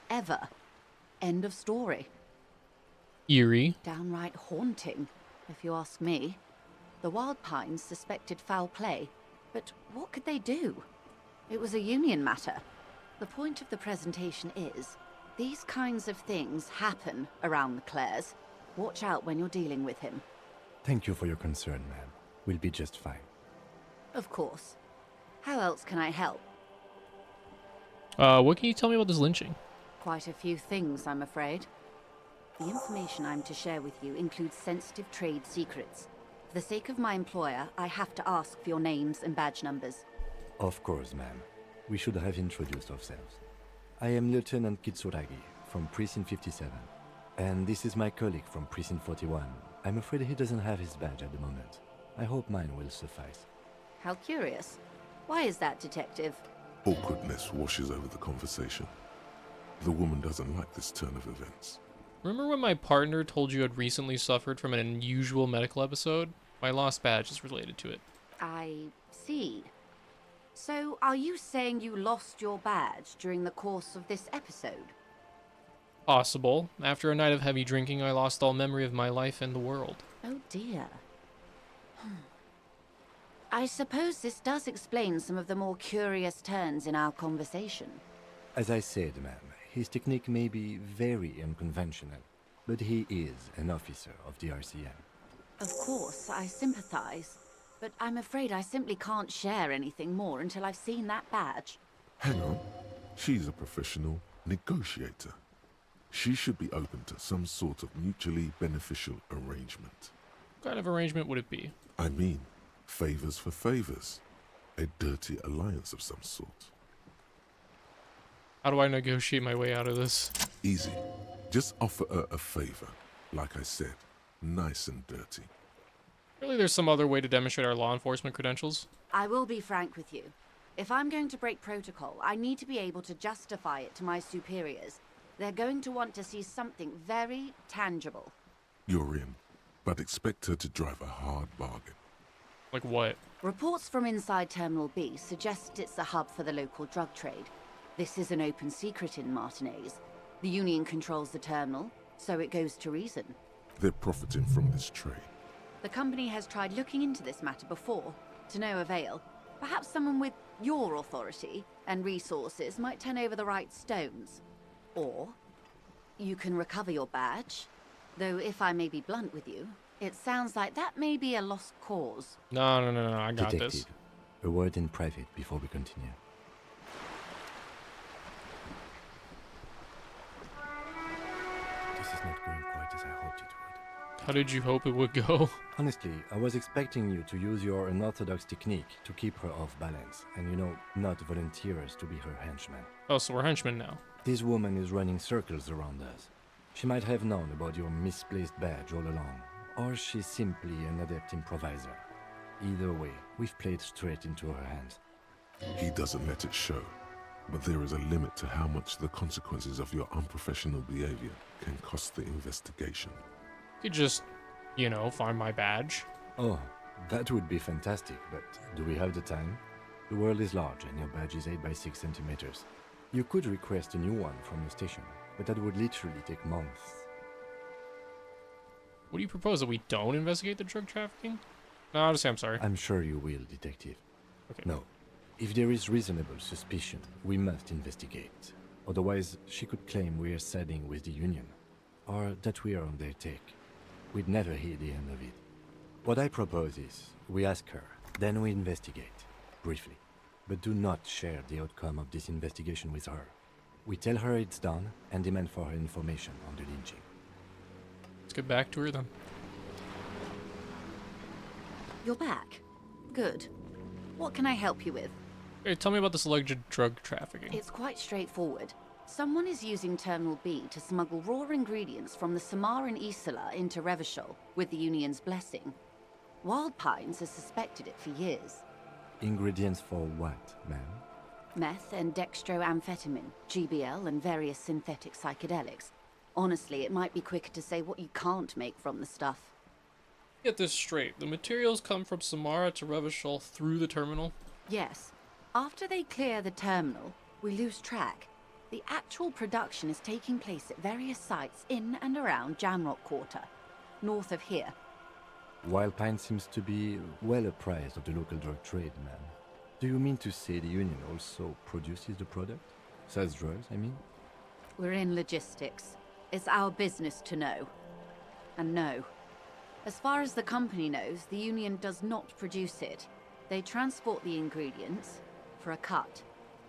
Ever. End of story. Eerie. Downright haunting, if you ask me. The Wild Pines suspected foul play, but what could they do? It was a Union matter. The point of the presentation is, these kinds of things happen around the Clares. Watch out when you're dealing with him. Thank you for your concern, ma'am. We'll be just fine. Of course. How else can I help? What can you tell me about this lynching? Quite a few things, I'm afraid. The information I'm to share with you includes sensitive trade secrets. For the sake of my employer, I have to ask for your names and badge numbers. Of course, ma'am. We should have introduced ourselves. I am Lieutenant Kitsuragi from Precinct 57. And this is my colleague from Precinct 41. I'm afraid he doesn't have his badge at the moment. I hope mine will suffice. How curious. Why is that, Detective? Awkwardness washes over the conversation. The woman doesn't like this turn of events. Remember when my partner told you I'd recently suffered from an unusual medical episode? My lost badge is related to it. I see. So, are you saying you lost your badge during the course of this episode? Possible. After a night of heavy drinking, I lost all memory of my life and the world. Oh dear. I suppose this does explain some of the more curious turns in our conversation. As I said, ma'am, his technique may be very unconventional, but he is an officer of the RCM. Of course, I sympathize, but I'm afraid I simply can't share anything more until I've seen that badge. Hang on. She's a professional negotiator. She should be open to some sort of mutually beneficial arrangement. What kind of arrangement would it be? I mean, favors for favors. A dirty alliance of some sort. How do I negotiate my way out of this? Easy. Just offer her a favor. Like I said, nice and dirty. Really, there's some other way to demonstrate our law enforcement credentials? I will be frank with you. If I'm going to break protocol, I need to be able to justify it to my superiors. They're going to want to see something very tangible. You're in, but expect her to drive a hard bargain. Like what? Reports from inside Terminal B suggest it's a hub for the local drug trade. This is an open secret in Martinez. The Union controls the terminal, so it goes to reason. They're profiting from this trade. The company has tried looking into this matter before, to no avail. Perhaps someone with your authority and resources might turn over the right stones. Or you can recover your badge. Though if I may be blunt with you, it sounds like that may be a lost cause. No, I got Detective, this. a word in private before we continue. This is not going quite as I hoped it would. How did you hope it would go? Honestly, I was expecting you to use your unorthodox technique to keep her off balance, and not volunteer us to be her henchmen. Oh, so we're henchmen now. This woman is running circles around us. She might have known about your misplaced badge all along, or she's simply an adept improviser. Either way, we've played straight into her hands. He doesn't let it show, but there is a limit to how much the consequences of your unprofessional behavior can cost the investigation. You could just, find my badge. Oh, that would be fantastic, but do we have the time? The world is large and your badge is 8 by 6 centimeters. You could request a new one from your station, but that would literally take months. What do you propose, that we don't investigate the drug trafficking? No, I'll just say I'm sorry. I'm sure you will, Detective. Okay. No. If there is reasonable suspicion, we must investigate. Otherwise, she could claim we are siding with the Union, or that we are on their take. We'd never hear the end of it. What I propose is, we ask her, then we investigate, briefly. But do not share the outcome of this investigation with her. We tell her it's done and demand for her information on the lynching. Let's get back to her then. You're back. Good. What can I help you with? Hey, tell me about this alleged drug trafficking. It's quite straightforward. Someone is using Terminal B to smuggle raw ingredients from the Samar and Isola into Revachol with the Union's blessing. Wild Pines has suspected it for years. Ingredients for what, ma'am? Meth and dextroamphetamine, GBL, and various synthetic psychedelics. Honestly, it might be quicker to say what you can't make from the stuff. Get this straight. The materials come from Samara to Revachol through the terminal? Yes. After they clear the terminal, we lose track. The actual production is taking place at various sites in and around Jamrock Quarter, north of here. Wildpine seems to be well apprised of the local drug trade, man. Do you mean to say the Union also produces the product? Sells drugs, I mean? We're in logistics. It's our business to know. And no. As far as the company knows, the Union does not produce it. They transport the ingredients for a cut.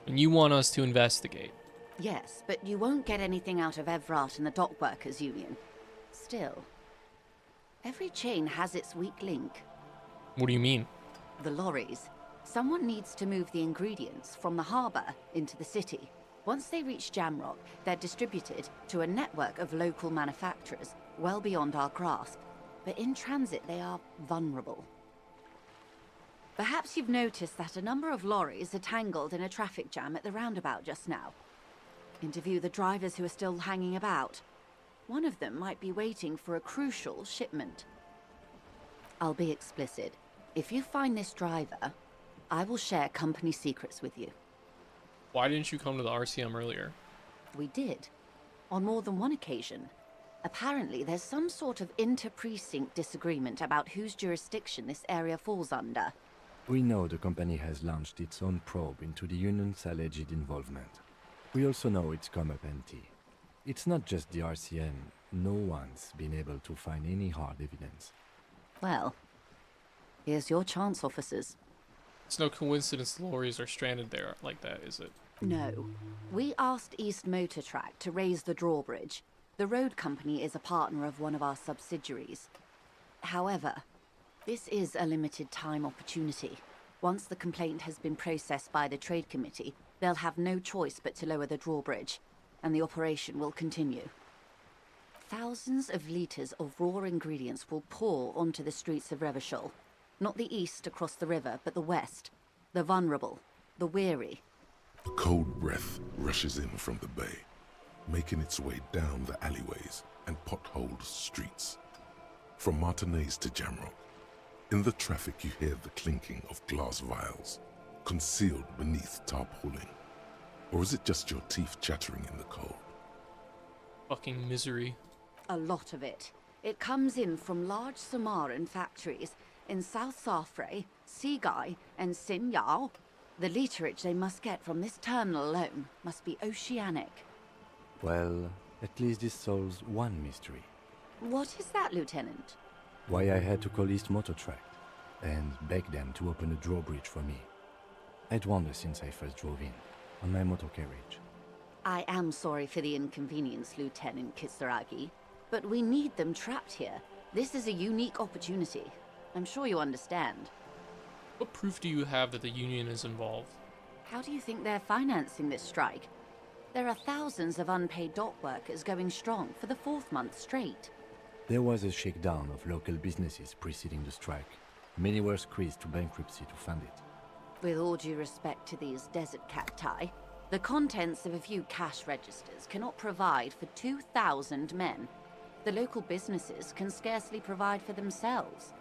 And you want us to investigate? Yes, but you won't get anything out of Evrat and the Dock Workers Union. Still, every chain has its weak link. What do you mean? The lorries. Someone needs to move the ingredients from the harbour into the city. Once they reach Jamrock, they're distributed to a network of local manufacturers well beyond our grasp. But in transit, they are vulnerable. Perhaps you've noticed that a number of lorries are tangled in a traffic jam at the roundabout just now. Interview the drivers who are still hanging about. One of them might be waiting for a crucial shipment. I'll be explicit. If you find this driver, I will share company secrets with you. Why didn't you come to the RCM earlier? We did. On more than one occasion. Apparently, there's some sort of inter-precinct disagreement about whose jurisdiction this area falls under. We know the company has launched its own probe into the Union's alleged involvement. We also know it's come up empty. It's not just the RCM. No one's been able to find any hard evidence. Well, here's your chance, officers. It's no coincidence the lorries are stranded there like that, is it? No. We asked East Motor Track to raise the drawbridge. The road company is a partner of one of our subsidiaries. However, this is a limited time opportunity. Once the complaint has been processed by the Trade Committee, they'll have no choice but to lower the drawbridge, and the operation will continue. Thousands of litres of raw ingredients will pour onto the streets of Revachol. Not the east across the river, but the west. The vulnerable, the weary. A cold breath rushes in from the bay, making its way down the alleyways and potholed streets. From Martinez to Jamrock, in the traffic you hear the clinking of glass vials, concealed beneath tarpaulin. Or is it just your teeth chattering in the cold? Fucking misery. A lot of it. It comes in from large Samaran factories in South Safre, Sigai, and Sinyao. The literage they must get from this terminal alone must be oceanic. Well, at least this solves one mystery. What is that, Lieutenant? Why I had to call East Motor Track and beg them to open a drawbridge for me. I'd wondered since I first drove in, on my motor carriage. I am sorry for the inconvenience, Lieutenant Kisaragi, but we need them trapped here. This is a unique opportunity. I'm sure you understand. What proof do you have that the Union is involved? How do you think they're financing this strike? There are thousands of unpaid dock workers going strong for the 4th month straight. There was a shakedown of local businesses preceding the strike. Many were squeezed to bankruptcy to fund it. With all due respect to these desert cacti, the contents of a few cash registers cannot provide for 2,000 men. The local businesses can scarcely provide for themselves.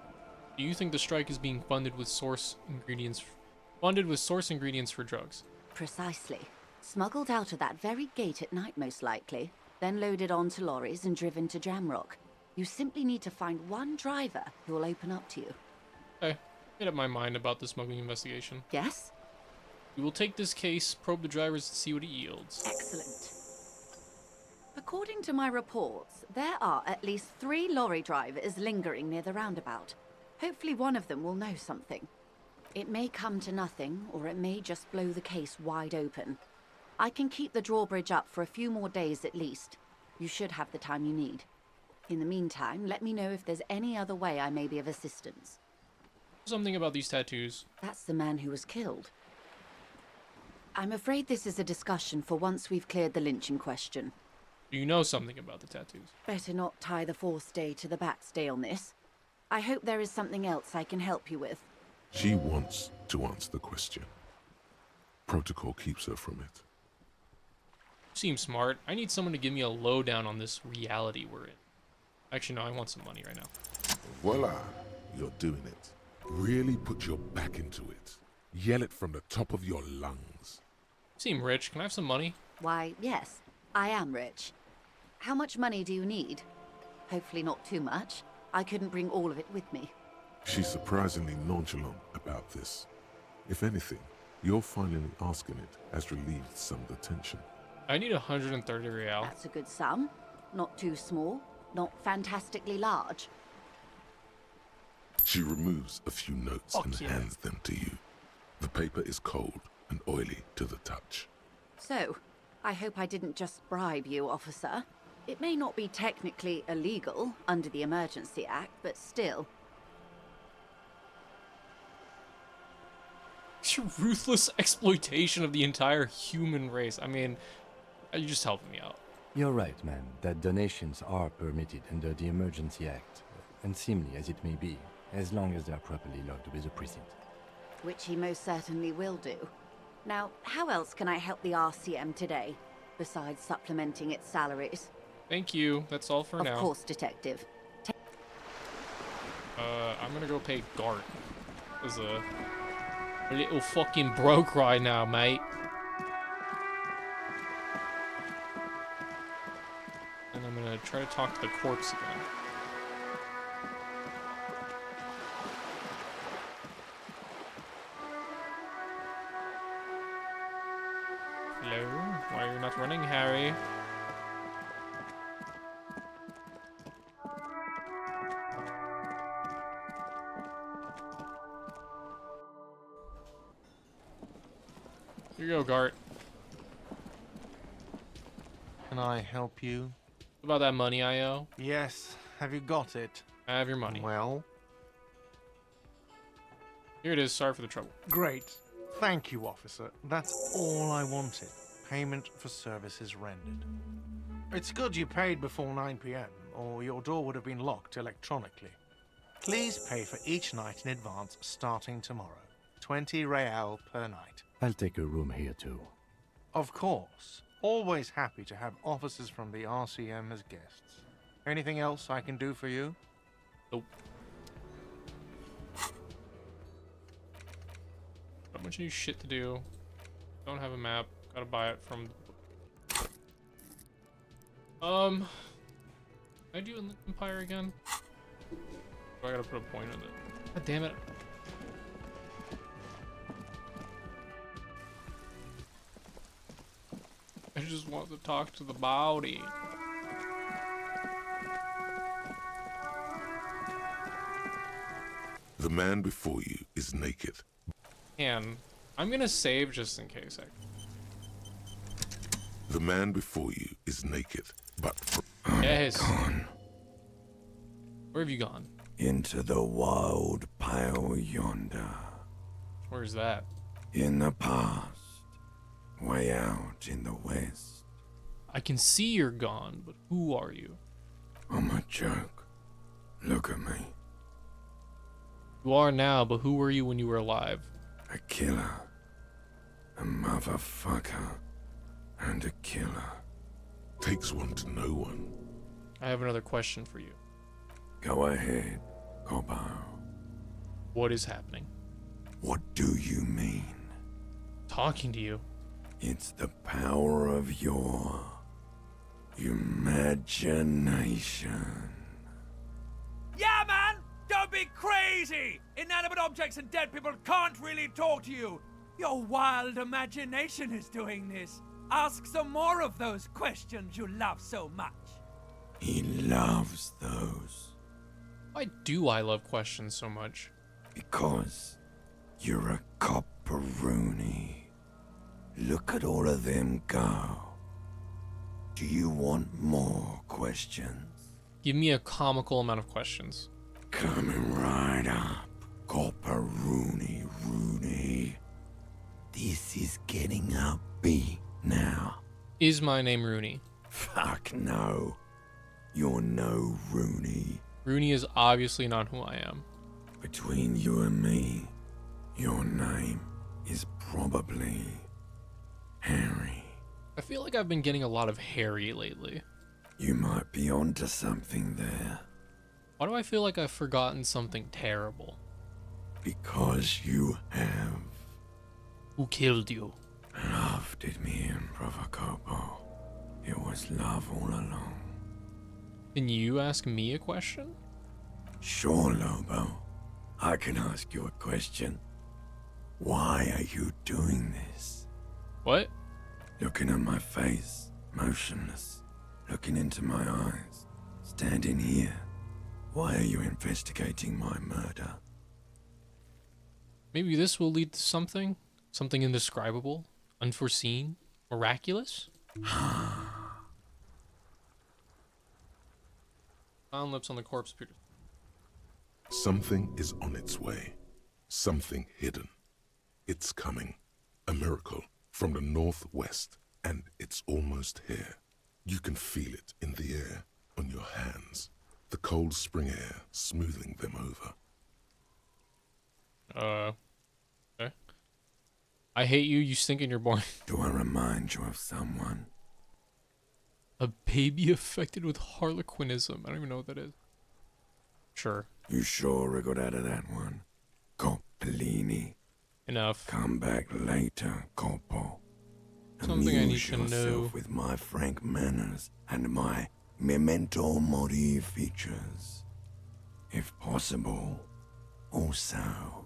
Do you think the strike is being funded with source ingredients for drugs? Precisely. Smuggled out of that very gate at night, most likely, then loaded onto lorries and driven to Jamrock. You simply need to find one driver who will open up to you. Okay, made up my mind about the smuggling investigation. Yes? We will take this case, probe the drivers, and see what it yields. Excellent. According to my reports, there are at least 3 lorry drivers lingering near the roundabout. Hopefully one of them will know something. It may come to nothing, or it may just blow the case wide open. I can keep the drawbridge up for a few more days at least. You should have the time you need. In the meantime, let me know if there's any other way I may be of assistance. Something about these tattoos. That's the man who was killed. I'm afraid this is a discussion for once we've cleared the lynching question. Do you know something about the tattoos? Better not tie the 4th day to the Bat's day on this. I hope there is something else I can help you with. She wants to answer the question. Protocol keeps her from it. Seems smart. I need someone to give me a lowdown on this reality we're in. Actually, no, I want some money right now. Voila, you're doing it. Really put your back into it. Yell it from the top of your lungs. Seem rich. Can I have some money? Why, yes, I am rich. How much money do you need? Hopefully not too much. I couldn't bring all of it with me. She's surprisingly nonchalant about this. If anything, your finally asking it has relieved some of the tension. I need 130 real. That's a good sum. Not too small, not fantastically large. She removes a few notes and hands them to you. The paper is cold and oily to the touch. So, I hope I didn't just bribe you, officer. It may not be technically illegal under the Emergency Act, but still. Your ruthless exploitation of the entire human race. I mean, you're just helping me out. You're right, man, that donations are permitted under the Emergency Act, unseemly as it may be, as long as they are properly logged with the precinct. Which he most certainly will do. Now, how else can I help the RCM today, besides supplementing its salaries? Thank you. That's all for now. Of course, Detective. I'm gonna go pay Gart. As a little fucking broke right now, mate. And I'm gonna try to talk to the corpse again. Hello? Why are you not running, Harry? Here you go, Gart. Can I help you? About that money I owe? Yes. Have you got it? I have your money. Well? Here it is. Sorry for the trouble. Great. Thank you, officer. That's all I wanted. Payment for services rendered. It's good you paid before 9 p.m., or your door would have been locked electronically. Please pay for each night in advance starting tomorrow. 20 real per night. I'll take a room here too. Of course. Always happy to have officers from the RCM as guests. Anything else I can do for you? Nope. Got a bunch of new shit to do. Don't have a map. Gotta buy it from... Can I do an Empire again? Or I gotta put a point in it. God damn it. I just want to talk to the body. The man before you is naked. And I'm gonna save just in case. The man before you is naked, but yes. Gone. Where have you gone? Into the wild pale yonder. Where's that? In the past. Way out in the west. I can see you're gone, but who are you? I'm a joke. Look at me. You are now, but who were you when you were alive? A killer. A motherfucker. And a killer. Takes one to know one. I have another question for you. Go ahead, Cobbo. What is happening? What do you mean? Talking to you. It's the power of your imagination. Yeah, man! Don't be crazy! Inanimate objects and dead people can't really talk to you. Your wild imagination is doing this. Ask some more of those questions you love so much. He loves those. Why do I love questions so much? Because you're a copperoonie. Look at all of them go. Do you want more questions? Give me a comical amount of questions. Coming right up, copperoonie Rooney. This is getting upbeat now. Is my name Rooney? Fuck no. You're no Rooney. Rooney is obviously not who I am. Between you and me, your name is probably Harry. I feel like I've been getting a lot of Harry lately. You might be onto something there. Why do I feel like I've forgotten something terrible? Because you have. Who killed you? Love did me in, Provocopo. It was love all along. Can you ask me a question? Sure, Lobo. I can ask you a question. Why are you doing this? What? Looking at my face, motionless. Looking into my eyes. Standing here. Why are you investigating my murder? Maybe this will lead to something? Something indescribable? Unforeseen? Miraculous? Found lips on the corpse, Peter. Something is on its way. Something hidden. It's coming. A miracle from the northwest, and it's almost here. You can feel it in the air, on your hands. The cold spring air smoothing them over. Okay. I hate you, you stink and you're born. Do I remind you of someone? A baby affected with harlequinism. I don't even know what that is. Sure. You sure I got out of that one? Coppolini. Enough. Come back later, Corpo. Something I need Amuse to know. yourself with my frank manners and my memento mori features. If possible, also,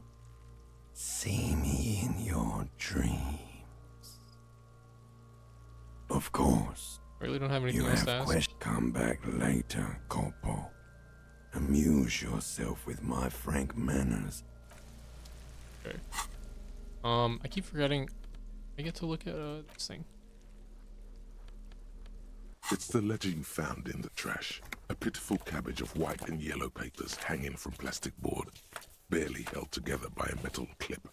see me in your dreams. Of course. I really don't have anything You else have to ask. questions. Come back later, Corpo. Amuse yourself with my frank manners. Okay. I keep forgetting. I get to look at this thing. It's the ledger you found in the trash. A pitiful cabbage of white and yellow papers hanging from plastic board, barely held together by a metal clip.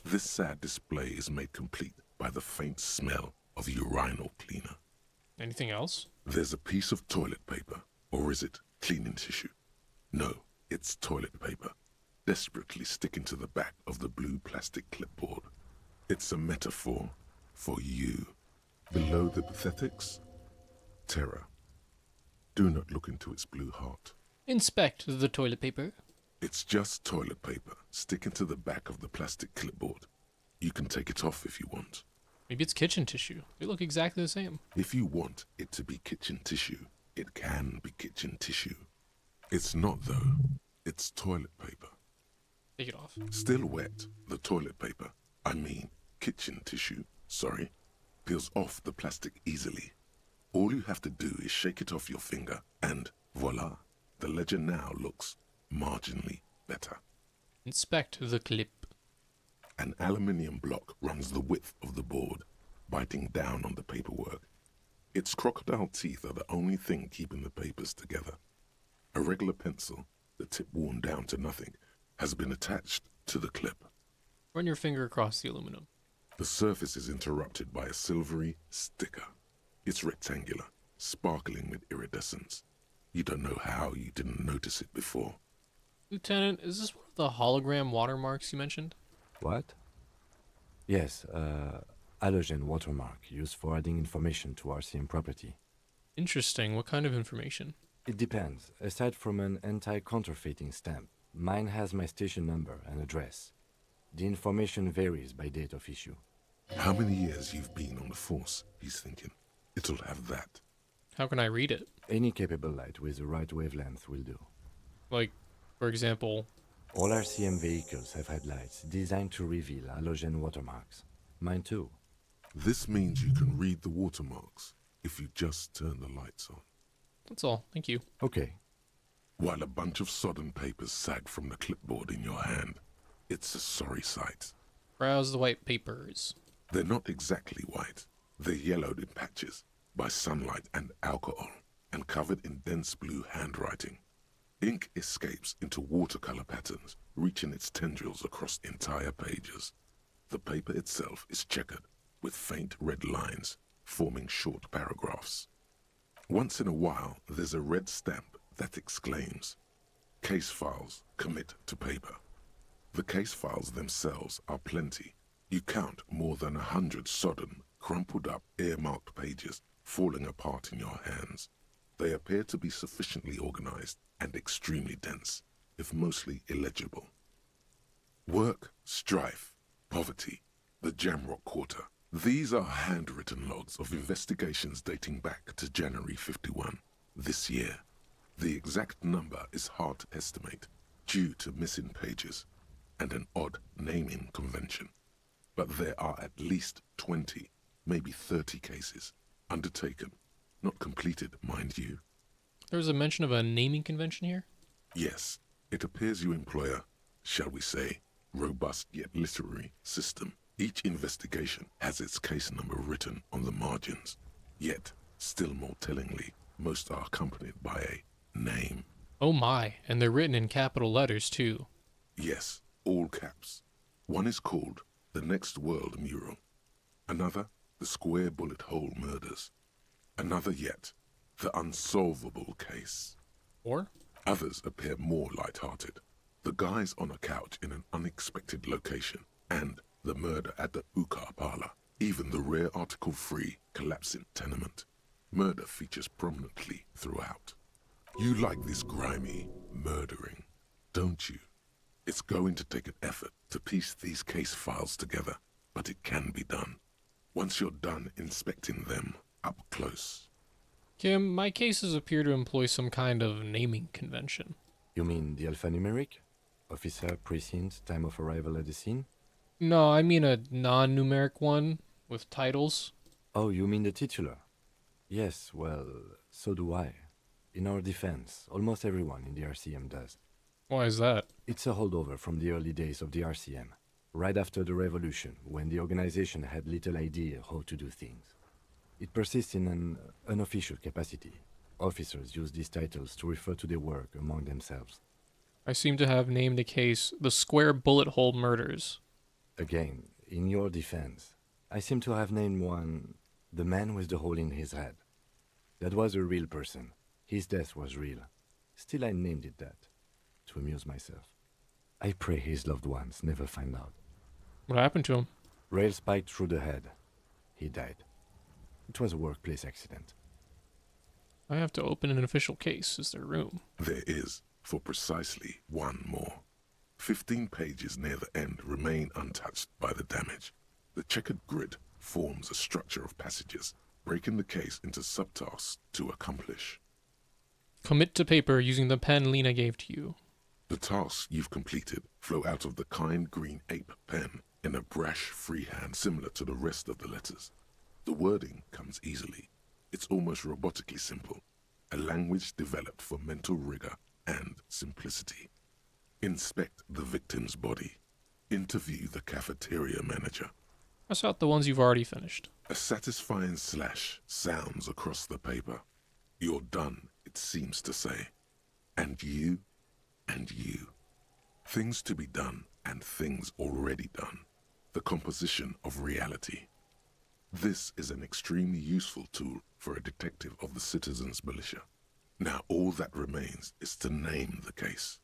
This sad display is made complete by the faint smell of urinal cleaner. Anything else? There's a piece of toilet paper, or is it cleaning tissue? No, it's toilet paper, desperately sticking to the back of the blue plastic clipboard. It's a metaphor for you. Below the pathetics, terror. Do not look into its blue heart. Inspect the toilet paper. It's just toilet paper sticking to the back of the plastic clipboard. You can take it off if you want. Maybe it's kitchen tissue. They look exactly the same. If you want it to be kitchen tissue, it can be kitchen tissue. It's not though. It's toilet paper. Take it off. Still wet, the toilet paper, I mean kitchen tissue, sorry, peels off the plastic easily. All you have to do is shake it off your finger and voila, the ledger now looks marginally better. Inspect the clip. An aluminium block runs the width of the board, biting down on the paperwork. Its crocodile teeth are the only thing keeping the papers together. A regular pencil, the tip worn down to nothing, has been attached to the clip. Run your finger across the aluminum. The surface is interrupted by a silvery sticker. It's rectangular, sparkling with iridescence. You don't know how you didn't notice it before. Lieutenant, is this one of the hologram watermarks you mentioned? What? Yes, halogen watermark used for adding information to RCM property. Interesting. What kind of information? It depends. Aside from an anti-counterfeiting stamp, mine has my station number and address. The information varies by date of issue. How many years you've been on the force, he's thinking. It'll have that. How can I read it? Any capable light with the right wavelength will do. Like, for example... All RCM vehicles have headlights designed to reveal halogen watermarks. Mine too. This means you can read the watermarks if you just turn the lights on. That's all. Thank you. Okay. While a bunch of sodden papers sag from the clipboard in your hand, it's a sorry sight. Browse the white papers. They're not exactly white. They're yellowed in patches by sunlight and alcohol, and covered in dense blue handwriting. Ink escapes into watercolor patterns, reaching its tendrils across entire pages. The paper itself is checkered, with faint red lines, forming short paragraphs. Once in a while, there's a red stamp that exclaims, "Case files commit to paper." The case files themselves are plenty. You count more than 100 sodden, crumpled up, earmarked pages falling apart in your hands. They appear to be sufficiently organized and extremely dense, if mostly illegible. Work, strife, poverty, the Jamrock Quarter. These are handwritten logs of investigations dating back to January 51, this year. The exact number is hard to estimate due to missing pages and an odd naming convention. But there are at least 20, maybe 30 cases undertaken, not completed, mind you. There's a mention of a naming convention here? Yes, it appears you employ a, shall we say, robust yet literary system. Each investigation has its case number written on the margins. Yet, still more tellingly, most are accompanied by a name. Oh my, and they're written in capital letters too. Yes, all caps. One is called The Next World Mural. Another, The Square Bullet Hole Murders. Another yet, The Unsolvable Case. Or? Others appear more light-hearted. The guys on a couch in an unexpected location, and the murder at the Ukar Parlor. Even the rare article-free collapsing tenement. Murder features prominently throughout. You like this grimy murdering, don't you? It's going to take an effort to piece these case files together, but it can be done. Once you're done inspecting them up close. Kim, my cases appear to employ some kind of naming convention. You mean the alphanumeric? Officer, precinct, time of arrival at the scene? No, I mean a non-numeric one with titles. Oh, you mean the titular? Yes, well, so do I. In our defense, almost everyone in the RCM does. Why is that? It's a holdover from the early days of the RCM, right after the revolution, when the organization had little idea how to do things. It persists in an unofficial capacity. Officers use these titles to refer to their work among themselves. I seem to have named a case the Square Bullet Hole Murders. Again, in your defense, I seem to have named one the man with the hole in his head. That was a real person. His death was real. Still, I named it that, to amuse myself. I pray his loved ones never find out. What happened to him? Rail spiked through the head. He died. It was a workplace accident. I have to open an official case. Is there room? There is, for precisely one more. 15 pages near the end remain untouched by the damage. The checkered grid forms a structure of passages, breaking the case into subtasks to accomplish. Commit to paper using the pen Lena gave to you. The tasks you've completed flow out of the kind green ape pen in a brash freehand similar to the rest of the letters. The wording comes easily. It's almost robotically simple, a language developed for mental rigor and simplicity. Inspect the victim's body. Interview the cafeteria manager. That's out the ones you've already finished. A satisfying slash sounds across the paper. You're done, it seems to say. And you, and you. Things to be done and things already done. The composition of reality. This is an extremely useful tool for a detective of the citizens' militia. Now all that remains is to name the case.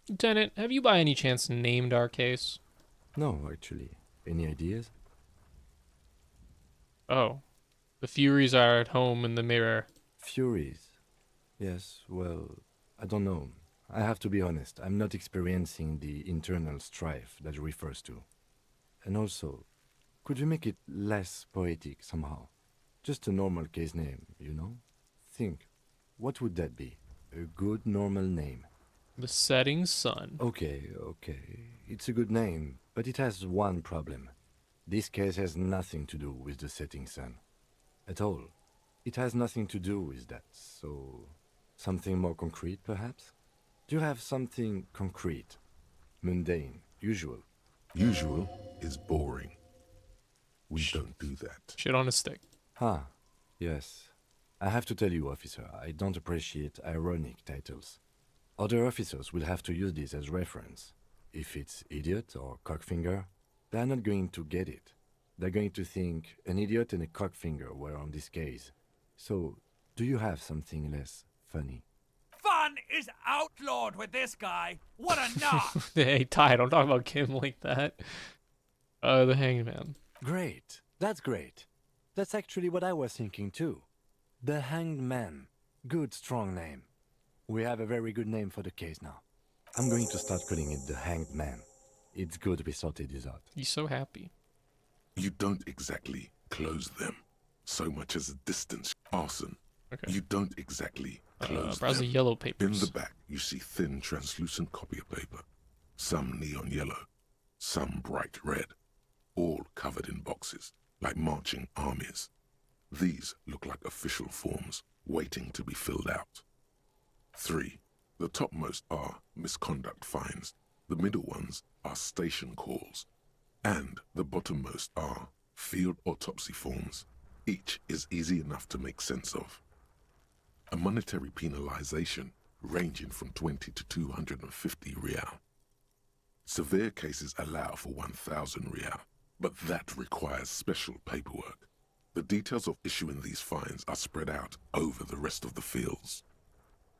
Lieutenant, have you by any chance named our case? No, actually. Any ideas? Oh. The Furies are at home in the mirror. Furies? Yes, well, I don't know. I have to be honest, I'm not experiencing the internal strife that it refers to. And also, could you make it less poetic somehow? Just a normal case name, you know? Think, what would that be? A good normal name. The Setting Sun. Okay. It's a good name, but it has one problem. This case has nothing to do with the setting sun. At all. It has nothing to do with that, so... something more concrete, perhaps? Do you have something concrete? Mundane, usual? Usual is boring. We don't do that. Shit on a stick. Yes. I have to tell you, officer, I don't appreciate ironic titles. Other officers will have to use this as reference. If it's idiot or cockfinger, they're not going to get it. They're going to think an idiot and a cockfinger were on this case. So, do you have something less funny? Fun is outlawed with this guy. What a knock! Hey, Ty, don't talk about Kim like that. The Hangman. Great. That's great. That's actually what I was thinking too. The Hanged Man. Good, strong name. We have a very good name for the case now. I'm going to start calling it the Hanged Man. It's good we sorted this out. He's so happy. You don't exactly close them, so much as a distance. Arson. Okay. You don't exactly close browse them. the yellow papers. In the back, you see thin, translucent copy of paper. Some neon yellow, some bright red, all covered in boxes, like marching armies. These look like official forms, waiting to be filled out. 3. The topmost are misconduct fines. The middle ones are station calls. And the bottommost are field autopsy forms. Each is easy enough to make sense of. A monetary penalization ranging from 20 to 250 real. Severe cases allow for 1,000 real, but that requires special paperwork. The details of issuing these fines are spread out over the rest of the fields.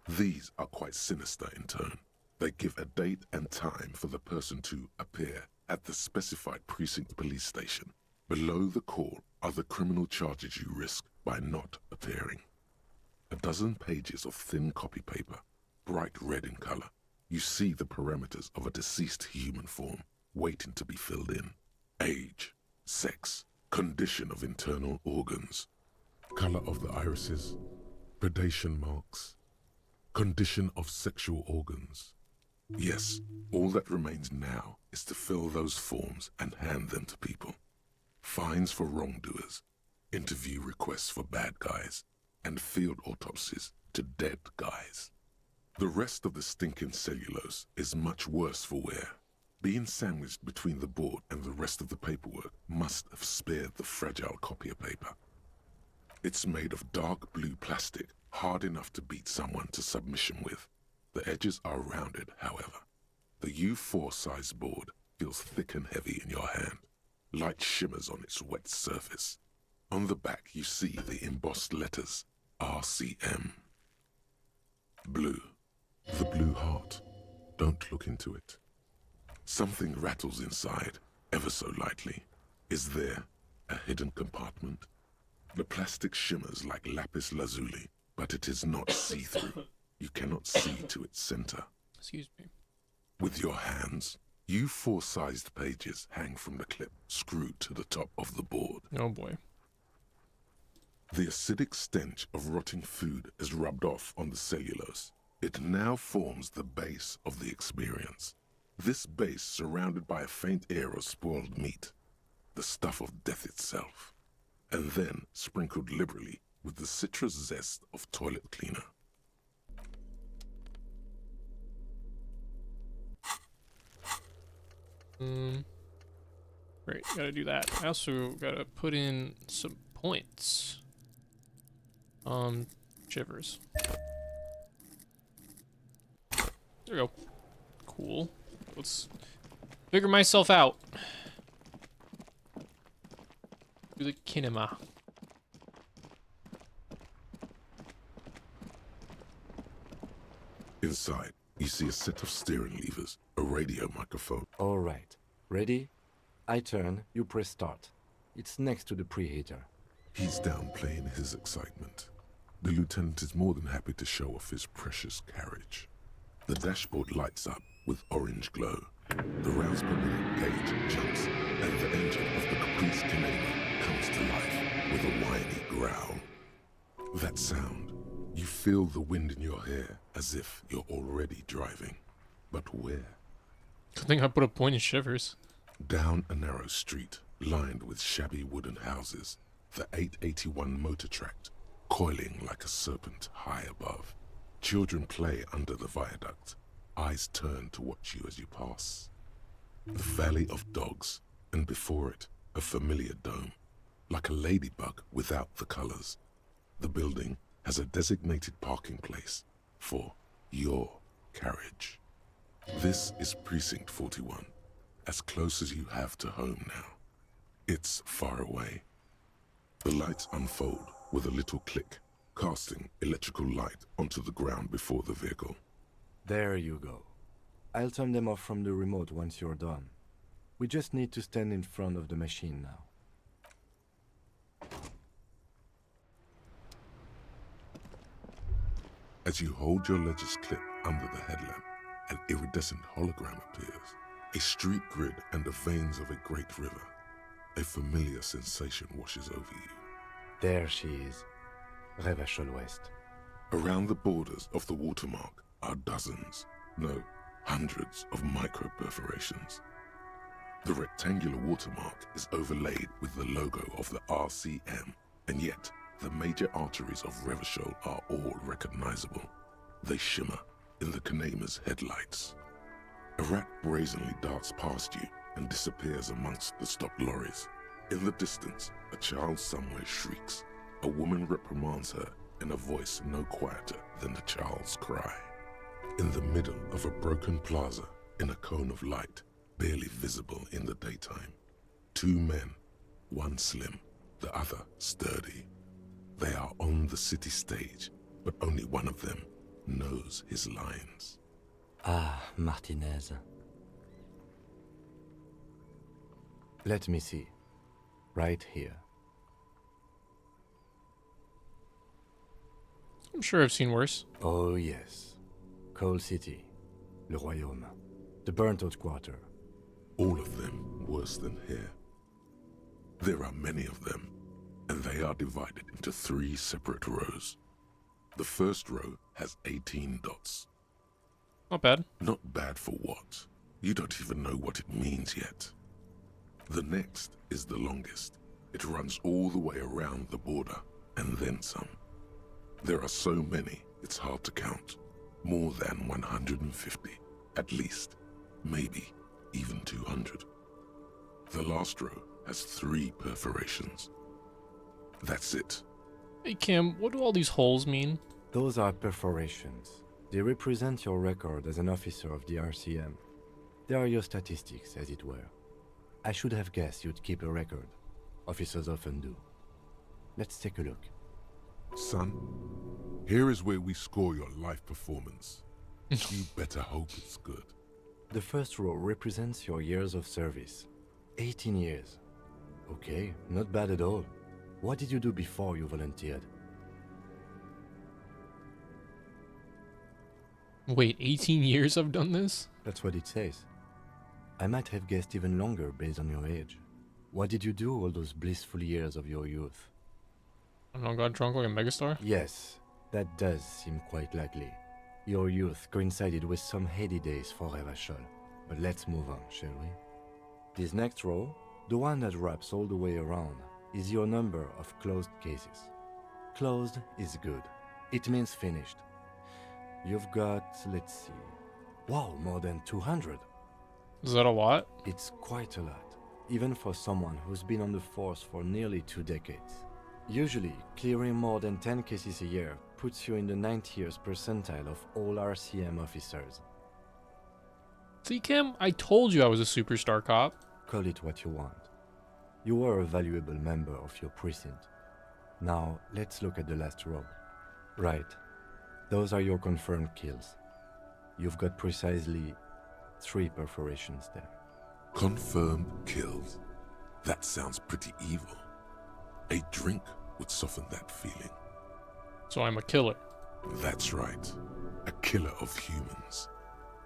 These are quite sinister in turn. They give a date and time for the person to appear at the specified precinct police station. Below the call are the criminal charges you risk by not appearing. A dozen pages of thin copy paper, bright red in color. You see the parameters of a deceased human form waiting to be filled in. Age, sex, condition of internal organs, color of the irises, predation marks, condition of sexual organs. Yes, all that remains now is to fill those forms and hand them to people. Fines for wrongdoers, interview requests for bad guys, and field autopsies to dead guys. The rest of the stinking cellulose is much worse for wear. Being sandwiched between the board and the rest of the paperwork must have spared the fragile copier paper. It's made of dark blue plastic, hard enough to beat someone to submission with. The edges are rounded, however. The U4 size board feels thick and heavy in your hand. Light shimmers on its wet surface. On the back you see the embossed letters, RCM. Blue. The blue heart. Don't look into it. Something rattles inside, ever so lightly. Is there a hidden compartment? The plastic shimmers like lapis lazuli, but it is not see-through. You cannot see to its center. Excuse me. With your hands, U4-sized pages hang from the clip screwed to the top of the board. Oh boy. The acidic stench of rotting food is rubbed off on the cellulose. It now forms the base of the experience. This base surrounded by a faint air of spoiled meat, the stuff of death itself, and then sprinkled liberally with the citrus zest of toilet cleaner. Great, gotta do that. I also gotta put in some points. Shivers. There we go. Cool. Let's figure myself out. Do the kinema. Inside, you see a set of steering levers, a radio microphone. All right. Ready? I turn, you press start. It's next to the preheater. He's downplaying his excitement. The lieutenant is more than happy to show off his precious carriage. The dashboard lights up with orange glow. The rounds per minute gauge jumps, and the engine of the Caprice Canadian comes to life with a whiny growl. That sound, you feel the wind in your hair as if you're already driving. But where? I think I put a point in Shivers. Down a narrow street, lined with shabby wooden houses, the 881 motor tracked, coiling like a serpent high above. Children play under the viaduct, eyes turn to watch you as you pass. The Valley of Dogs, and before it, a familiar dome, like a ladybug without the colors. The building has a designated parking place for your carriage. This is Precinct 41, as close as you have to home now. It's far away. The lights unfold with a little click, casting electrical light onto the ground before the vehicle. There you go. I'll turn them off from the remote once you're done. We just need to stand in front of the machine now. As you hold your ledger's clip under the headlamp, an iridescent hologram appears. A street grid and the veins of a great river. A familiar sensation washes over you. There she is, Revachol West. Around the borders of the watermark are dozens, no, hundreds of micro-perforations. The rectangular watermark is overlaid with the logo of the RCM, and yet the major arteries of Revachol are all recognizable. They shimmer in the Kanema's headlights. A rat brazenly darts past you and disappears amongst the stopped lorries. In the distance, a child somewhere shrieks. A woman reprimands her in a voice no quieter than the child's cry. In the middle of a broken plaza, in a cone of light, barely visible in the daytime, two men, one slim, the other sturdy. They are on the city stage, but only one of them knows his lines. Ah, Martinez. Let me see. Right here. I'm sure I've seen worse. Oh yes. Coal City. Le Royaume. The burnt-out quarter. All of them worse than here. There are many of them, and they are divided into 3 separate rows. The first row has 18 dots. Not bad. Not bad for what? You don't even know what it means yet. The next is the longest. It runs all the way around the border, and then some. There are so many, it's hard to count. More than 150, at least. Maybe even 200. The last row has 3 perforations. That's it. Hey Kim, what do all these holes mean? Those are perforations. They represent your record as an officer of the RCM. They are your statistics, as it were. I should have guessed you'd keep a record. Officers often do. Let's take a look. Son, here is where we score your life performance. You better hope it's good. The first row represents your years of service. 18 years. Okay, not bad at all. What did you do before you volunteered? Wait, 18 years I've done this? That's what it says. I might have guessed even longer based on your age. What did you do all those blissful years of your youth? I don't know, got drunk like a megastar? Yes, that does seem quite likely. Your youth coincided with some heady days for Revachol. But let's move on, shall we? This next row, the one that wraps all the way around, is your number of closed cases. Closed is good. It means finished. You've got, let's see... Wow, more than 200. Is that a lot? It's quite a lot, even for someone who's been on the force for nearly 2 decades. Usually, clearing more than 10 cases a year puts you in the 90th percentile of all RCM officers. See, Kim, I told you I was a superstar cop. Call it what you want. You were a valuable member of your precinct. Now, let's look at the last row. Right. Those are your confirmed kills. You've got precisely 3 perforations there. Confirmed kills. That sounds pretty evil. A drink would soften that feeling. So I'm a killer. That's right. A killer of humans.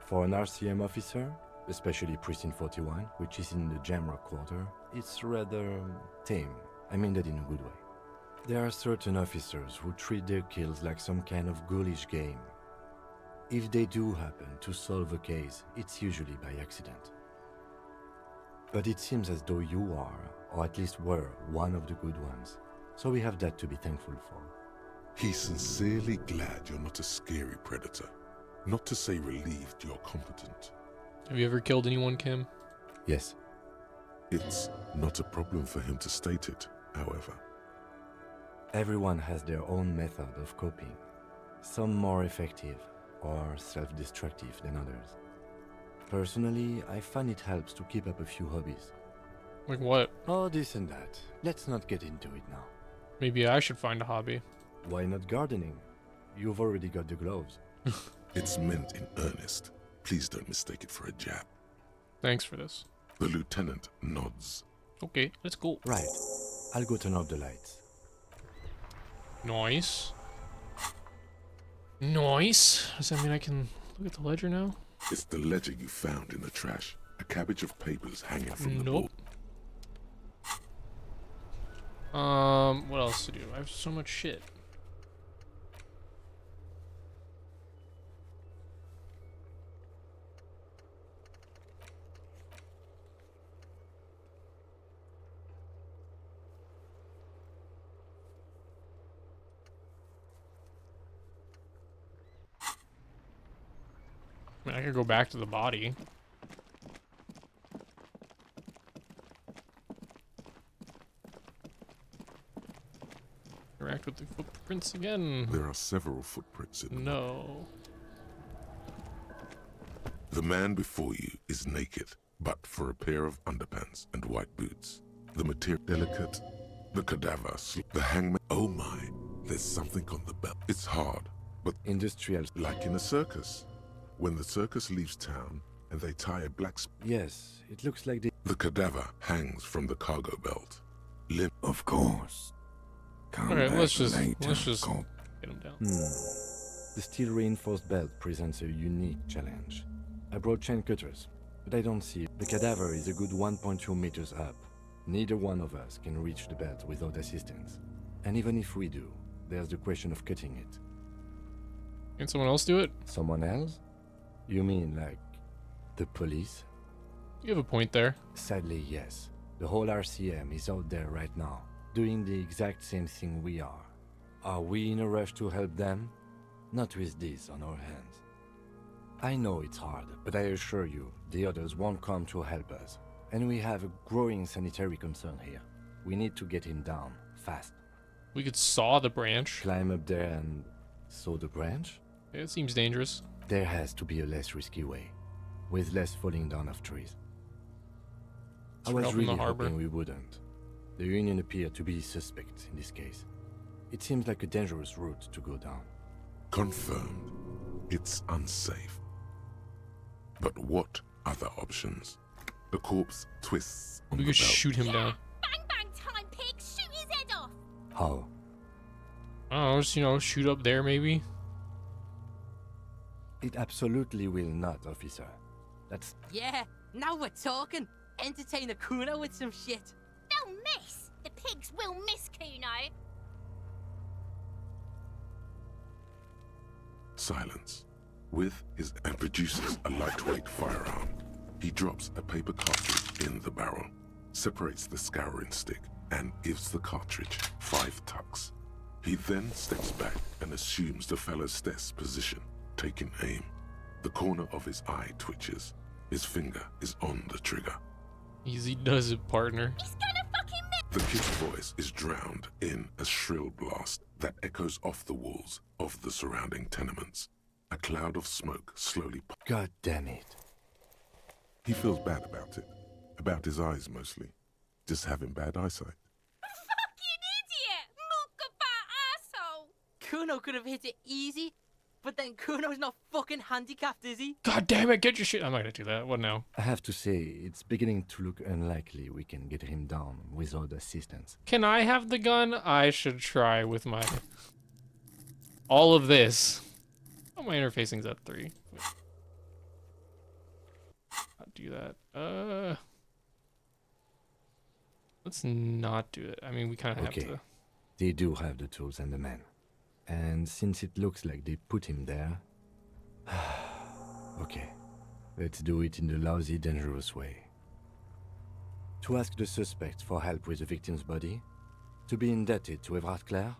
For an RCM officer, especially Precinct 41, which is in the Jamrock quarter, it's rather tame. I mean that in a good way. There are certain officers who treat their kills like some kind of ghoulish game. If they do happen to solve a case, it's usually by accident. But it seems as though you are, or at least were, one of the good ones. So we have that to be thankful for. He's sincerely glad you're not a scary predator. Not to say relieved you're competent. Have you ever killed anyone, Kim? Yes. It's not a problem for him to state it, however. Everyone has their own method of coping. Some more effective or self-destructive than others. Personally, I find it helps to keep up a few hobbies. Like what? Oh, this and that. Let's not get into it now. Maybe I should find a hobby. Why not gardening? You've already got the gloves. It's meant in earnest. Please don't mistake it for a jab. Thanks for this. The lieutenant nods. Okay, let's go. Right. I'll go turn off the lights. Nice. Nice. Does that mean I can look at the ledger now? It's the ledger you found in the trash. A cabbage of papers hanging from the Nope. board. What else to do? I have so much shit. I mean, I could go back to the body. Interact with the footprints again. There are several footprints in the No. The man before you is naked, but for a pair of underpants and white boots. The material delicate, the cadaver, the hangman. Oh my, there's something on the belt. It's hard, but industrial. Like in a circus. When the circus leaves town and they tie a black... Yes, it looks like The cadaver hangs from the cargo belt. Limp. Of course. Alright, let's just get him down. The steel reinforced belt presents a unique challenge. I brought chain cutters, but I don't see it. The cadaver is a good 1.2 meters up. Neither one of us can reach the belt without assistance. And even if we do, there's the question of cutting it. Can someone else do it? Someone else? You mean like the police? You have a point there. Sadly, yes. The whole RCM is out there right now, doing the exact same thing we are. Are we in a rush to help them? Not with this on our hands. I know it's hard, but I assure you, the others won't come to help us. And we have a growing sanitary concern here. We need to get him down, fast. We could saw the branch. Climb up there and saw the branch? Yeah, it seems dangerous. There has to be a less risky way, with less falling down of trees. I was really hoping we wouldn't. The Union appeared to be suspect in this case. It seems like a dangerous route to go down. Confirmed. It's unsafe. But what other options? The corpse twists on we the could belt. shoot him down. Bang bang time, pig! Shoot his head off! How? I don't know, just, you know, shoot up there maybe? It absolutely will not, officer. That's... Yeah, now we're talking. Entertain a Kuno with some shit. They'll miss! The pigs will miss Kuno! Silence. With his and produces a lightweight firearm. He drops a paper cartridge in the barrel, separates the scouring stick, and gives the cartridge 5 tucks. He then steps back and assumes the fellow's desk position, taking aim. The corner of his eye twitches. His finger is on the trigger. Easy does it, partner. He's gonna fucking miss! The kid's voice is drowned in a shrill blast that echoes off the walls of the surrounding tenements. A cloud of smoke slowly... God damn it. He feels bad about it. About his eyes, mostly. Just having bad eyesight. Fucking idiot! Mukabat asshole! Kuno could have hit it easy, but then Kuno's not fucking handicapped, is he? God damn it, get your shit. I'm not gonna do that. What now? I have to say, it's beginning to look unlikely we can get him down without assistance. Can I have the gun? I should try with my... all of this. Oh, my interfacing's at 3. Not do that. Let's not do it. I mean, we kind of have to. They do have the tools and the men. And since it looks like they put him there... okay, let's do it in the lousy, dangerous way. To ask the suspect for help with the victim's body? To be indebted to Everard Clare?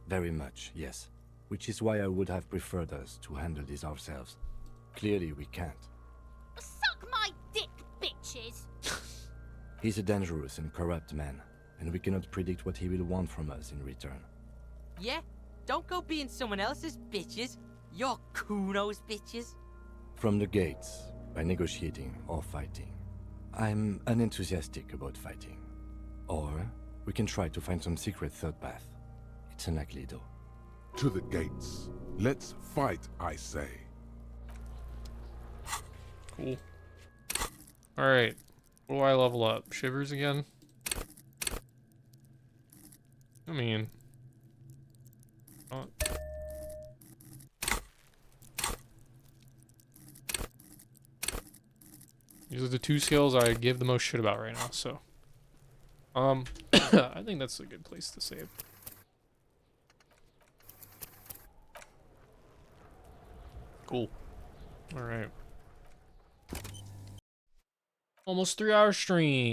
Very much, yes. Which is why I would have preferred us to handle this ourselves. Clearly we can't. Suck my dick, bitches! He's a dangerous and corrupt man, and we cannot predict what he will want from us in return. Yeah, don't go being someone else's bitches. You're Kuno's bitches. From the gates, by negotiating or fighting. I'm unenthusiastic about fighting. Or we can try to find some secret third path. It's unlikely though. To the gates. Let's fight, I say. Cool. Alright. What do I level up? Shivers again? I mean... These are the two skills I give the most shit about right now, so. I think that's a good place to save. Cool. Alright. Almost 3-hour stream.